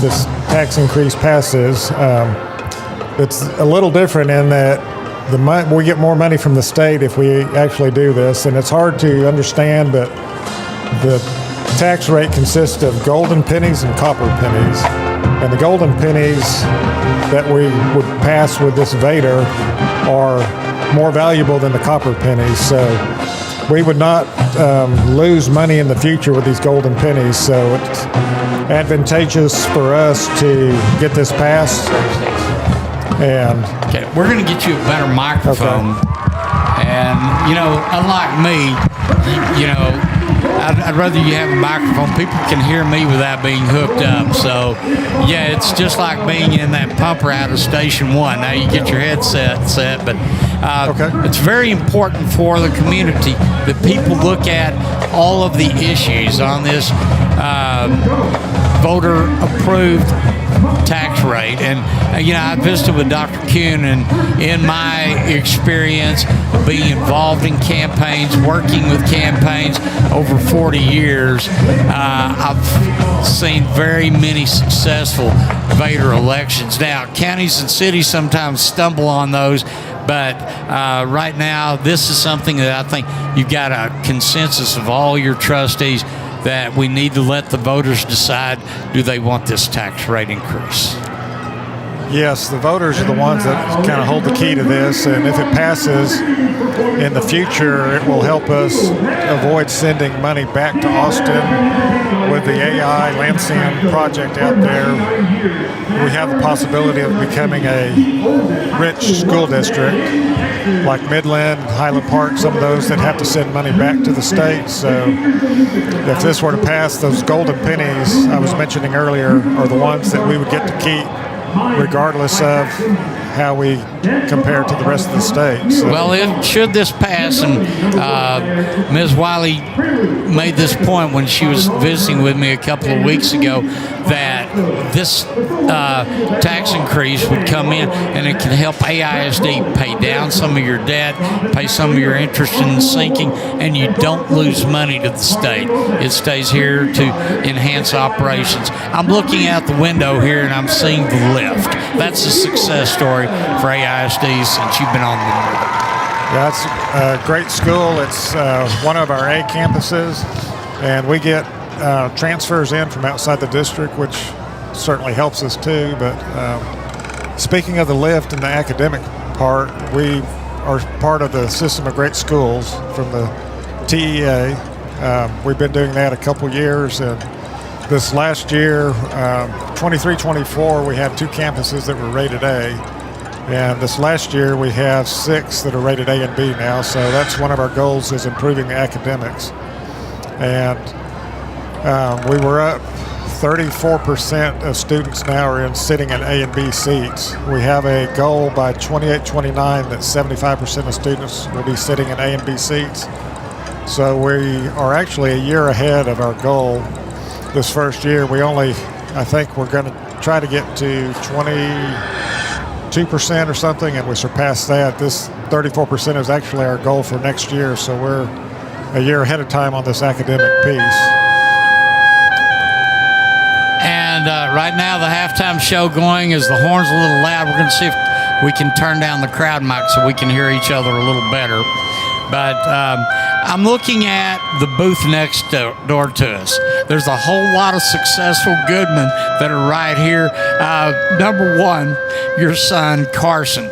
[SPEAKER 4] this tax increase passes, it's a little different in that we get more money from the state if we actually do this, and it's hard to understand, but the tax rate consists of golden pennies and copper pennies, and the golden pennies that we would pass with this VATR are more valuable than the copper pennies. So we would not lose money in the future with these golden pennies. So it's advantageous for us to get this passed. And
[SPEAKER 3] okay, we're going to get you a better microphone. Okay. And, unlike me, I'd rather you have a microphone. People can hear me without being hooked up. So, yeah, it's just like being in that pumper out of Station 1. Now you get your headset set, but it's very important for the community that people look at all of the issues on this voter-approved tax rate. And, I visited with Dr. Kuhn, and in my experience being involved in campaigns, working with campaigns over 40 years, I've seen very many successful voter elections. Now, counties and cities sometimes stumble on those, but right now, this is something that I think you've got a consensus of all your trustees that we need to let the voters decide, do they want this tax rate increase?
[SPEAKER 4] Yes, the voters are the ones that kind of hold the key to this, and if it passes in the future, it will help us avoid sending money back to Austin. With the AI Lansing project out there, we have the possibility of becoming a rich school district like Midland, Highland Park, some of those that have to send money back to the state. So if this were to pass, those golden pennies I was mentioning earlier are the ones that we would get to keep regardless of how we compare to the rest of the state. So.
[SPEAKER 3] Well, should this pass, and Ms. Wiley made this point when she was visiting with me a couple of weeks ago, that this tax increase would come in and it can help AISD pay down some of your debt, pay some of your interest in sinking, and you don't lose money to the state. It stays here to enhance operations. I'm looking out the window here and I'm seeing the lift. That's a success story for AISD since you've been on the board.
[SPEAKER 4] Yeah, it's a great school. It's one of our A campuses, and we get transfers in from outside the district, which certainly helps us too. But speaking of the lift and the academic part, we are part of the system of great schools from the TEA. We've been doing that a couple years, and this last year, 23-24, we had 2 campuses that were rated A. And this last year, we have 6 that are rated A and B now. So that's one of our goals, is improving the academics. And we were up 34% of students now are sitting in A and B seats. We have a goal by 28-29 that 75% of students will be sitting in A and B seats. So we are actually a year ahead of our goal. This first year, I think we're going to try to get to 22% or something, and we surpassed that. This 34% is actually our goal for next year, so we're a year ahead of time on this academic piece.
[SPEAKER 3] And right now, the halftime show going is the horn's a little loud. We're going to see if we can turn down the crowd mic so we can hear each other a little better. But I'm looking at the booth next door to us. There's a whole lot of successful Goodmen that are right here. Number one, your son, Carson.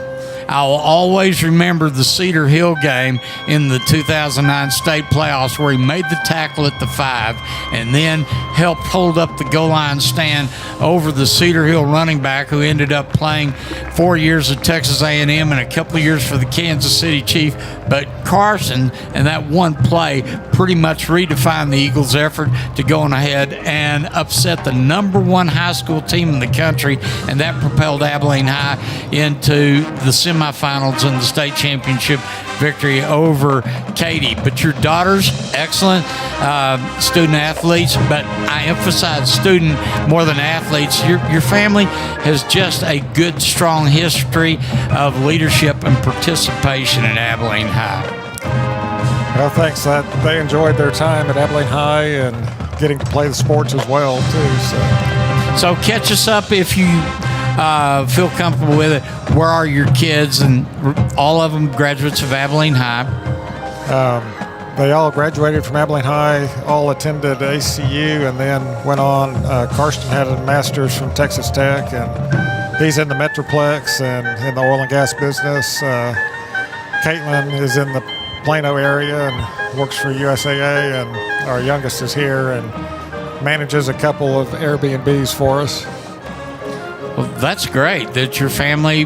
[SPEAKER 3] I'll always remember the Cedar Hill game in the 2009 state playoffs where he made the tackle at the 5 and then helped hold up the goal line stand over the Cedar Hill running back who ended up playing 4 years at Texas A&M and a couple of years for the Kansas City Chiefs. But Carson and that one play pretty much redefined the Eagles' effort to go on ahead and upset the number 1 high school team in the country, and that propelled Abilene High into the semifinals and the state championship victory over Katy. But your daughters, excellent student athletes, but I emphasize student more than athletes. Your family has just a good, strong history of leadership and participation at Abilene High.
[SPEAKER 4] Well, thanks. They enjoyed their time at Abilene High and getting to play the sports as well, too.
[SPEAKER 3] So catch us up if you feel comfortable with it. Where are your kids? And all of them graduates of Abilene High.
[SPEAKER 4] They all graduated from Abilene High, all attended ACU, and then went on. Karsten had a master's from Texas Tech, and he's in the Metroplex and in the oil and gas business. Caitlin is in the Plano area and works for USAA, and our youngest is here and manages a couple of Airbnbs for us.
[SPEAKER 3] Well, that's great that your family,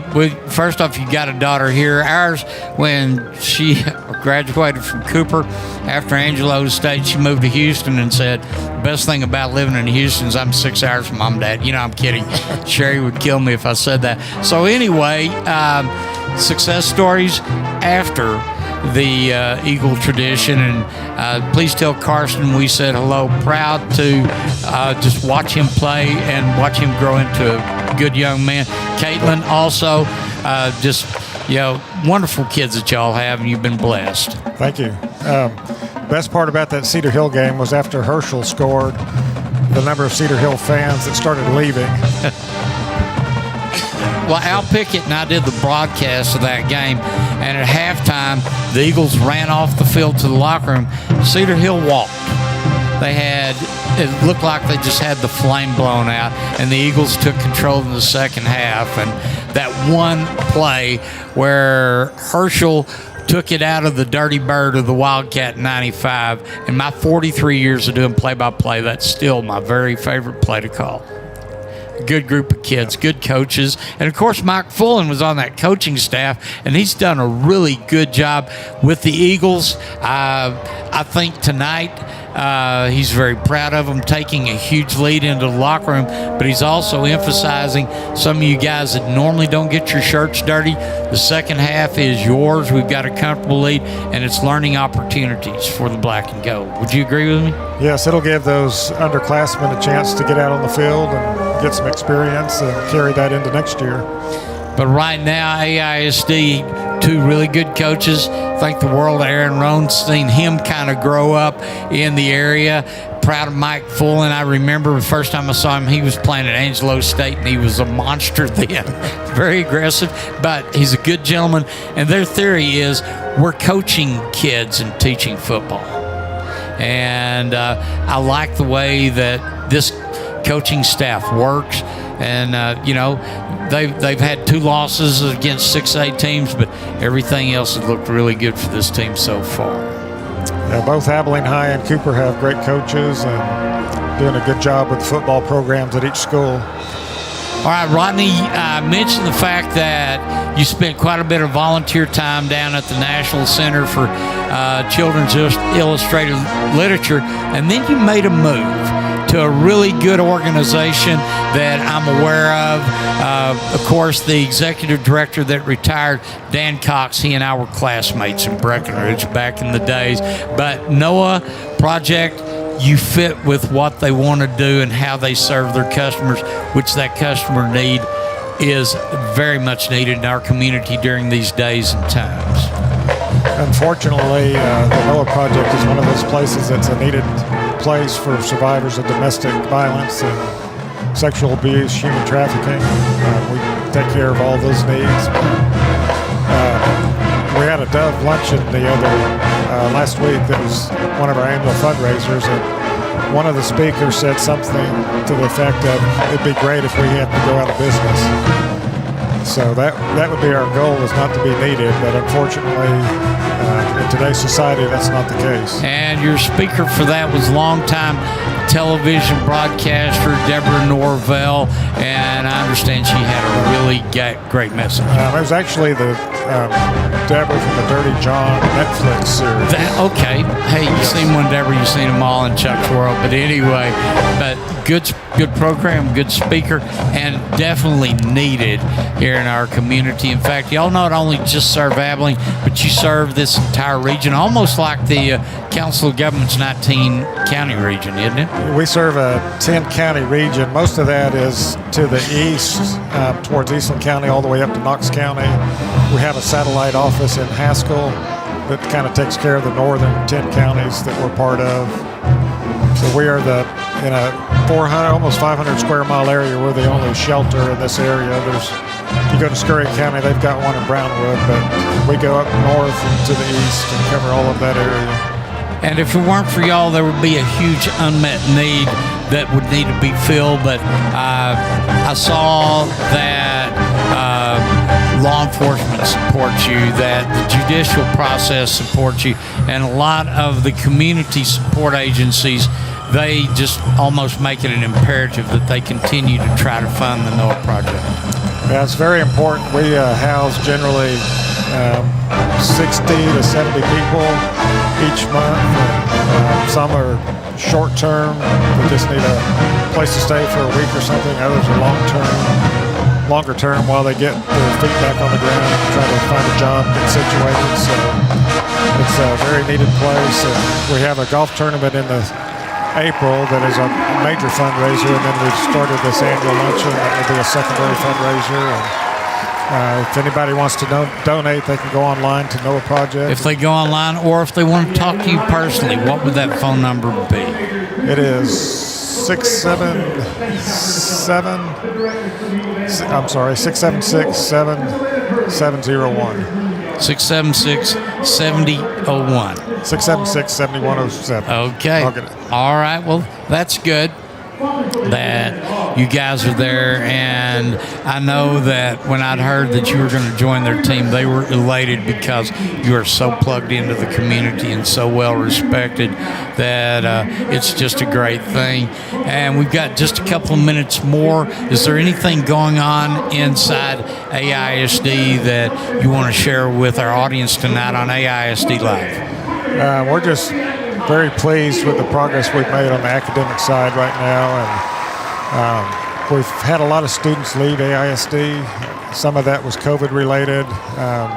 [SPEAKER 3] first off, you got a daughter here. Ours, when she graduated from Cooper after Angelo State, she moved to Houston and said, the best thing about living in Houston is I'm 6 hours from mom and dad. You know, I'm kidding. Sherry would kill me if I said that. So anyway, success stories after the Eagle tradition, and please tell Carson we said hello. Proud to just watch him play and watch him grow into a good young man. Caitlin also, just wonderful kids that y'all have, and you've been blessed.
[SPEAKER 4] Thank you. Best part about that Cedar Hill game was after Herschel scored, the number of Cedar Hill fans that started leaving.
[SPEAKER 3] Well, Al Pickett and I did the broadcast of that game, and at halftime, the Eagles ran off the field to the locker room. Cedar Hill walked. It looked like they just had the flame blown out, and the Eagles took control in the second half. And that one play where Herschel took it out of the Dirty Bird of the Wildcat in 95, in my 43 years of doing play-by-play, that's still my very favorite play to call. Good group of kids, good coaches. And, of course, Mike Fullen was on that coaching staff, and he's done a really good job with the Eagles. I think tonight he's very proud of them taking a huge lead into the locker room, but he's also emphasizing some of you guys that normally don't get your shirts dirty. The second half is yours. We've got a comfortable lead, and it's learning opportunities for the black and gold. Would you agree with me?
[SPEAKER 4] Yes, it'll give those underclassmen a chance to get out on the field and get some experience and carry that into next year.
[SPEAKER 3] But right now, AISD, two really good coaches. Thank the world of Aaron Rohn, seen him kind of grow up in the area. Proud of Mike Fullen. I remember the first time I saw him, he was playing at Angelo State, and he was a monster then. Very aggressive, but he's a good gentleman. And their theory is we're coaching kids and teaching football. And I like the way that this coaching staff works. And, they've had 2 losses against 6A teams, but everything else has looked really good for this team so far.
[SPEAKER 4] Yeah, both Abilene High and Cooper have great coaches and doing a good job with football programs at each school.
[SPEAKER 3] All right, Rodney, mentioned the fact that you spent quite a bit of volunteer time down at the National Center for Children's Illustrated Literature, and then you made a move to a really good organization that I'm aware of. Of course, the executive director that retired, Dan Cox, he and I were classmates in Breckenridge back in the days. But Noah Project, you fit with what they want to do and how they serve their customers, which that customer need is very much needed in our community during these days and times.
[SPEAKER 4] Unfortunately, the Noah Project is one of those places that's a needed place for survivors of domestic violence and sexual abuse, human trafficking. We take care of all those needs. We had a Dove luncheon last week that was one of our annual fundraisers, and one of the speakers said something to the effect of, it'd be great if we had to go out of business. So that would be our goal, is not to be needed, but unfortunately in today's society that's not the case.
[SPEAKER 3] And your speaker for that was longtime television broadcaster Deborah Norvell, and I understand she had a really great message.
[SPEAKER 4] It was actually the Deborah from the Dirty John Netflix series.
[SPEAKER 3] Okay. Hey, you've seen one Deborah, you've seen them all in Chuck's World. But anyway, good program, good speaker, and definitely needed here in our community. In fact, y'all not only just serve Abilene, but you serve this entire region, almost like the Council of Governments 19-county region, isn't it?
[SPEAKER 4] We serve a 10-county region. Most of that is to the east, towards Eastland County, all the way up to Knox County. We have a satellite office in Haskell that kind of takes care of the northern 10 counties that we're part of. So we are in a 400, almost 500 square mile area. We're the only shelter in this area. If you go to Scurry County, they've got one in Brownwood, but we go up north and to the east and cover all of that area.
[SPEAKER 3] And if it weren't for y'all, there would be a huge unmet need that would need to be filled. But I saw that law enforcement supports you, that the judicial process supports you, and a lot of the community support agencies, they just almost make it an imperative that they continue to try to fund the NOAA project.
[SPEAKER 4] Yeah, it's very important. We house generally 60 to 70 people each month. Some are short-term. We just need a place to stay for a week or something. Others are longer term while they get their feet back on the ground and try to find a job, get situated. So it's a very needed place. And we have a golf tournament in April that is a major fundraiser, and then we've started this annual luncheon that will be a secondary fundraiser. And if anybody wants to donate, they can go online to NOAA Project.
[SPEAKER 3] If they go online, or if they want to talk to you personally, what would that phone number be?
[SPEAKER 4] It is 676-7001.
[SPEAKER 3] 676-7001.
[SPEAKER 4] 676-7107.
[SPEAKER 3] Okay. All right. Well, that's good that you guys are there, and I know that when I'd heard that you were going to join their team, they were elated because you are so plugged into the community and so well respected that it's just a great thing. And we've got just a couple of minutes more. Is there anything going on inside AISD that you want to share with our audience tonight on AISD Live?
[SPEAKER 4] We're just very pleased with the progress we've made on the academic side right now, and we've had a lot of students leave AISD. Some of that was COVID related.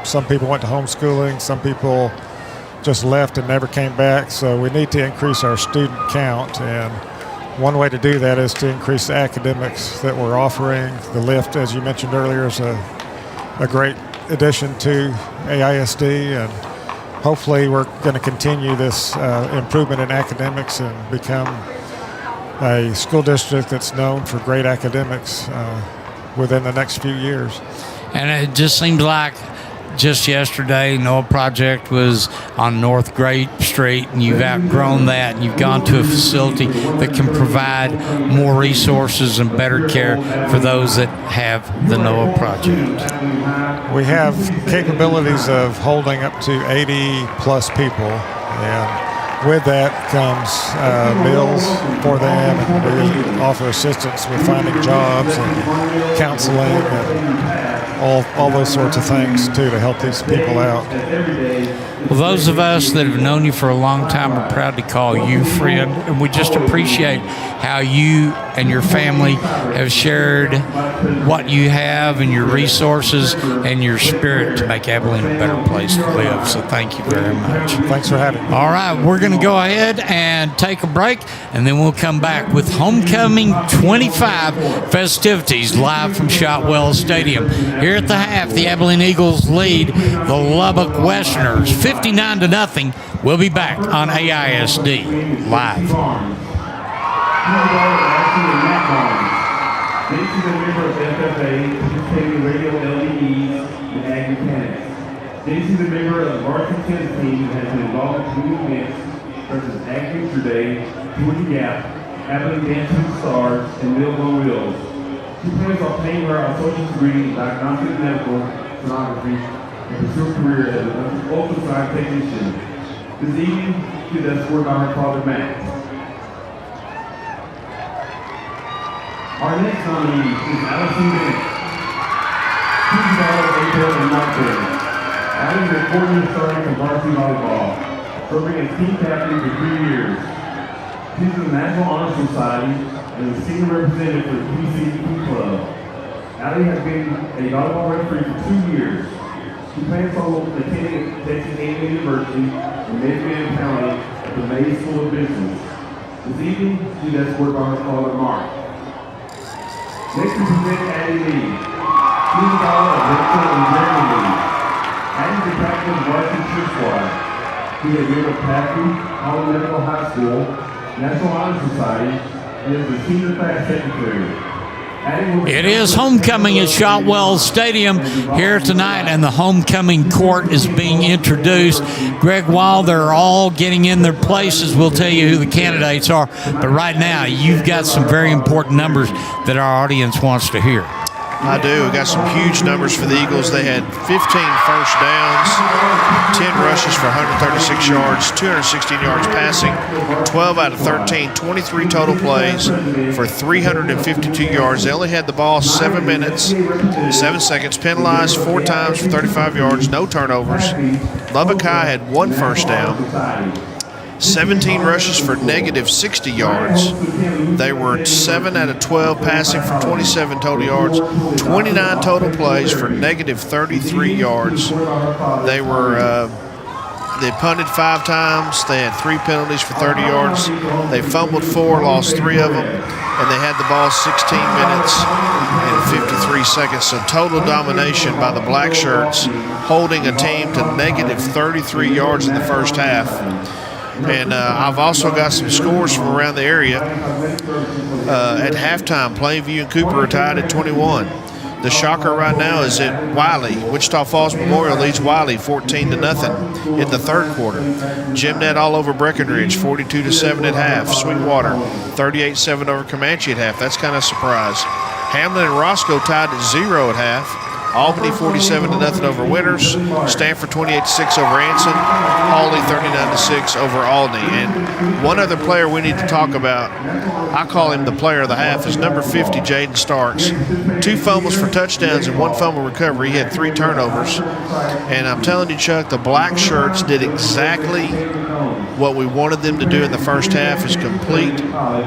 [SPEAKER 4] Some people went to homeschooling. Some people just left and never came back. So we need to increase our student count, and one way to do that is to increase the academics that we're offering. The lift, as you mentioned earlier, is a great addition to AISD, and hopefully we're going to continue this improvement in academics and become a school district that's known for great academics within the next few years.
[SPEAKER 3] And it just seems like just yesterday, NOAA Project was on North Grape Street, and you've outgrown that, and you've gone to a facility that can provide more resources and better care for those that have the NOAA Project.
[SPEAKER 4] We have capabilities of holding up to 80 plus people, and with that comes meals for them, and we offer assistance with finding jobs and counseling and all those sorts of things too to help these people out.
[SPEAKER 3] Well, those of us that have known you for a long time are proud to call you friend, and we just appreciate how you and your family have shared what you have and your resources and your spirit to make Abilene a better place to live. So thank you very much.
[SPEAKER 4] Thanks for having me.
[SPEAKER 3] All right, we're going to go ahead and take a break, and then we'll come back with Homecoming 25 festivities live from Shotwell Stadium. Here at the half, the Abilene Eagles lead the Lubbock Westerners 59-0. We'll be back on AISD Live.
[SPEAKER 6] This is a member of FFA, participating in radio LDEs and ag mechanics. This is a member of the varsity tennis team that has been involved in community events such as Ag Future Day, Tour the Gap, Abilene Dancing Stars, and Meals on Wheels. She plans on paying her a social degree in diagnostic medical sonography and pursue a career as an ultrasound technician. This evening, she does work on her father, Matt. Our next nominee is Allison Bennett. She's daughter of April and Mark Bennett. Allison is 4 years starting from varsity volleyball, serving as team captain for 3 years. She's in the National Honor Society and is senior representative for the PCDP Club. Allie has been a volleyball referee for 2 years. She plans on attending Texas A&M University in Midland County at the May School of Business. This evening, she does work on her father, Mark. Next we present Addie Lee. She's a daughter of Rachel and Jeremy Lee. Addie's the captain of varsity cheer squad. She is a member of Packard, Holland Medical High School, National Honor Society, and is the senior class secretary.
[SPEAKER 3] It is homecoming at Shotwell Stadium here tonight, and the homecoming court is being introduced. Greg, while they're all getting in their places, we'll tell you who the candidates are. But right now, you've got some very important numbers that our audience wants to hear.
[SPEAKER 2] I do. We got some huge numbers for the Eagles. They had 15 first downs, 10 rushes for 136 yards, 216 yards passing, 12 out of 13, 23 total plays for 352 yards. They only had the ball 7 minutes, 7 seconds, penalized 4 times for 35 yards, no turnovers. Lubbock High had 1 first down, 17 rushes for negative 60 yards. They were 7 out of 12 passing for 27 total yards, 29 total plays for negative 33 yards. They punted 5 times. They had 3 penalties for 30 yards. They fumbled 4, lost 3 of them, and they had the ball 16 minutes and 53 seconds. So total domination by the Black Shirts, holding a team to negative 33 yards in the first half. And I've also got some scores from around the area. At halftime, Plainview and Cooper are tied at 21. The shocker right now is at Wiley. Wichita Falls Memorial leads Wiley 14-0 in the third quarter. Gymnet all over Breckenridge, 42-7 at half. Sweetwater, 38-7 over Comanche at half. That's kind of a surprise. Hamlin and Roscoe tied at 0 at half. Albany 47-0 over Winters. Stanford 28-6 over Anson. Hawley 39-6 over Aldney. And one other player we need to talk about, I call him the player of the half, is number 50, Jaden Starks. 2 fumbles for touchdowns and 1 fumble recovery. He had 3 turnovers. And I'm telling you, Chuck, the Black Shirts did exactly what we wanted them to do in the first half, is complete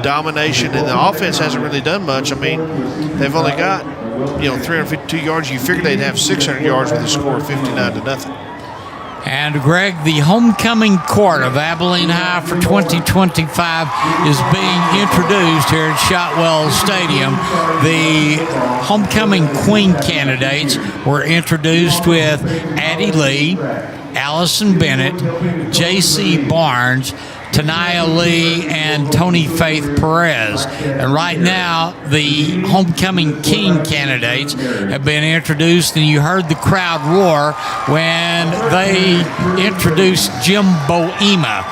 [SPEAKER 2] domination. And the offense hasn't really done much. I mean, they've only got 352 yards. You figured they'd have 600 yards with a score of 59-0.
[SPEAKER 3] And Greg, the homecoming court of Abilene High for 2025 is being introduced here at Shotwell Stadium. The homecoming queen candidates were introduced with Addie Lee, Allison Bennett, J.C. Barnes, Tanaya Lee, and Tony Faith Perez. And right now, the homecoming king candidates have been introduced, and you heard the crowd roar when they introduced Jim Boema.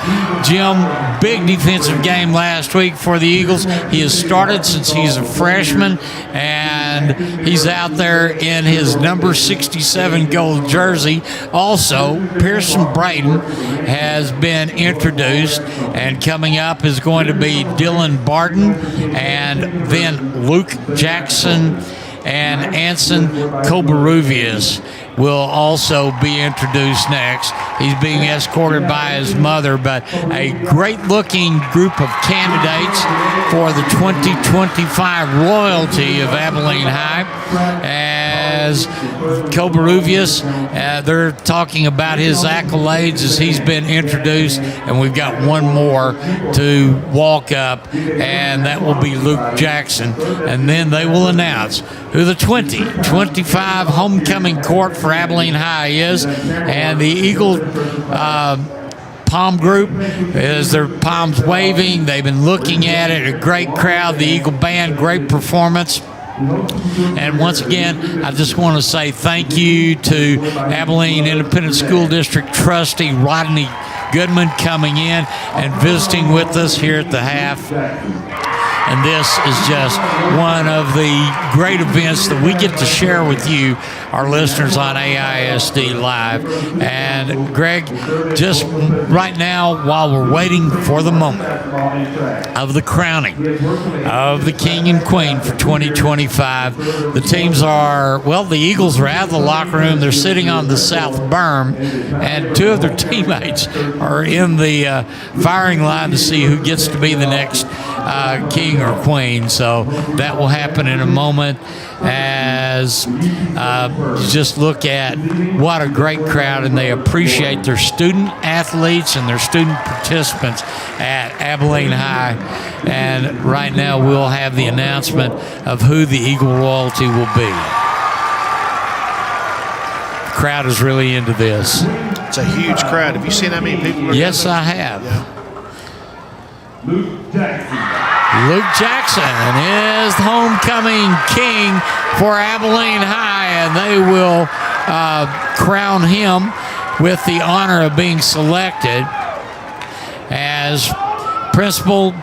[SPEAKER 3] Jim, big defensive game last week for the Eagles. He has started since he's a freshman, and he's out there in his number 67 gold jersey. Also, Pearson Braden has been introduced, and coming up is going to be Dylan Barton, and then Luke Jackson and Anson Kobaruvius will also be introduced next. He's being escorted by his mother, but a great-looking group of candidates for the 2025 royalty of Abilene High. As Kobaruvius, they're talking about his accolades as he's been introduced, and we've got one more to walk up, and that will be Luke Jackson. And then they will announce who the 2025 homecoming court for Abilene High is, and the Eagle palm group, as their palms waving, they've been looking at it. A great crowd, the Eagle band, great performance. And once again, I just want to say thank you to Abilene Independent School District trustee Rodney Goodman coming in and visiting with us here at the half. And this is just one of the great events that we get to share with you, our listeners on AISD Live. And Greg, just right now, while we're waiting for the moment of the crowning of the King and Queen for 2025, the teams are, well, the Eagles are out of the locker room. They're sitting on the south berm, and 2 of their teammates are in the firing line to see who gets to be the next king or queen. So that will happen in a moment, as you just look at what a great crowd, and they appreciate their student athletes and their student participants at Abilene High. And right now we'll have the announcement of who the Eagle royalty will be. The crowd is really into this.
[SPEAKER 2] It's a huge crowd. Have you seen how many people are
[SPEAKER 3] Yes, I have.
[SPEAKER 2] Yeah.
[SPEAKER 3] Luke Jackson is homecoming king for Abilene High, and they will crown him with the honor of being selected as Principal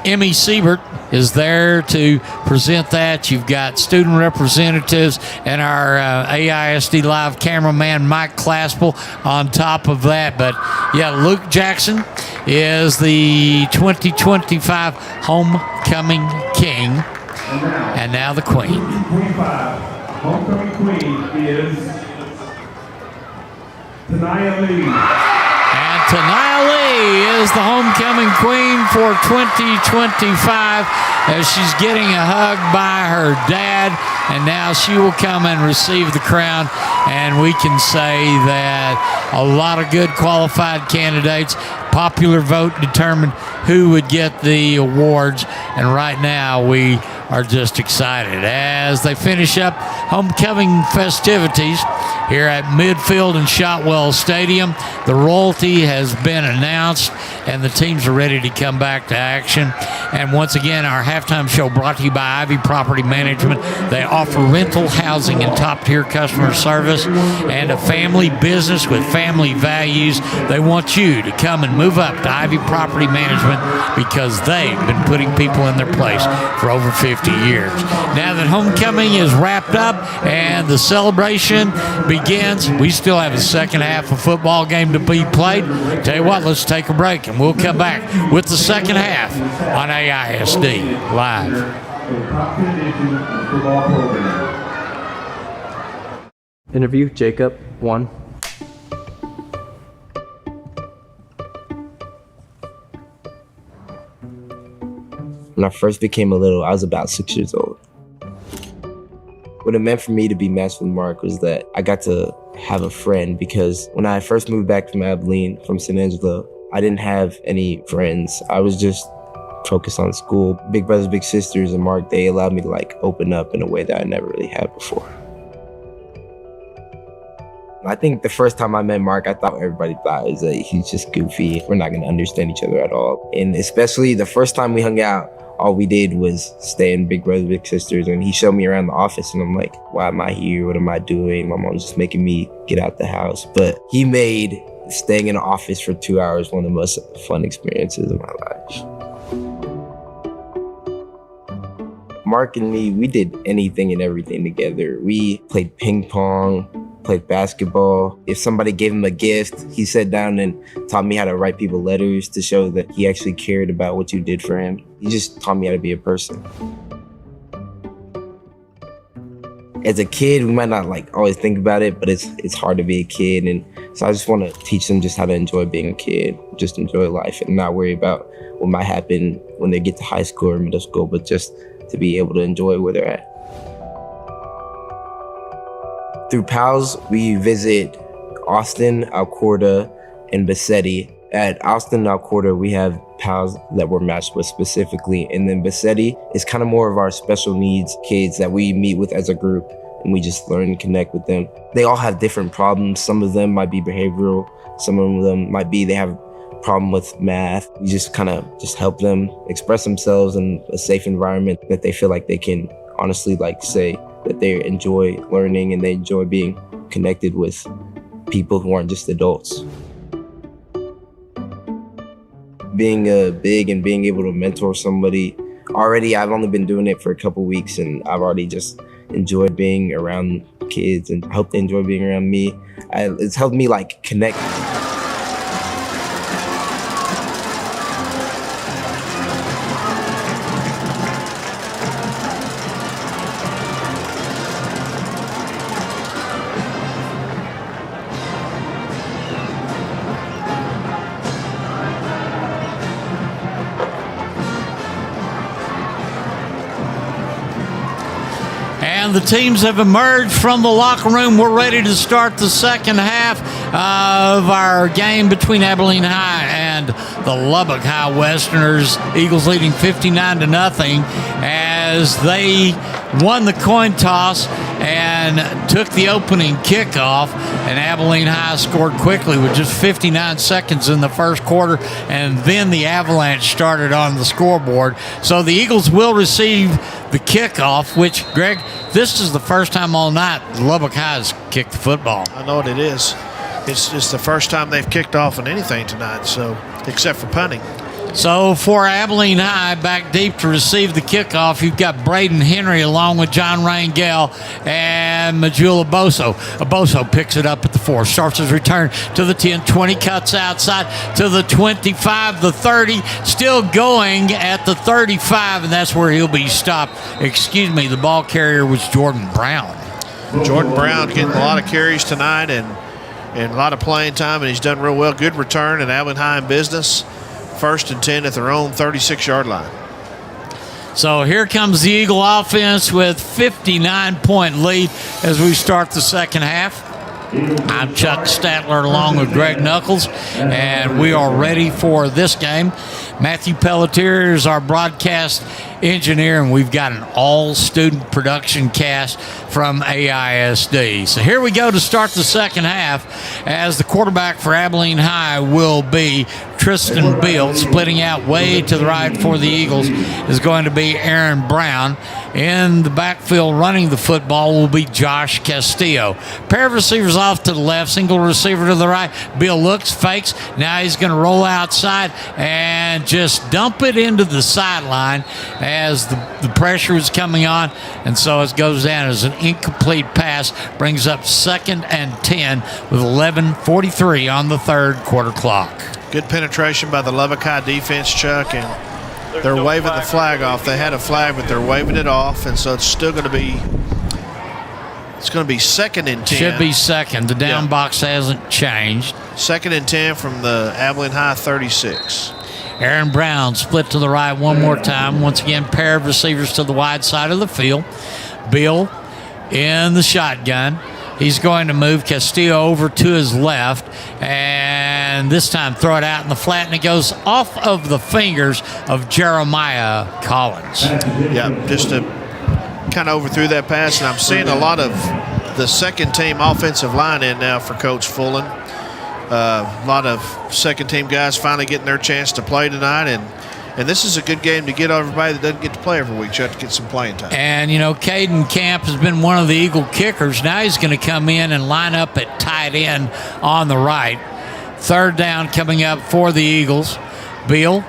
[SPEAKER 3] Emmy Siebert is there to present that. You've got student representatives and our AISD Live cameraman, Mike Claspel, on top of that. But, yeah, Luke Jackson is the 2025 Homecoming King. And now the Queen.
[SPEAKER 6] 2025 Homecoming Queen is Tanaya Lee.
[SPEAKER 3] And Tanaya Lee is the homecoming queen for 2025 as she's getting a hug by her dad, and now she will come and receive the crown. And we can say that a lot of good qualified candidates. Popular vote determined who would get the awards, and right now we are just excited as they finish up homecoming festivities here at Midfield and Shotwell Stadium. The royalty has been announced, and the teams are ready to come back to action. And once again, our halftime show brought to you by Ivy Property Management. They offer rental housing and top-tier customer service and a family business with family values. They want you to come and move up to Ivy Property Management because they've been putting people in their place for over 50 years. Now that homecoming is wrapped up and the celebration begins, we still have a second half of football game to be played. Tell you what, let's take a break and we'll come back with the second half on AISD Live.
[SPEAKER 17] Interview, Jacob, 1.
[SPEAKER 5] When I first became a little, I was about 6 years old. What it meant for me to be matched with Mark was that I got to have a friend, because when I first moved back from Abilene, from San Angelo, I didn't have any friends. I was just focused on school. Big brothers, big sisters, and Mark, they allowed me to open up in a way that I never really had before. I think the first time I met Mark, I thought everybody thought is that he's just goofy. We're not gonna understand each other at all. And especially the first time we hung out, all we did was stay in Big Brothers Big Sisters, and he showed me around the office, and I'm like, why am I here? What am I doing? My mom's just making me get out the house. But he made staying in the office for 2 hours one of the most fun experiences of my life. Mark and me, we did anything and everything together. We played ping pong, played basketball. If somebody gave him a gift, he sat down and taught me how to write people letters to show that he actually cared about what you did for him. He just taught me how to be a person. As a kid, we might not always think about it, but it's hard to be a kid. And so I just want to teach them just how to enjoy being a kid, just enjoy life and not worry about what might happen when they get to high school or middle school, but just to be able to enjoy where they're at. Through PALS, we visit Austin, Alcorta, and Bassetti. At Austin and Alcorta, we have PALS that we're matched with specifically, and then Bassetti is kind of more of our special needs kids that we meet with as a group, and we just learn and connect with them. They all have different problems. Some of them might be behavioral, some of them might be they have a problem with math. We just kind of help them express themselves in a safe environment that they feel like they can honestly say that they enjoy learning and they enjoy being connected with people who aren't just adults. Being big and being able to mentor somebody, already I've only been doing it for a couple weeks and I've already just enjoyed being around kids, and I hope they enjoy being around me. It's helped me connect.
[SPEAKER 3] And the teams have emerged from the locker room. We're ready to start the second half of our game between Abilene High and the Lubbock High Westerners. Eagles leading 59-0 as they won the coin toss and took the opening kickoff, and Abilene High scored quickly with just 59 seconds in the first quarter, and then the Avalanche started on the scoreboard. So the Eagles will receive the kickoff, which, Greg, this is the first time all night Lubbock High has kicked the football.
[SPEAKER 2] I know what it is. It's just the first time they've kicked off in anything tonight, so except for punting.
[SPEAKER 3] So for Abilene High, back deep to receive the kickoff, you've got Braden Henry along with John Rangel and Majula Boso. Boso picks it up at the 4, starts his return to the 10, 20, cuts outside to the 25, the 30, still going at the 35, and that's where he'll be stopped. Excuse me, the ball carrier was Jordan Brown.
[SPEAKER 2] Jordan Brown getting a lot of carries tonight and a lot of playing time, and he's done real well. Good return, and Abilene High in business. 1st and 10 at their own 36-yard line.
[SPEAKER 3] So here comes the Eagle offense with 59-point lead as we start the second half. I'm Chuck Statler along with Greg Knuckles, and we are ready for this game. Matthew Pelletier is our broadcast engineer, and we've got an all-student production cast from AISD. So here we go to start the second half, as the quarterback for Abilene High will be Tristan Beal. Splitting out way to the right for the Eagles is going to be Aaron Brown. In the backfield running the football will be Josh Castillo. Pair of receivers off to the left, single receiver to the right. Beal looks, fakes. Now he's going to roll outside and just dump it into the sideline as the pressure is coming on, and so it goes down as an incomplete pass. Brings up 2nd and 10 with 11:43 on the third quarter clock.
[SPEAKER 2] Good penetration by the Lubbock High defense, Chuck, and they're waving the flag off. They had a flag, but they're waving it off, and so it's still going to be 2nd and 10.
[SPEAKER 3] Should be second. The down box hasn't changed.
[SPEAKER 2] 2nd and 10 from the Abilene High 36.
[SPEAKER 3] Aaron Brown split to the right one more time. Once again, pair of receivers to the wide side of the field. Beal in the shotgun. He's going to move Castillo over to his left, and this time throw it out in the flat, and it goes off of the fingers of Jeremiah Collins.
[SPEAKER 2] Yeah, just to kind of overthrew that pass, and I'm seeing a lot of the second team offensive line in now for Coach Fullen. A lot of second team guys finally getting their chance to play tonight, and this is a good game to get everybody that doesn't get to play every week. You have to get some playing time.
[SPEAKER 3] And, you know, Caden Camp has been one of the Eagle kickers. Now he's going to come in and line up at tight end on the right. 3rd down coming up for the Eagles. Beal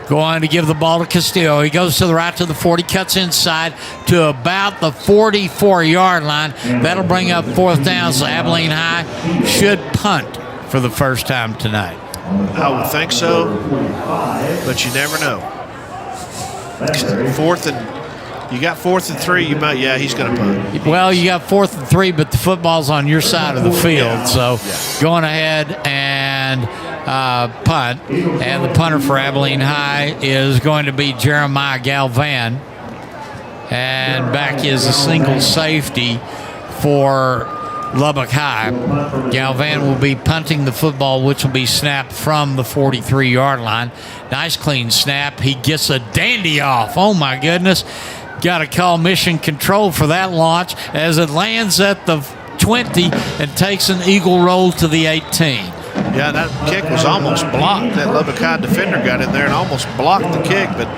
[SPEAKER 3] going to give the ball to Castillo. He goes to the right to the 40, cuts inside to about the 44-yard line. That'll bring up 4th down, so Abilene High should punt for the first time tonight.
[SPEAKER 2] I would think so, but you never know. 4th and you got 4th and 3. You might, he's going to punt.
[SPEAKER 3] Well, you got 4th and 3, but the football's on your side of the field, so going ahead and punt. And the punter for Abilene High is going to be Jeremiah Galvan, and back is a single safety for Lubbock High. Galvan will be punting the football, which will be snapped from the 43-yard line. Nice clean snap. He gets a dandy off. Oh, my goodness. Got to call mission control for that launch as it lands at the 20 and takes an Eagle roll to the 18.
[SPEAKER 2] Yeah, that kick was almost blocked. That Lubbock High defender got in there and almost blocked the kick, but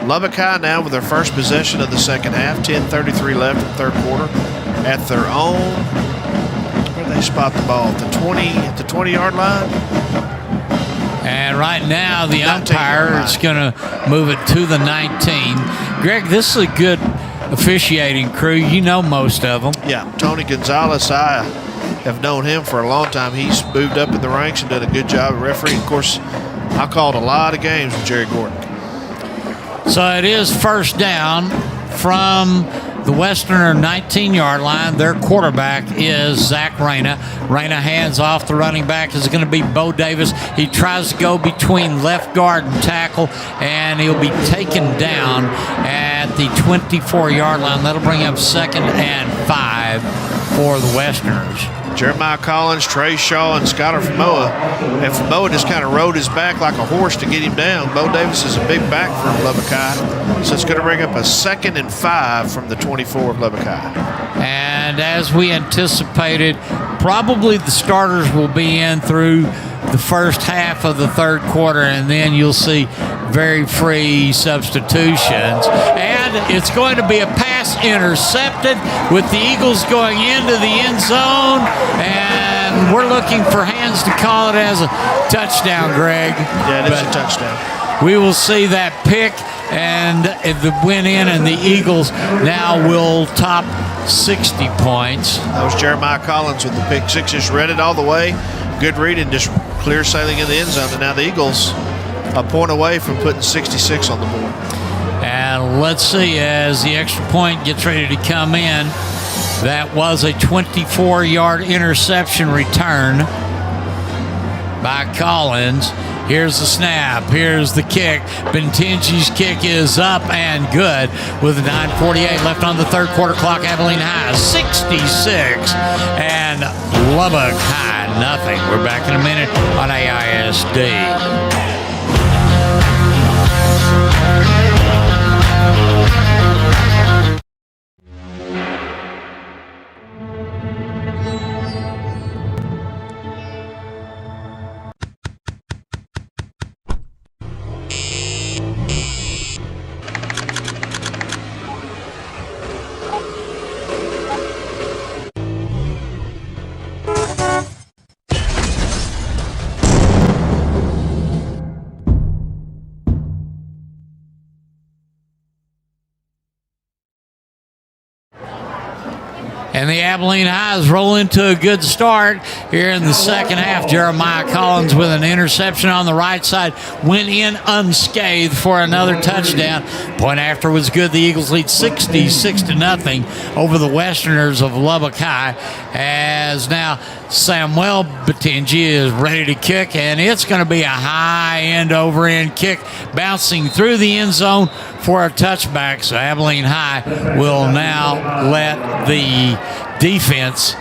[SPEAKER 2] Lubbock High now with their first possession of the second half, 10:33 left in the third quarter, at their own. They spot the ball at the 20-yard line.
[SPEAKER 3] And right now the umpire is going to move it to the 19. Greg, this is a good officiating crew. You know most of them.
[SPEAKER 2] Yeah, Tony Gonzalez, I have known him for a long time. He's moved up in the ranks and done a good job at refereeing. Of course, I called a lot of games with Jerry Gordon.
[SPEAKER 3] So it is 1st down from the Westerner 19-yard line. Their quarterback is Zach Reyna. Reyna hands off the running back is going to be Bo Davis. He tries to go between left guard and tackle, and he'll be taken down at the 24-yard line. That'll bring up 2nd and 5 for the Westerners.
[SPEAKER 2] Jeremiah Collins, Trey Shaw, and Skylar Famoa. And Famoa just kind of rode his back like a horse to get him down. Bo Davis is a big back from Lubbock High. So it's going to bring up a 2nd and 5 from the 24 of Lubbock High.
[SPEAKER 3] And as we anticipated, probably the starters will be in through the first half of the third quarter, and then you'll see very free substitutions. And it's going to be a pass intercepted with the Eagles going into the end zone, and we're looking for hands to call it as a touchdown, Greg.
[SPEAKER 2] Yeah, it is a touchdown.
[SPEAKER 3] we will see that pick and the win in, and the Eagles now will top 60 points.
[SPEAKER 2] That was Jeremiah Collins with the pick six. Just read it all the way. Good reading, just clear sailing in the end zone. And now the Eagles a point away from putting 66 on the board.
[SPEAKER 3] And let's see, as the extra point gets ready to come in, that was a 24-yard interception return by Collins. Here's the snap. Here's the kick. Bentingi's kick is up and good with 9:48 left on the third quarter clock. Abilene High 66 and Lubbock High nothing. We're back in a minute on AISD. And the Abilene Highs roll into a good start here in the second half. Jeremiah Collins with an interception on the right side. Went in unscathed for another touchdown. Point after was good. The Eagles lead 66-0 over the Westerners of Lubbock High. As now Samuel Bentingi is ready to kick, and it's going to be a high end over end kick bouncing through the end zone for a touchback. So Abilene High will now let the defense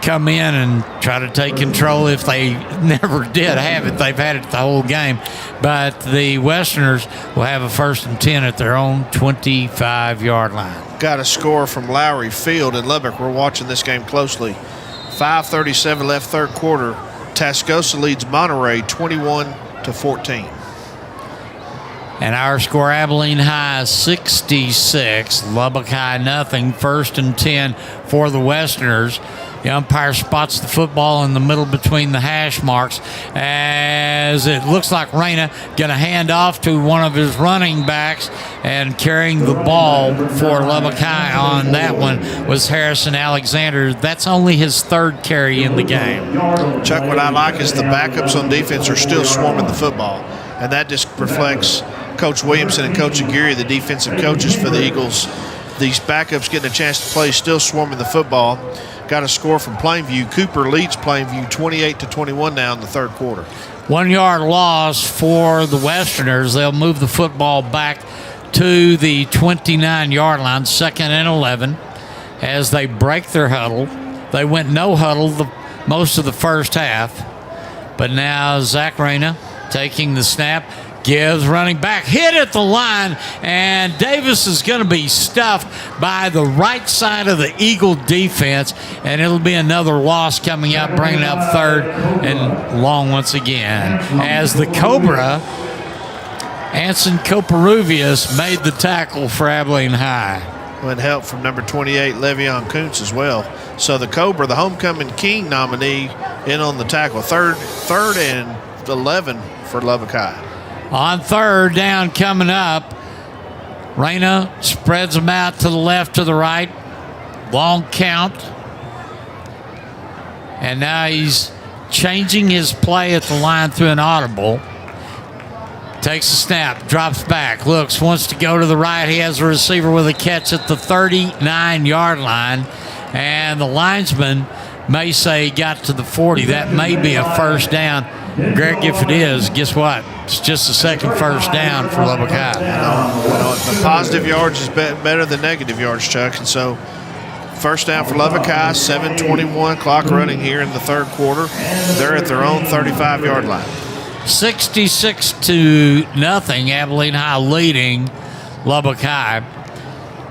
[SPEAKER 3] come in and try to take control. If they never did have it, they've had it the whole game. But the Westerners will have a 1st and 10 at their own 25-yard line.
[SPEAKER 2] Got a score from Lowry Field in Lubbock. We're watching this game closely. 5:37 left third quarter. Tascosa leads Monterey 21-14.
[SPEAKER 3] And our score, Abilene High 66, Lubbock High nothing. 1st and 10 for the Westerners. The umpire spots the football in the middle between the hash marks as it looks like Reyna going to hand off to one of his running backs, and carrying the ball for Lubbock High on that one was Harrison Alexander. That's only his 3rd carry in the game.
[SPEAKER 2] Chuck, what I like is the backups on defense are still swarming the football, and that just reflects Coach Williamson and Coach Aguirre, the defensive coaches for the Eagles. These backups getting a chance to play, still swarming the football. Got a score from Plainview. Cooper leads Plainview 28-21 now in the third quarter.
[SPEAKER 3] 1 yard loss for the Westerners. They'll move the football back to the 29-yard line, 2nd and 11, as they break their huddle. They went no huddle most of the first half, but now Zach Reyna taking the snap, gives running back, hit at the line, and Davis is going to be stuffed by the right side of the Eagle defense, and it'll be another loss coming up, bringing up 3rd and long once again, as the Cobra, Anson Coparuvius, made the tackle for Abilene High.
[SPEAKER 2] With help from number 28, Le'Veon Kuntz as well. So the Cobra, the homecoming king nominee, in on the tackle. Third and 11 for Lubbock High.
[SPEAKER 3] On 3rd down coming up, Reyna spreads them out to the left, to the right. Long count. And now he's changing his play at the line through an audible. Takes a snap, drops back, looks, wants to go to the right. He has a receiver with a catch at the 39-yard line. And the linesman may say he got to the 40. That may be a 1st down. Greg, if it is, guess what? It's just the 2nd 1st down for Lubbock High.
[SPEAKER 2] The positive yards is better than negative yards, Chuck. And so 1st down for Lubbock High, 7:21 clock running here in the third quarter. They're at their own 35-yard line.
[SPEAKER 3] 66-0, Abilene High leading Lubbock High.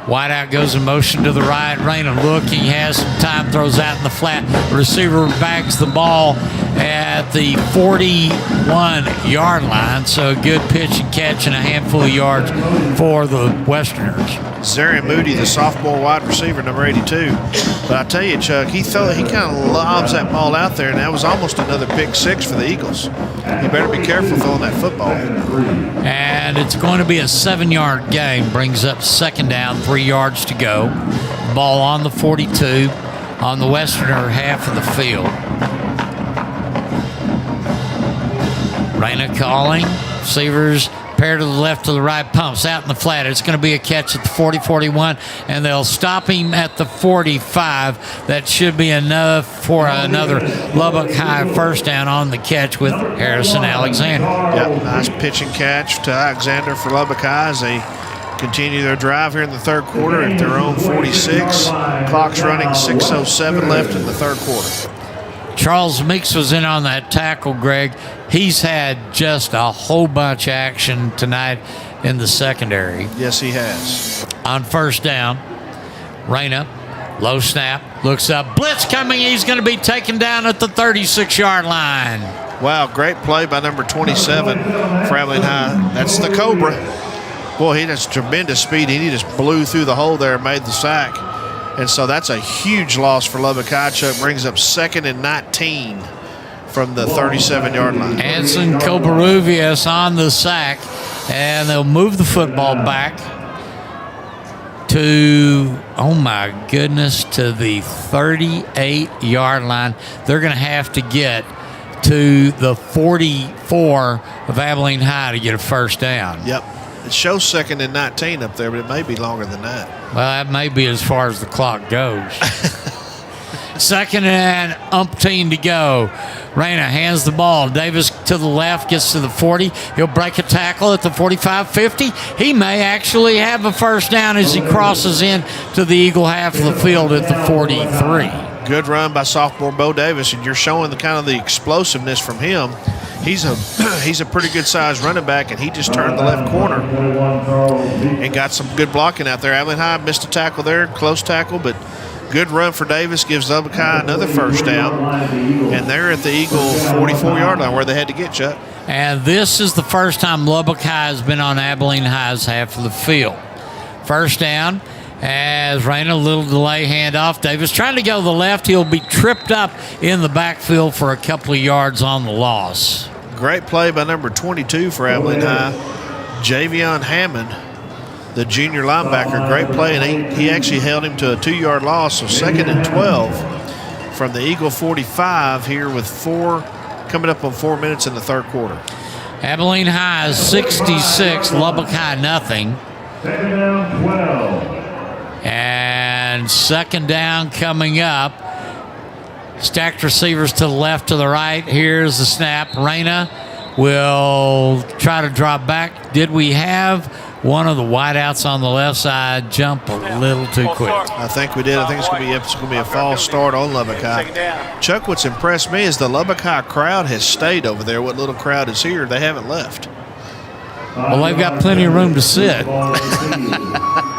[SPEAKER 3] Wideout goes in motion to the right. Reyna looking, has some time, throws out in the flat. Receiver bags the ball at the 41-yard line. So a good pitch and catch and a handful of yards for the Westerners.
[SPEAKER 2] Zarian Moody, the sophomore wide receiver, number 82. But I tell you, Chuck, he kind of lobs that ball out there, and that was almost another pick six for the Eagles. You better be careful throwing that football.
[SPEAKER 3] And it's going to be a 7-yard gain. Brings up second down, 3 yards to go. Ball on the 42 on the Westerner half of the field. Reyna calling. Receivers pair to the left, to the right, pumps out in the flat. It's going to be a catch at the 40-41, and they'll stop him at the 45. That should be enough for another Lubbock High first down on the catch with Harrison Alexander.
[SPEAKER 2] Yep, nice pitch and catch to Alexander for Lubbock High as they continue their drive here in the third quarter at their own 46. Clock's running, 6:07 left in the third quarter.
[SPEAKER 3] Charles Meeks was in on that tackle, Greg. He's had just a whole bunch of action tonight in the secondary.
[SPEAKER 2] Yes, he has.
[SPEAKER 3] On first down, Reyna, low snap, looks up, blitz coming. He's going to be taken down at the 36-yard line.
[SPEAKER 2] Wow, great play by number 27 for Abilene High. That's the Cobra. Boy, he has tremendous speed. He just blew through the hole there and made the sack. And so that's a huge loss for Lubbock High. Chuck brings up 2nd and 19 from the 37-yard line.
[SPEAKER 3] Anson Kobaruvias on the sack, and they'll move the football back to, oh my goodness, to the 38-yard line. They're going to have to get to the 44 of Abilene High to get a first down.
[SPEAKER 2] Yep. It shows 2nd and 19 up there, but it may be longer than that.
[SPEAKER 3] Well, that may be as far as the clock goes. 2nd and umpteen to go. Reyna hands the ball. Davis to the left, gets to the 40. He'll break a tackle at the 45-50. He may actually have a first down as he crosses in to the Eagle half of the field at the 43.
[SPEAKER 2] Good run by sophomore Bo Davis, and you're showing the kind of the explosiveness from him. He's a pretty good sized running back, and he just turned the left corner and got some good blocking out there. Abilene High missed a tackle there, close tackle, but good run for Davis, gives Lubbock High another first down, and they're at the Eagle 44-yard line where they had to get, Chuck.
[SPEAKER 3] And this is the first time Lubbock High has been on Abilene High's half of the field. First down. As Reyna, a little delay handoff. Davis trying to go to the left. He'll be tripped up in the backfield for a couple of yards on the loss.
[SPEAKER 2] Great play by number 22 for Abilene High, Javion Hammond, the junior linebacker. Great play, and he actually held him to a 2-yard loss. So 2nd and 12 from the Eagle 45 here with coming up on 4 minutes in the third quarter.
[SPEAKER 3] Abilene High is 66, Lubbock High nothing.
[SPEAKER 6] 2nd down, 12.
[SPEAKER 3] And second down coming up. Stacked receivers to the left, to the right. Here's the snap. Reyna will try to drop back. Did we have one of the wideouts on the left side jump a little too quick?
[SPEAKER 2] I think we did. I think it's going to be a false start on Lubbock High. Chuck, what's impressed me is the Lubbock High crowd has stayed over there. What little crowd is here, they haven't left.
[SPEAKER 3] Well, they've got plenty of room to sit.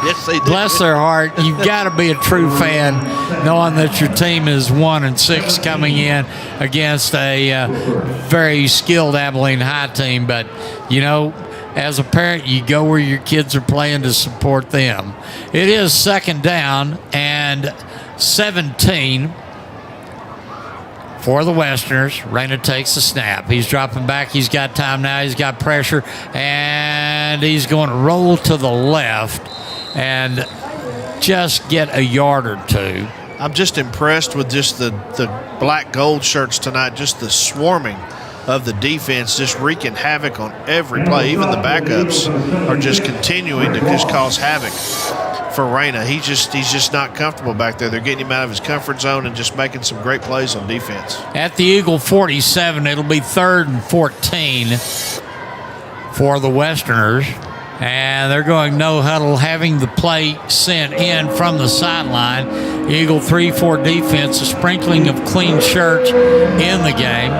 [SPEAKER 2] Yes, they do.
[SPEAKER 3] Bless their heart. You've got to be a true fan knowing that your team is 1-6 coming in against a very skilled Abilene High team. But, you know, as a parent, you go where your kids are playing to support them. It is second down and 17 for the Westerners. Reyna takes the snap. He's dropping back. He's got time now. He's got pressure, and he's going to roll to the left and just get a yard or two.
[SPEAKER 2] I'm just impressed with just the black gold shirts tonight, just the swarming of the defense, just wreaking havoc on every play. Even the backups are just continuing to just cause havoc for Reyna. He's just not comfortable back there. They're getting him out of his comfort zone and just making some great plays on defense.
[SPEAKER 3] At the Eagle 47, it'll be 3rd and 14 for the Westerners. And they're going no huddle, having the play sent in from the sideline. Eagle 3-4 defense, a sprinkling of clean shirts in the game.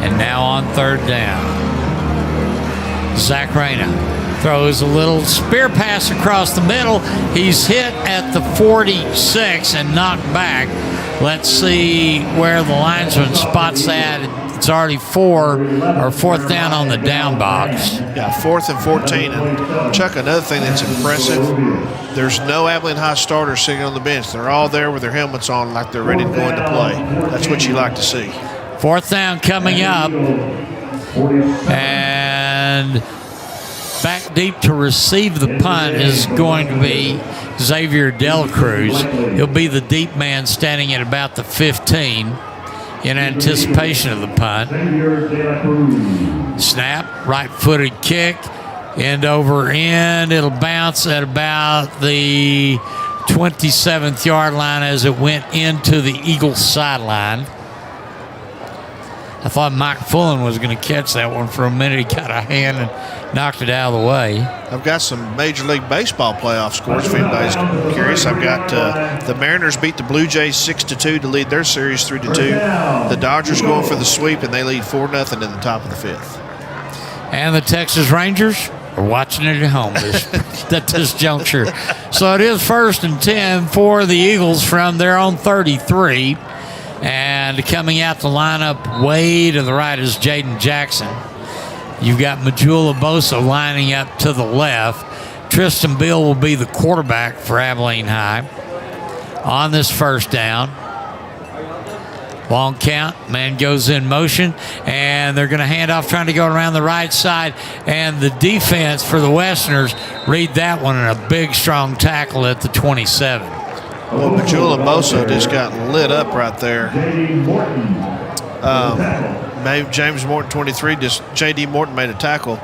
[SPEAKER 3] And now on third down, Zach Reyna Throws a little spear pass across the middle. He's hit at the 46 and knocked back. Let's see where the linesman spots that. It's already fourth down on the down box.
[SPEAKER 2] Yeah, 4th and 14. And Chuck, another thing that's impressive, there's no Abilene High starters sitting on the bench. They're all there with their helmets on like they're ready to go into play. That's what you like to see.
[SPEAKER 3] 4th down coming up. And back deep to receive the punt is going to be Xavier Delacruz. He'll be the deep man standing at about the 15 in anticipation of the punt. Snap, right-footed kick, end over end. It'll bounce at about the 27th yard line as it went into the Eagles sideline. I thought Mike Fullen was going to catch that one for a minute. He got a hand and knocked it out of the way.
[SPEAKER 2] I've got some Major League Baseball playoff scores if anybody's curious. I've got the Mariners beat the Blue Jays 6-2 to lead their series 3-2. The Dodgers going for the sweep, and they lead 4-0 in the top of the 5th.
[SPEAKER 3] And the Texas Rangers are watching it at home at this juncture. So it is 1st and 10 for the Eagles from their own 33. And coming out the lineup way to the right is Jaden Jackson. You've got Majula Bosa lining up to the left. Tristan Bill will be the quarterback for Abilene High on this 1st down. Long count, man goes in motion, and they're going to hand off trying to go around the right side. And the defense for the Westerners read that one in a big, strong tackle at the 27.
[SPEAKER 2] Well, Majula Bosa just got lit up right there. Maybe James Morton, 23, just J.D. Morton made a tackle.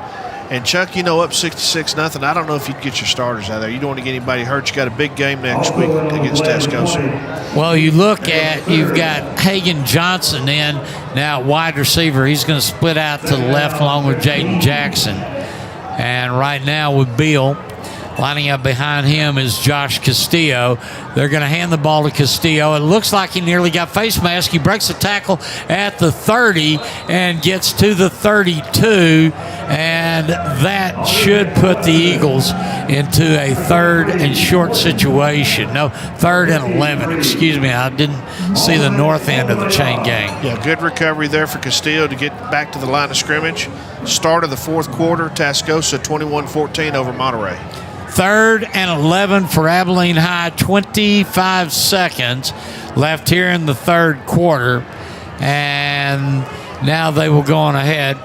[SPEAKER 2] And, Chuck, up 66-0. I don't know if you'd get your starters out there. You don't want to get anybody hurt. You got a big game next week against Tascosa.
[SPEAKER 3] Well, you've got Hagan Johnson in now, wide receiver. He's going to split out to the left along with Jaden Jackson. And right now with Beal, lining up behind him is Josh Castillo. They're going to hand the ball to Castillo. It looks like he nearly got face mask. He breaks a tackle at the 30 and gets to the 32. And that should put the Eagles into a 3rd and short situation. No, 3rd and 11. Excuse me. I didn't see the north end of the chain gang.
[SPEAKER 2] Yeah, good recovery there for Castillo to get back to the line of scrimmage. Start of the 4th quarter, Tascosa 21-14 over Monterey.
[SPEAKER 3] 3rd and 11 for Abilene High, 25 seconds left here in the 3rd quarter. And now they will go on ahead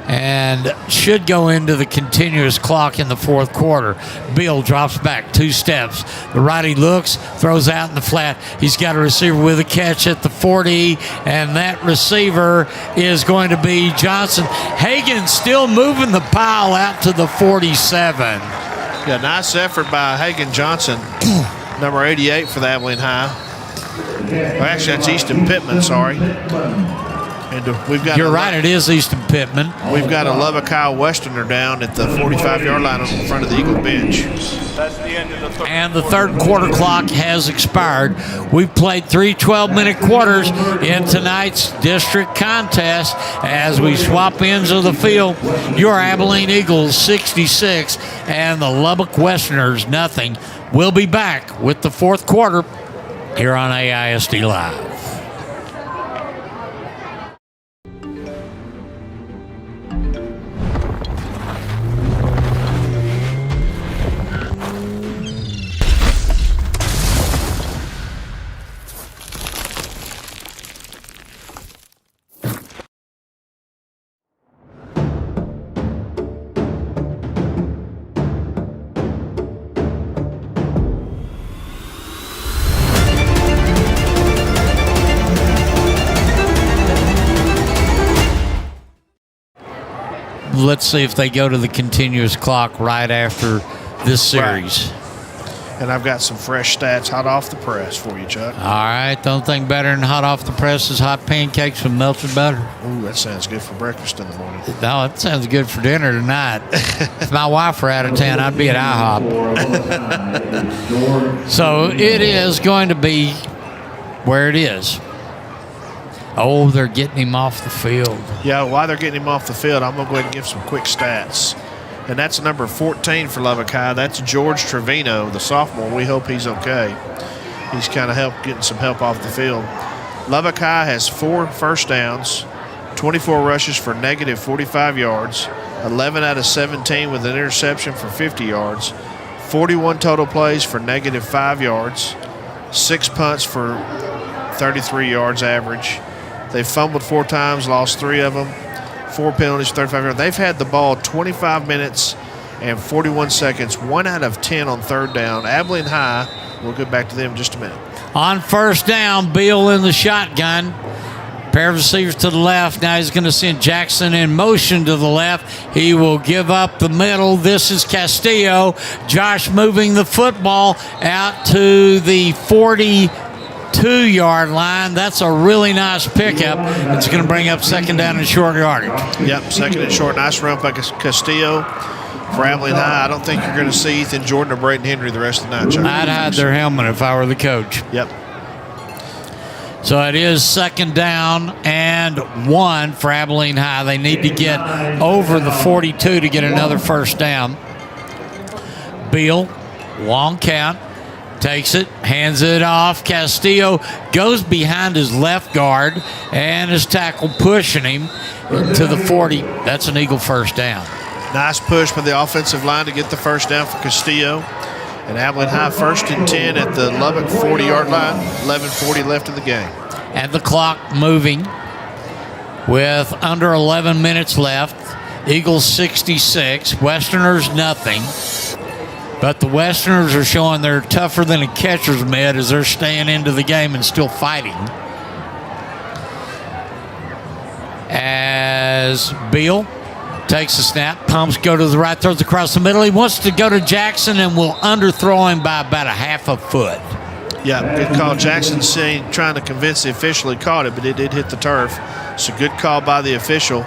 [SPEAKER 3] and should go into the continuous clock in the 4th quarter. Bill drops back 2 steps. The righty looks, throws out in the flat. He's got a receiver with a catch at the 40, and that receiver is going to be Johnson. Hagan still moving the pile out to the 47.
[SPEAKER 2] Yeah, nice effort by Hagan Johnson, number 88 for the Abilene High. Well, actually, that's Easton Pittman, sorry. And we've got
[SPEAKER 3] it is Easton Pittman.
[SPEAKER 2] We've got a Lubbock High Westerner down at the 45-yard line on the front of the Eagle bench.
[SPEAKER 3] And the 3rd quarter clock has expired. We've played 3 12-minute quarters in tonight's district contest as we swap ends of the field. Your Abilene Eagles 66 and the Lubbock Westerners nothing. We'll be back with the 4th quarter here on AISD Live. Let's see if they go to the continuous clock right after this series.
[SPEAKER 2] Right. And I've got some fresh stats hot off the press for you, Chuck.
[SPEAKER 3] All right. The only thing better than hot off the press is hot pancakes with melted butter.
[SPEAKER 2] Ooh, that sounds good for breakfast in the morning.
[SPEAKER 3] No, it sounds good for dinner tonight. If my wife were out of town, I'd be at IHOP. So it is going to be where it is. Oh, they're getting him off the field.
[SPEAKER 2] Yeah, while they're getting him off the field, I'm going to go ahead and give some quick stats. and that's number 14 for Lubbock High. That's George Trevino, the sophomore. We hope he's okay. He's kind of getting some help off the field. Lubbock High has 4 first downs, 24 rushes for negative 45 yards, 11 out of 17 with an interception for 50 yards, 41 total plays for negative 5 yards, 6 punts for 33 yards average. They fumbled 4 times, lost 3 of them, 4 penalties, 35 yards. They've had the ball 25 minutes and 41 seconds, 1 out of 10 on third down. Abilene High, we'll get back to them in just a minute.
[SPEAKER 3] On first down, Beal in the shotgun. Pair of receivers to the left. Now he's going to send Jackson in motion to the left. He will give up the middle. This is Castillo. Josh moving the football out to the 42-yard line. That's a really nice pickup. It's going to bring up second down and short yardage.
[SPEAKER 2] Yep, second and short. Nice run by Castillo for Abilene High. I don't think you're going to see Ethan Jordan or Braden Henry the rest of the night, Chuck.
[SPEAKER 3] I'd hide their helmet if I were the coach.
[SPEAKER 2] Yep.
[SPEAKER 3] So it is second down and 1 for Abilene High. They need to get over the 42 to get another first down. Beal, long count, takes it, hands it off. Castillo goes behind his left guard and his tackle pushing him to the 40. That's an Eagle first down.
[SPEAKER 2] Nice push by the offensive line to get the first down for Castillo. And Abilene High first and 10 at the Lubbock 40-yard line. 11:40 left in the game.
[SPEAKER 3] And the clock moving with under 11 minutes left. Eagles 66, Westerners nothing. But the Westerners are showing they're tougher than a catcher's mitt as they're staying into the game and still fighting. As Beal takes a snap, pumps go to the right, throws across the middle. He wants to go to Jackson and will underthrow him by about a half a foot.
[SPEAKER 2] Yeah, good call. Jackson trying to convince the official he caught it, but it did hit the turf. It's a good call by the official.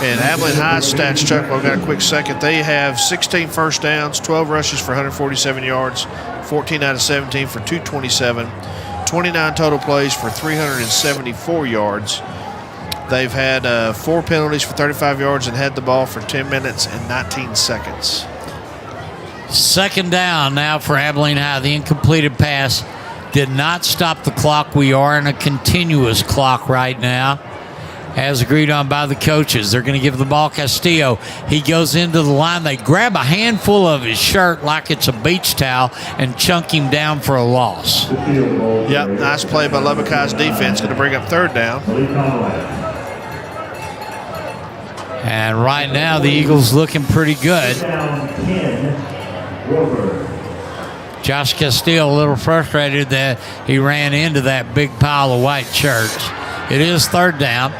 [SPEAKER 2] And Abilene High stats, Chuck, well, got a quick second. They have 16 first downs, 12 rushes for 147 yards, 14 out of 17 for 227, 29 total plays for 374 yards. They've had 4 penalties for 35 yards and had the ball for 10 minutes and 19 seconds.
[SPEAKER 3] Second down now for Abilene High. The incompleted pass did not stop the clock. We are in a continuous clock right now, as agreed on by the coaches. They're going to give the ball Castillo. He goes into the line. They grab a handful of his shirt like it's a beach towel and chunk him down for a loss.
[SPEAKER 2] Yep, nice play by Lubbock High's defense. Going to bring up third down.
[SPEAKER 3] And right now, the Eagles looking pretty good. Josh Castillo a little frustrated that he ran into that big pile of white shirts. It is third down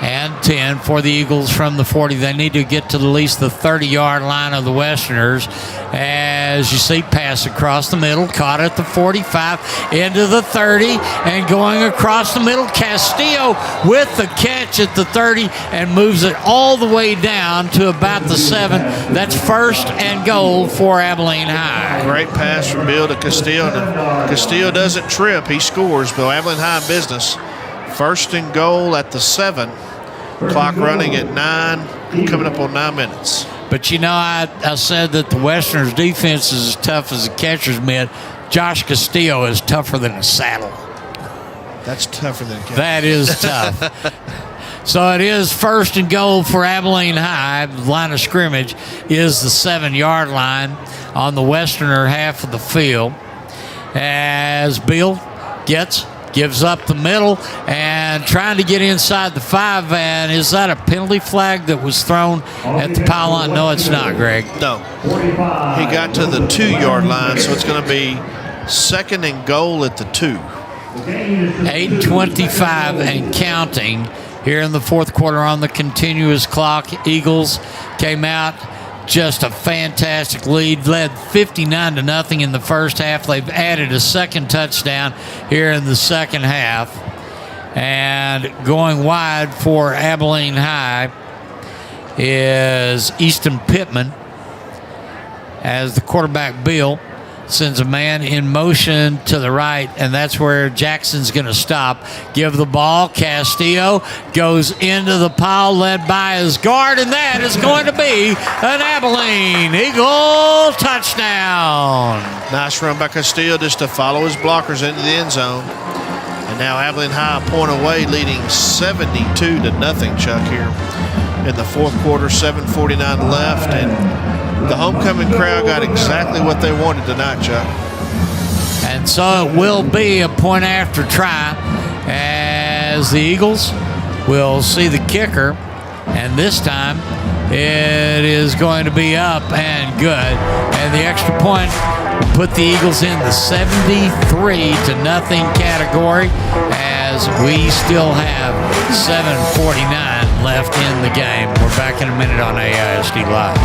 [SPEAKER 3] and 10 for the Eagles from the 40. They need to get to at least the 30-yard line of the Westerners. As you see, pass across the middle, caught at the 45, into the 30, and going across the middle, Castillo with the catch at the 30 and moves it all the way down to about the 7. That's first and goal for Abilene High.
[SPEAKER 2] Great pass from Bill to Castillo. Castillo doesn't trip, he scores, but Abilene High in business. First and goal at the 7. Clock running at 9, coming up on 9 minutes.
[SPEAKER 3] But you know, I said that the Westerners' defense is as tough as a catcher's mitt. Josh Castillo is tougher than a saddle.
[SPEAKER 2] That's tougher than a catcher.
[SPEAKER 3] That is tough. So it is first and goal for Abilene High. The line of scrimmage is the 7-yard line on the Westerner half of the field. As Bill gives up the middle and trying to get inside the 5. And is that a penalty flag that was thrown at the pylon? No, it's not, Greg.
[SPEAKER 2] No. He got to the 2-yard line, so it's going to be second and goal at the 2.
[SPEAKER 3] 8:25 and counting here in the fourth quarter on the continuous clock. Eagles came out just a fantastic lead, led 59-0 in the first half. They've added a second touchdown here in the second half. And going wide for Abilene High is Easton Pittman as the quarterback Bill sends a man in motion to the right, and that's where Jackson's going to stop. Give the ball. Castillo goes into the pile led by his guard, and that is going to be an Abilene Eagle touchdown.
[SPEAKER 2] Nice run by Castillo just to follow his blockers into the end zone. And now Abilene High a point away, leading 72-0, Chuck, here in the fourth quarter, 7:49 left. And the homecoming crowd got exactly what they wanted tonight, Chuck.
[SPEAKER 3] And so it will be a point after try as the Eagles will see the kicker. And this time it is going to be up and good. And the extra point will put the Eagles in the 73-0 category as we still have 7:49 left in the game. We're back in a minute on AISD Live.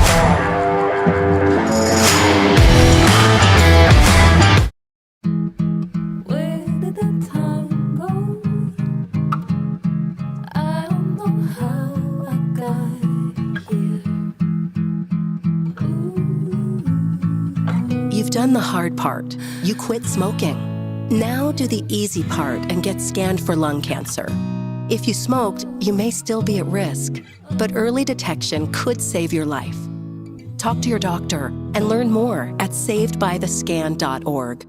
[SPEAKER 7] You've done the hard part. You quit smoking. Now do the easy part and get scanned for lung cancer. If you smoked, you may still be at risk, but early detection could save your life. Talk to your doctor and learn more at savedbythescan.org.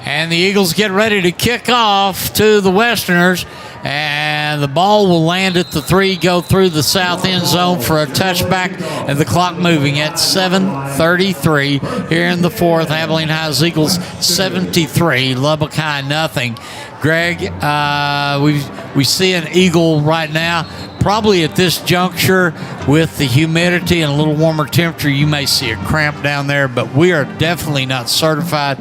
[SPEAKER 3] And the Eagles get ready to kick off to the Westerners. And the ball will land at the 3, go through the south end zone for a touchback. And the clock moving at 7:33 here in the fourth. Abilene High's Eagles 73, Lubbock High nothing. Greg, we see an Eagle right now. Probably at this juncture with the humidity and a little warmer temperature, you may see a cramp down there, but we are definitely not certified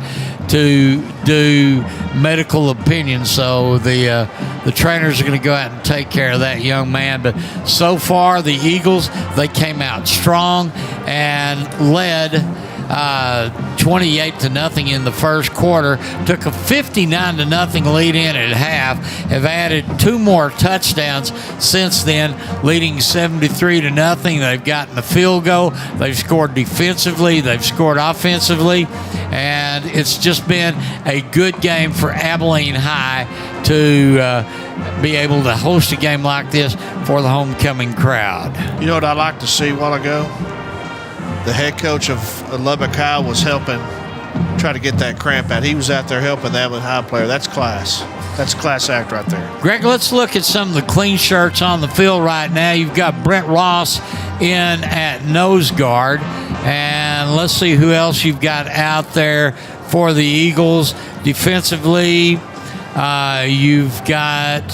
[SPEAKER 3] to do medical opinions. So the trainers are going to go out and take care of that young man. But so far, the Eagles, they came out strong and led 28-0 in the first quarter. Took a 59-0 lead in at half. Have added 2 more touchdowns since then, leading 73-0. They've gotten the field goal. They've scored defensively. They've scored offensively. And it's just been a good game for Abilene High to be able to host a game like this for the homecoming crowd.
[SPEAKER 2] You know what I like to see a while ago? The head coach of Lubbock High was helping try to get that cramp out. He was out there helping the Abilene High player. That's class. That's a class act right there.
[SPEAKER 3] Greg, let's look at some of the clean shirts on the field right now. You've got Brent Ross in at nose guard. And let's see who else you've got out there for the Eagles. Defensively, you've got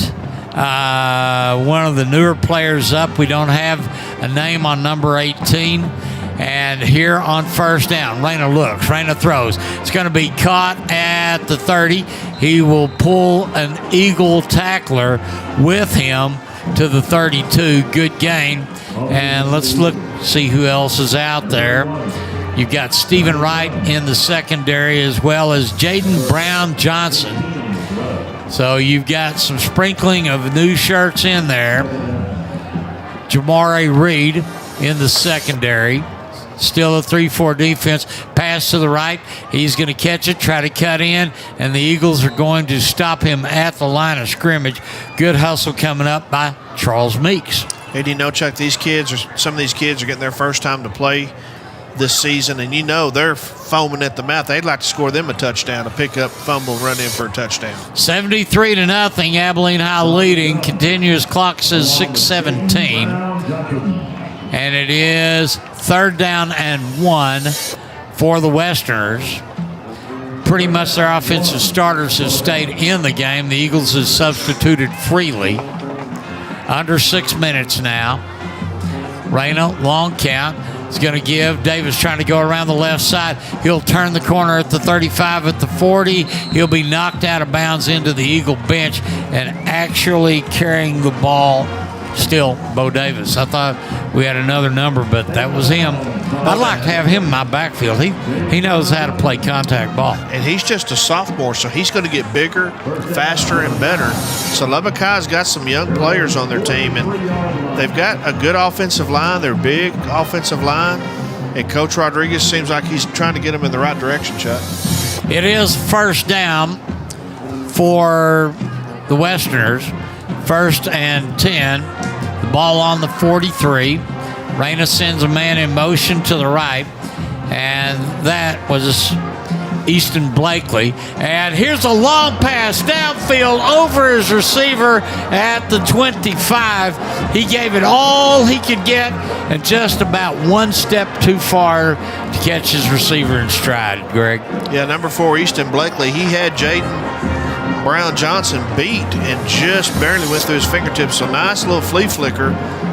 [SPEAKER 3] one of the newer players up. We don't have a name on number 18. And here on first down, Reyna looks, Reyna throws. It's going to be caught at the 30. He will pull an Eagle tackler with him to the 32. Good gain. And let's look, see who else is out there. You've got Stephen Wright in the secondary as well as Jaden Brown Johnson. So you've got some sprinkling of new shirts in there. Jamari Reed in the secondary. Still a 3-4 defense. Pass to the right. He's going to catch it, try to cut in, and the Eagles are going to stop him at the line of scrimmage. Good hustle coming up by Charles Meeks.
[SPEAKER 2] Hey, do you know, Chuck, some of these kids are getting their first time to play this season, and you know they're foaming at the mouth. They'd like to score them a touchdown, a pick-up, fumble, run in for a touchdown.
[SPEAKER 3] 73-0, Abilene High leading. Continuous clock says 6:17. And it is 3rd down and 1 for the Westerners. Pretty much their offensive starters have stayed in the game. The Eagles have substituted freely. Under 6 minutes now. Reyna, long count. is going to give. Davis trying to go around the left side. He'll turn the corner at the 35, at the 40. He'll be knocked out of bounds into the Eagle bench, and actually carrying the ball still Bo Davis. I thought we had another number, but that was him. I'd like to have him in my backfield. He knows how to play contact ball.
[SPEAKER 2] And he's just a sophomore, so he's going to get bigger, faster, and better. So Lubbock High's got some young players on their team, and they've got a good offensive line. They're big offensive line, and Coach Rodriguez seems like he's trying to get them in the right direction, Chuck.
[SPEAKER 3] It is first down for the Westerners. 1st and 10. The ball on the 43. Reyna sends a man in motion to the right, and that was Easton Blakely. And here's a long pass downfield over his receiver at the 25. He gave it all he could get, and just about one step too far to catch his receiver in stride, Greg.
[SPEAKER 2] Yeah, number 4, Easton Blakely, he had Jaden Brown Johnson beat and just barely went through his fingertips. So nice little flea flicker.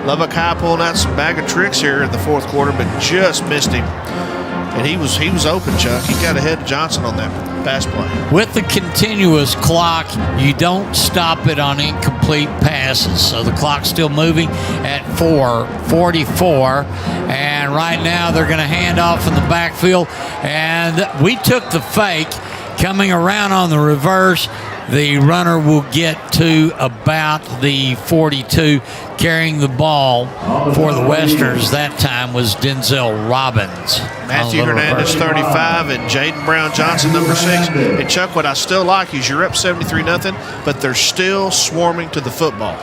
[SPEAKER 2] Lubbock High pulling out some bag of tricks here in the 4th quarter, but just missed him. And he was open, Chuck. He got ahead of Johnson on that pass play.
[SPEAKER 3] With the continuous clock, you don't stop it on incomplete passes. So the clock's still moving at 4:44. And right now they're going to hand off in the backfield. And we took the fake. Coming around on the reverse, the runner will get to about the 42. Carrying the ball for the Westerners that time was Denzel Robbins.
[SPEAKER 2] Matthew Hernandez, 35, and Jaden Brown Johnson, number 6. And Chuck, what I still like is you're up 73-0, but they're still swarming to the football.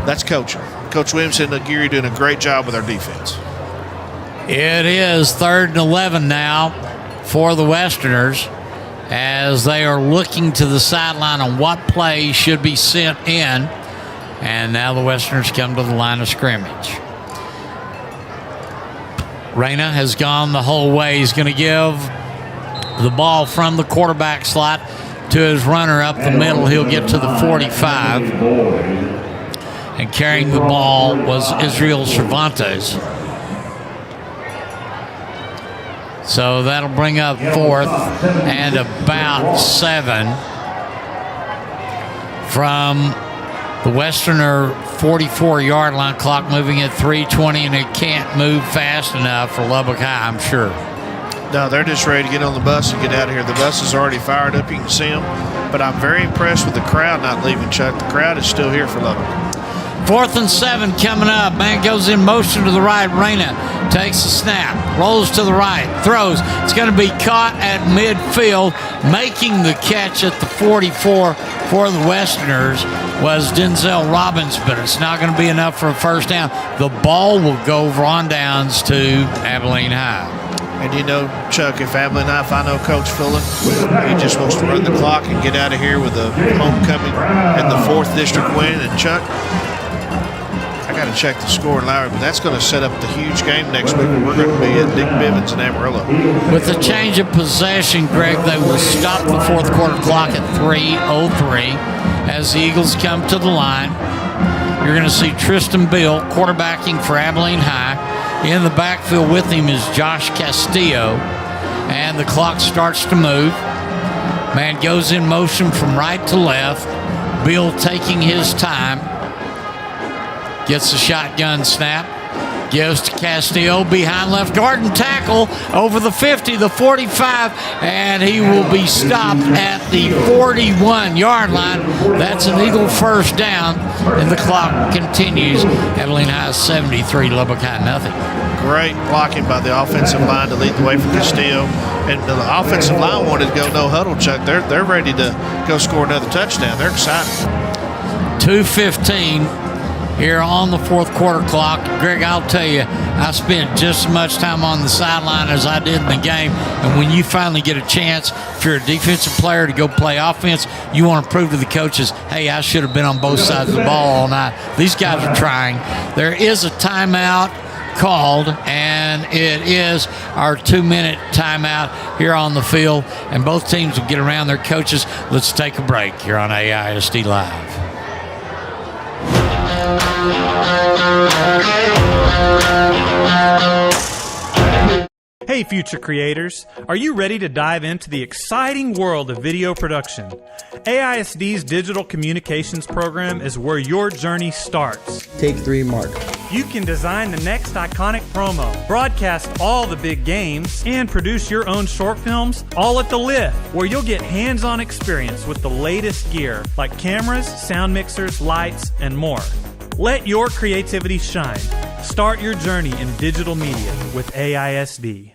[SPEAKER 2] That's coaching. Coach Williamson and Aguirre doing a great job with our defense.
[SPEAKER 3] It is 3rd and 11 now for the Westerners, as they are looking to the sideline on what play should be sent in. And now the Westerners come to the line of scrimmage. Reyna has gone the whole way. He's going to give the ball from the quarterback slot to his runner up the middle. He'll get to the 45. And carrying the ball was Israel Cervantes. So that'll bring up 4th and about 7 from the Westerner 44-yard line. Clock moving at 3:20, and it can't move fast enough for Lubbock High, I'm sure.
[SPEAKER 2] No, they're just ready to get on the bus and get out of here. The bus is already fired up. You can see them. But I'm very impressed with the crowd not leaving, Chuck. The crowd is still here for Lubbock.
[SPEAKER 3] 4th and 7 coming up. Man goes in motion to the right. Reyna takes a snap, rolls to the right, throws. It's going to be caught at midfield. Making the catch at the 44 for the Westerners was Denzel Robbins, but it's not going to be enough for a first down. The ball will go on downs to Abilene High.
[SPEAKER 2] And you know, Chuck, if Abilene High, if I know Coach Fuller, he just wants to run the clock and get out of here with a homecoming and the 4th district win. And Chuck, I got to check the score in Lowry, but that's going to set up the huge game next week. We're going to be at Dick Bivens in Amarillo.
[SPEAKER 3] With the change of possession, Greg, they will stop the 4th quarter clock at 3:03 as the Eagles come to the line. You're going to see Tristan Bill quarterbacking for Abilene High. In the backfield with him is Josh Castillo, and the clock starts to move. Man goes in motion from right to left. Bill taking his time. Gets the shotgun snap. Gives to Castillo behind left guard and tackle over the 50, the 45, and he will be stopped at the 41-yard line. That's an Eagle first down, and the clock continues. Abilene High 73, Lubbock High nothing.
[SPEAKER 2] Great blocking by the offensive line to lead the way for Castillo. And the offensive line wanted to go no huddle, Chuck. They're ready to go score another touchdown. They're excited.
[SPEAKER 3] 2:15 here on the 4th quarter clock. Greg, I'll tell you, I spent just as much time on the sideline as I did in the game. And when you finally get a chance, if you're a defensive player, to go play offense, you want to prove to the coaches, hey, I should have been on both sides of the ball all night. These guys are trying. There is a timeout called, and it is our 2-minute timeout here on the field. And both teams will get around their coaches. Let's take a break here on AISD Live.
[SPEAKER 8] Hey future creators, are you ready to dive into the exciting world of video production? AISD's Digital Communications program is where your journey starts.
[SPEAKER 17] Take 3, Mark.
[SPEAKER 8] You can design the next iconic promo, broadcast all the big games, and produce your own short films all at the Lift, where you'll get hands-on experience with the latest gear like cameras, sound mixers, lights, and more. Let your creativity shine. Start your journey in digital media with AISD.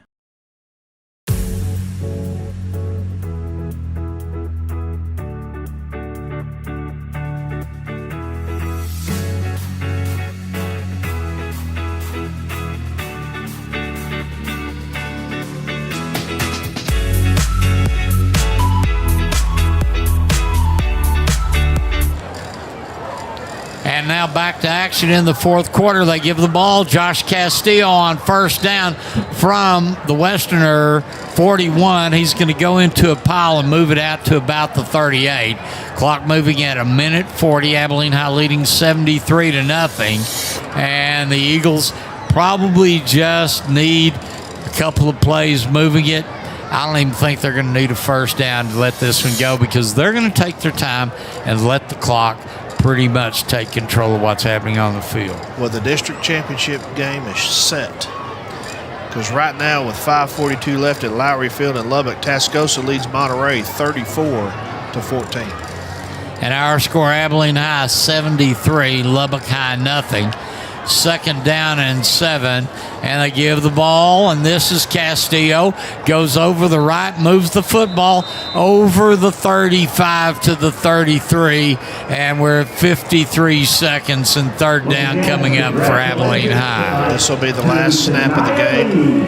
[SPEAKER 3] And now back to action in the fourth quarter. They give the ball. Josh Castillo on first down from the Westerner 41. He's going to go into a pile and move it out to about the 38. Clock moving at 1:40. Abilene High leading 73-0. And the Eagles probably just need a couple of plays moving it. I don't even think they're going to need a first down to let this one go, because they're going to take their time and let the clock pretty much take control of what's happening on the field.
[SPEAKER 2] Well, the district championship game is set, because right now with 5:42 left at Lowry Field in Lubbock, Tascosa leads Monterey 34-14.
[SPEAKER 3] And our score, Abilene High 73, Lubbock High nothing. Second down and 7, and they give the ball, and this is Castillo, goes over the right, moves the football over the 35 to the 33, and we're at 53 seconds and third down coming up for Abilene High.
[SPEAKER 2] This will be the last snap of the game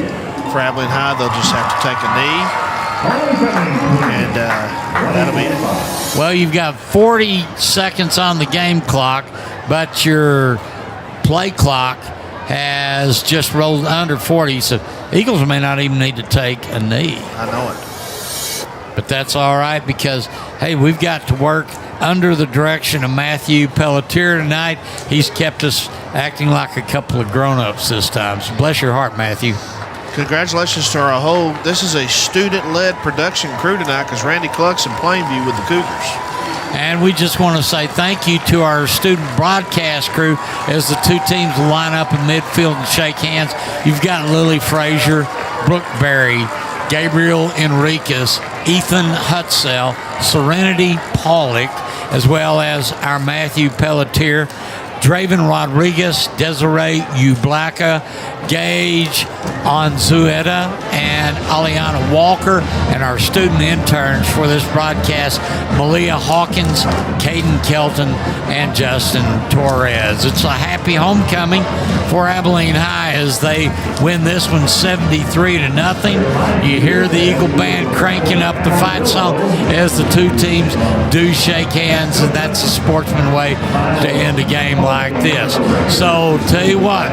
[SPEAKER 2] for Abilene High. They'll just have to take a knee, and that'll be it.
[SPEAKER 3] Well, you've got 40 seconds on the game clock, but your play clock has just rolled under 40, so Eagles may not even need to take a knee.
[SPEAKER 2] I know it.
[SPEAKER 3] But that's all right, because, hey, we've got to work under the direction of Matthew Pelletier tonight. He's kept us acting like a couple of grown-ups this time. So bless your heart, Matthew.
[SPEAKER 2] Congratulations to our whole, this is a student-led production crew tonight, because Randy Cluck's in Plainview with the Cougars.
[SPEAKER 3] And we just want to say thank you to our student broadcast crew as the two teams line up in midfield and shake hands. You've got Lily Frazier, Brooke Berry, Gabriel Enriquez, Ethan Hutsell, Serenity Pollock, as well as our Matthew Pelletier, Draven Rodriguez, Desiree Ublaca, Gage Onzueta, and Aliana Walker, and our student interns for this broadcast, Malia Hawkins, Caden Kelton, and Justin Torres. It's a happy homecoming for Abilene High as they win this one 73-0. You hear the Eagle Band cranking up the fight song as the two teams do shake hands, and that's a sportsman way to end a game like this. So tell you what,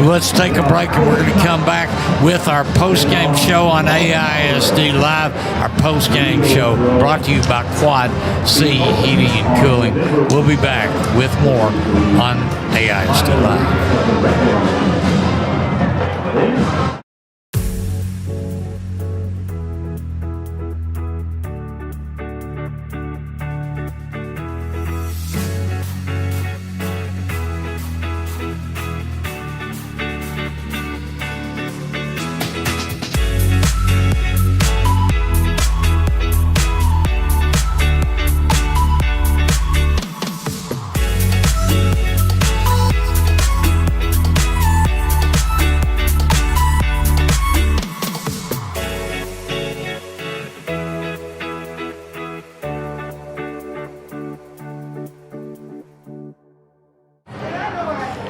[SPEAKER 3] let's take a break, and we're going to come back with our post-game show on AISD Live. Our post-game show brought to you by Quad C Heating and Cooling. We'll be back with more on AISD Live.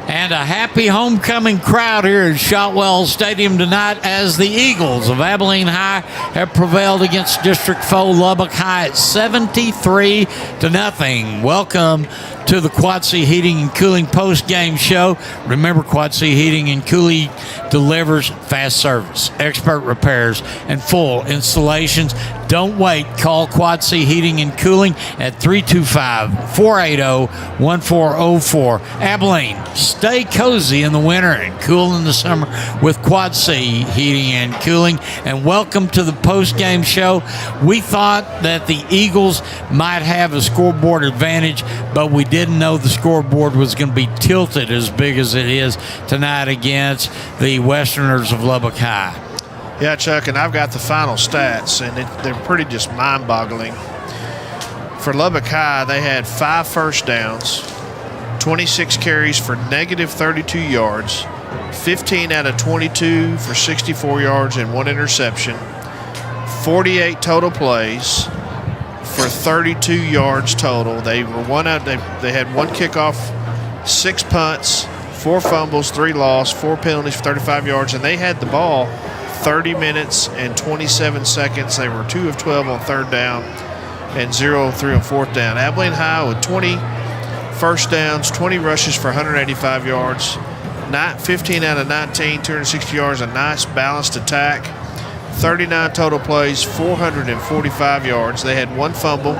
[SPEAKER 3] And a happy homecoming crowd here at Shotwell Stadium tonight as the Eagles of Abilene High have prevailed against district foe Lubbock High at 73-0. Welcome to the Quad C Heating and Cooling post-game show. Remember, Quad C Heating and Cooling delivers fast service, expert repairs, and full installations. Don't wait. Call Quad C Heating and Cooling at 325-480-1404. Abilene, stay cozy in the winter and cool in the summer with Quad C Heating and Cooling. And welcome to the post-game show. We thought that the Eagles might have a scoreboard advantage, but we didn't know the scoreboard was going to be tilted as big as it is tonight against the Westerners of Lubbock High.
[SPEAKER 2] Yeah, Chuck, and I've got the final stats, and they're pretty just mind-boggling. For Lubbock High, they had 5 first downs, 26 carries for negative 32 yards, 15 out of 22 for 64 yards and 1 interception, 48 total plays for 32 yards total. They were one out. They had 1 kickoff, 6 punts, 4 fumbles, 3 loss, 4 penalties for 35 yards, and they had the ball 30 minutes and 27 seconds. They were 2 of 12 on 3rd down and 0 of 3 on 4th down. Abilene High with 20 first downs, 20 rushes for 185 yards, 15 out of 19, 260 yards, a nice balanced attack, 39 total plays, 445 yards. They had 1 fumble,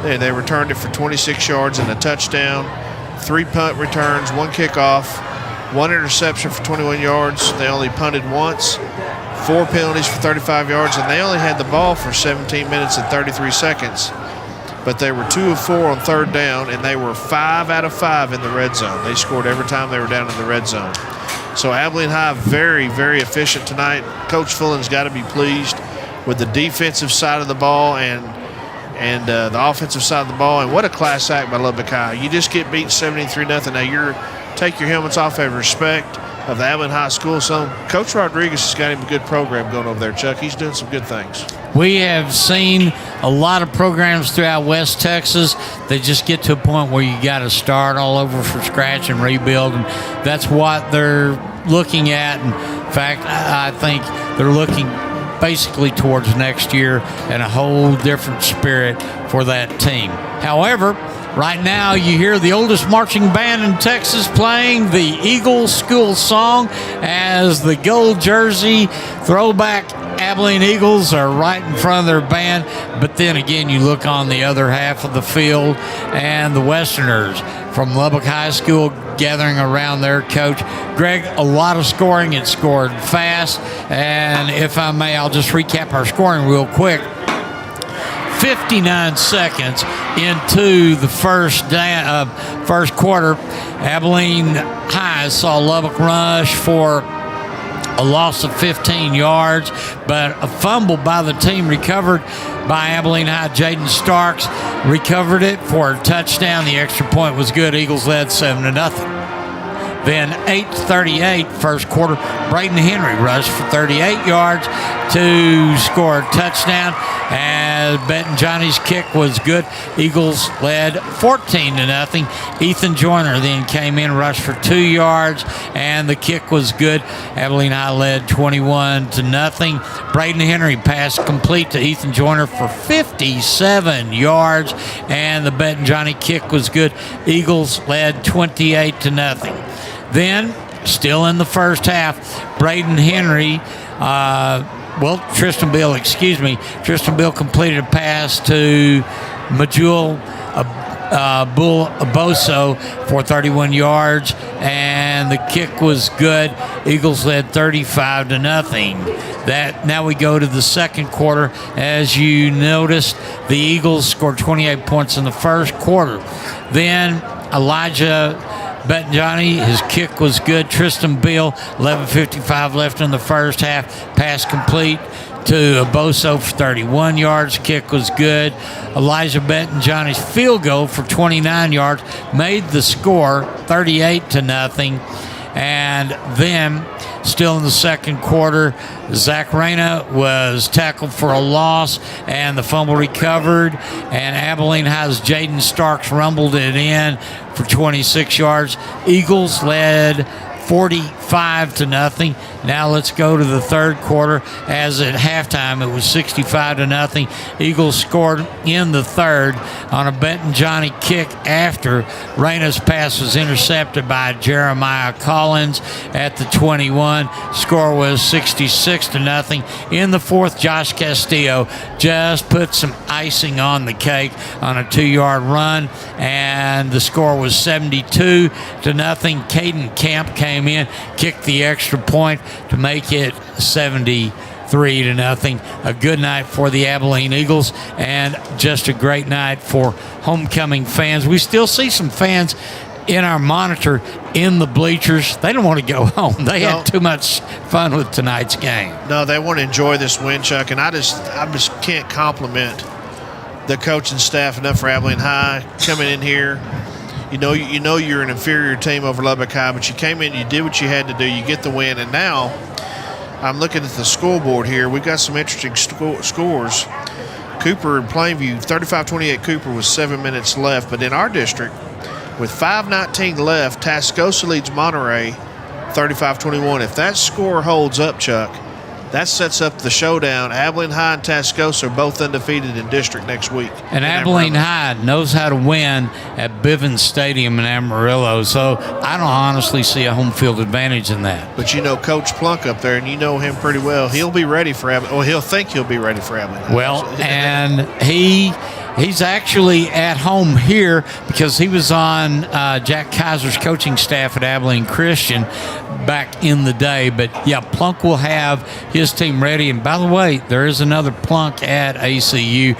[SPEAKER 2] and they returned it for 26 yards and a touchdown, 3 punt returns, 1 kickoff, 1 interception for 21 yards. They only punted once, 4 penalties for 35 yards, and they only had the ball for 17 minutes and 33 seconds. But they were 2 of 4 on 3rd down, and they were 5 out of 5 in the red zone. They scored every time they were down in the red zone. So Abilene High very, very efficient tonight. Coach Fullen's got to be pleased with the defensive side of the ball and the offensive side of the ball. And what a class act by Lubbock High. You just get beat 73-0. Now take your helmets off out of respect of the Abilene High School. So Coach Rodriguez has got him a good program going over there, Chuck. He's doing some good things.
[SPEAKER 3] We have seen a lot of programs throughout West Texas that just get to a point where you got to start all over from scratch and rebuild, and that's what they're looking at. In fact, I think they're looking basically towards next year and a whole different spirit for that team. However, right now you hear the oldest marching band in Texas playing the Eagle School song as the gold jersey throwback Abilene Eagles are right in front of their band. But then again, you look on the other half of the field and the Westerners from Lubbock High School gathering around their coach. Greg, a lot of scoring. It scored fast. And if I may, I'll just recap our scoring real quick. 59 seconds into the first quarter, Abilene High saw Lubbock rush for a loss of 15 yards, but a fumble by the team recovered by Abilene High. Jaden Starks recovered it for a touchdown. The extra point was good. Eagles led 7-0. Then 8:38 first quarter, Braden Henry rushed for 38 yards to score a touchdown, as Benton Johnny's kick was good. Eagles led 14-0. Ethan Joyner then came in, rushed for 2 yards, and the kick was good. Abilene High led 21-0. Braden Henry passed complete to Ethan Joyner for 57 yards, and the Benton Johnny kick was good. Eagles led 28-0. Then, still in the first half, Braden Henry, Tristan Bill completed a pass to Majul Bull Aboso for 31 yards, and the kick was good. Eagles led 35-0. Now we go to the second quarter. As you noticed, the Eagles scored 28 points in the first quarter. Then Elijah Benton Johnny, his kick was good. Tristan Bill, 11:55 left in the first half, pass complete to Aboso for 31 yards. Kick was good. Elijah Benton Johnny's field goal for 29 yards made the score 38-0. And then, still in the second quarter, Zach Reyna was tackled for a loss, and the fumble recovered. And Abilene High's Jaden Starks rumbled it in for 26 yards. Eagles led 40 5-0. Now let's go to the third quarter. As at halftime, it was 65-0. Eagles scored in the third on a Benton Johnny kick after Reyna's pass was intercepted by Jeremiah Collins at the 21. Score was 66-0. In the fourth, Josh Castillo just put some icing on the cake on a 2-yard run, and the score was 72-0. Caden Camp came in, kicked the extra point to make it 73-0. A good night for the Abilene Eagles, and just a great night for homecoming fans. We still see some fans in our monitor in the bleachers. They don't want to go home. They had too much fun with tonight's game.
[SPEAKER 2] No, they want to enjoy this win, Chuck, and I just can't compliment the coaching staff enough for Abilene High coming in here. You know you're an inferior team over Lubbock High, but you came in, you did what you had to do, you get the win, and now I'm looking at the scoreboard here. We got some interesting scores. Cooper and Plainview, 35-28 Cooper with 7 minutes left, but in our district, with 5:19 left, Tascosa leads Monterey 35-21. If that score holds up, Chuck, that sets up the showdown. Abilene High and Tascosa are both undefeated in district next week.
[SPEAKER 3] And Abilene High knows how to win at Bivens Stadium in Amarillo, so I don't honestly see a home field advantage in that.
[SPEAKER 2] But you know Coach Plunk up there, and you know him pretty well. He'll be ready for Abilene. Well, he'll think he'll be ready for Abilene High.
[SPEAKER 3] Well, and he's actually at home here because he was on Jack Kaiser's coaching staff at Abilene Christian back in the day. But, yeah, Plunk will have his team ready. And, by the way, there is another Plunk at ACU,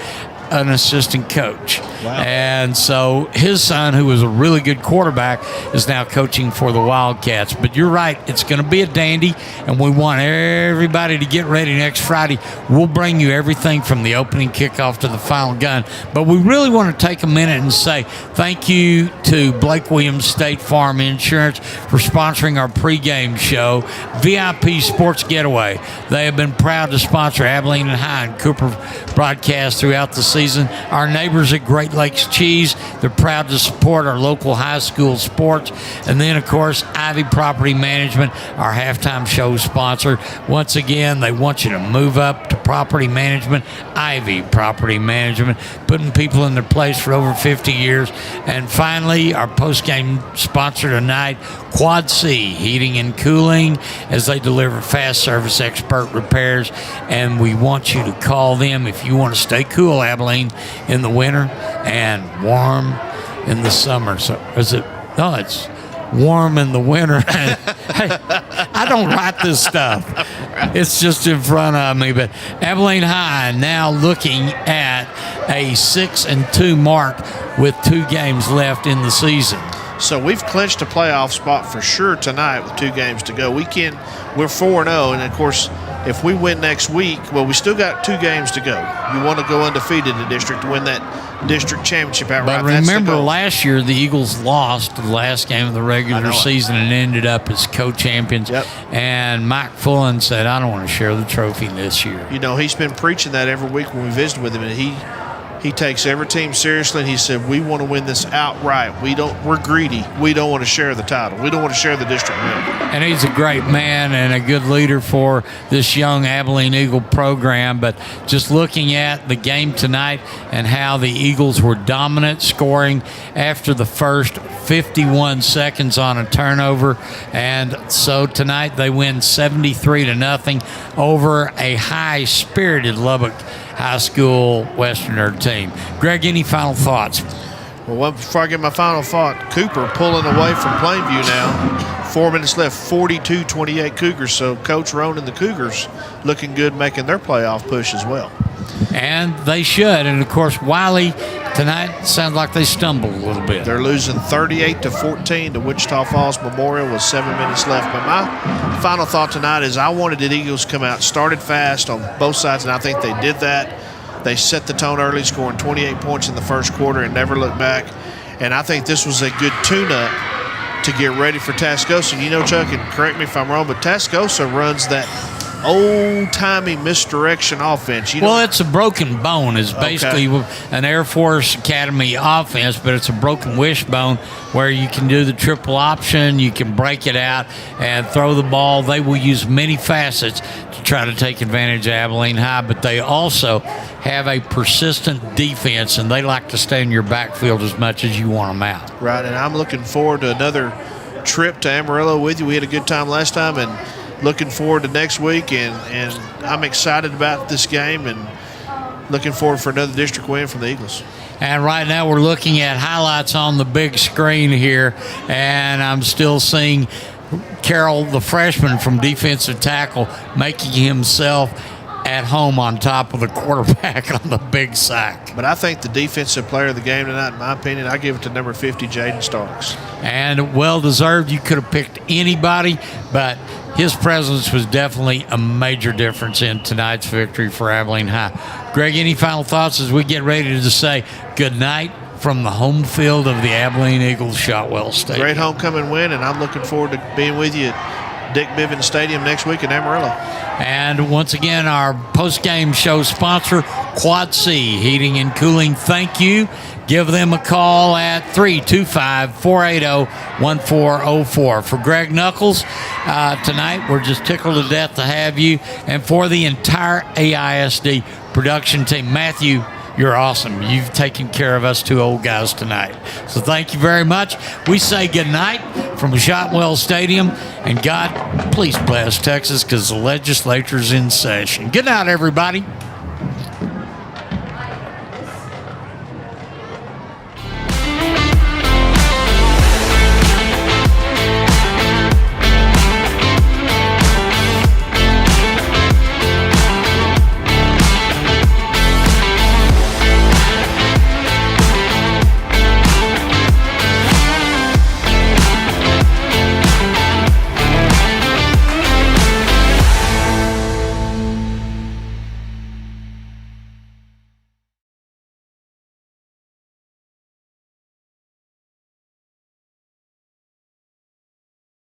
[SPEAKER 3] an assistant coach.
[SPEAKER 2] Wow.
[SPEAKER 3] And so his son, who was a really good quarterback, is now coaching for the Wildcats. But you're right, it's going to be a dandy, and we want everybody to get ready next Friday. We'll bring you everything from the opening kickoff to the final gun. But we really want to take a minute and say thank you to Blake Williams State Farm Insurance for sponsoring our pregame show, VIP Sports Getaway. They have been proud to sponsor Abilene and High and Cooper broadcast throughout the season. Our neighbors at Great Lakes Cheese, they're proud to support our local high school sports. And then, of course, Ivy Property Management, our halftime show sponsor. Once again, they want you to move up to property management. Ivy Property Management, putting people in their place for over 50 years. And finally, our post-game sponsor tonight, Quad C Heating and Cooling, as they deliver fast service expert repairs. And we want you to call them if you want to stay cool, Abilene, in the winter and warm in the summer. So is it? No, it's warm in the winter. Hey, I don't write this stuff. It's just in front of me. But Abilene High now looking at a 6-2 mark with 2 games left in the season.
[SPEAKER 2] So we've clinched a playoff spot for sure tonight with 2 games to go. We're 4-0, and of course, if we win next week, well, we still got 2 games to go. You want to go undefeated in the district to win that district championship outright.
[SPEAKER 3] But remember, last year the Eagles lost the last game of the regular season and ended up as co-champions.
[SPEAKER 2] Yep.
[SPEAKER 3] And Mike Fullen said, "I don't want to share the trophy this year."
[SPEAKER 2] You know, he's been preaching that every week when we visited with him, and he takes every team seriously, and he said, we want to win this outright. We're greedy. We don't want to share the title. We don't want to share the district win.
[SPEAKER 3] And he's a great man and a good leader for this young Abilene Eagle program. But just looking at the game tonight and how the Eagles were dominant, scoring after the first 51 seconds on a turnover. And so tonight they win 73-0 over a high-spirited Lubbock High School Westerner team. Greg, any final thoughts?
[SPEAKER 2] Well, before I get my final thought, Cooper pulling away from Plainview now. 4 minutes left, 42-28 Cougars. So Coach Roan and the Cougars looking good, making their playoff push as well.
[SPEAKER 3] And they should. And, of course, Wiley tonight sounds like they stumbled a little bit.
[SPEAKER 2] They're losing 38-14 to Wichita Falls Memorial with 7 minutes left. But my final thought tonight is I wanted the Eagles to come out, started fast on both sides, and I think they did that. They set the tone early, scoring 28 points in the first quarter and never looked back. And I think this was a good tune-up to get ready for Tascosa. And you know, Chuck, and correct me if I'm wrong, but Tascosa runs that old-timey misdirection offense.
[SPEAKER 3] Well, it's a broken bone. It's basically an Air Force Academy offense, but it's a broken wishbone where you can do the triple option, you can break it out and throw the ball. They will use many facets to try to take advantage of Abilene High, but they also have a persistent defense, and they like to stay in your backfield as much as you want them out.
[SPEAKER 2] Right, and I'm looking forward to another trip to Amarillo with you. We had a good time last time, and looking forward to next week, and I'm excited about this game and looking forward for another district win from the Eagles.
[SPEAKER 3] And right now we're looking at highlights on the big screen here, and I'm still seeing Carroll, the freshman from defensive tackle, making himself at home on top of the quarterback on the big sack.
[SPEAKER 2] But I think the defensive player of the game tonight, in my opinion, I give it to number 50, Jaden Starks.
[SPEAKER 3] And well-deserved. You could have picked anybody, but his presence was definitely a major difference in tonight's victory for Abilene High. Greg, any final thoughts as we get ready to say good night from the home field of the Abilene Eagles, Shotwell Stadium?
[SPEAKER 2] Great homecoming win, and I'm looking forward to being with you at Dick Bivens Stadium next week in Amarillo.
[SPEAKER 3] And once again, our post-game show sponsor, Quad C Heating and Cooling. Thank you. Give them a call at 325-480-1404. For Greg Knuckles, tonight we're just tickled to death to have you. And for the entire AISD production team, Matthew, you're awesome. You've taken care of us two old guys tonight. So thank you very much. We say good night from Shotwell Stadium. And God, please bless Texas because the legislature's in session. Good night, everybody.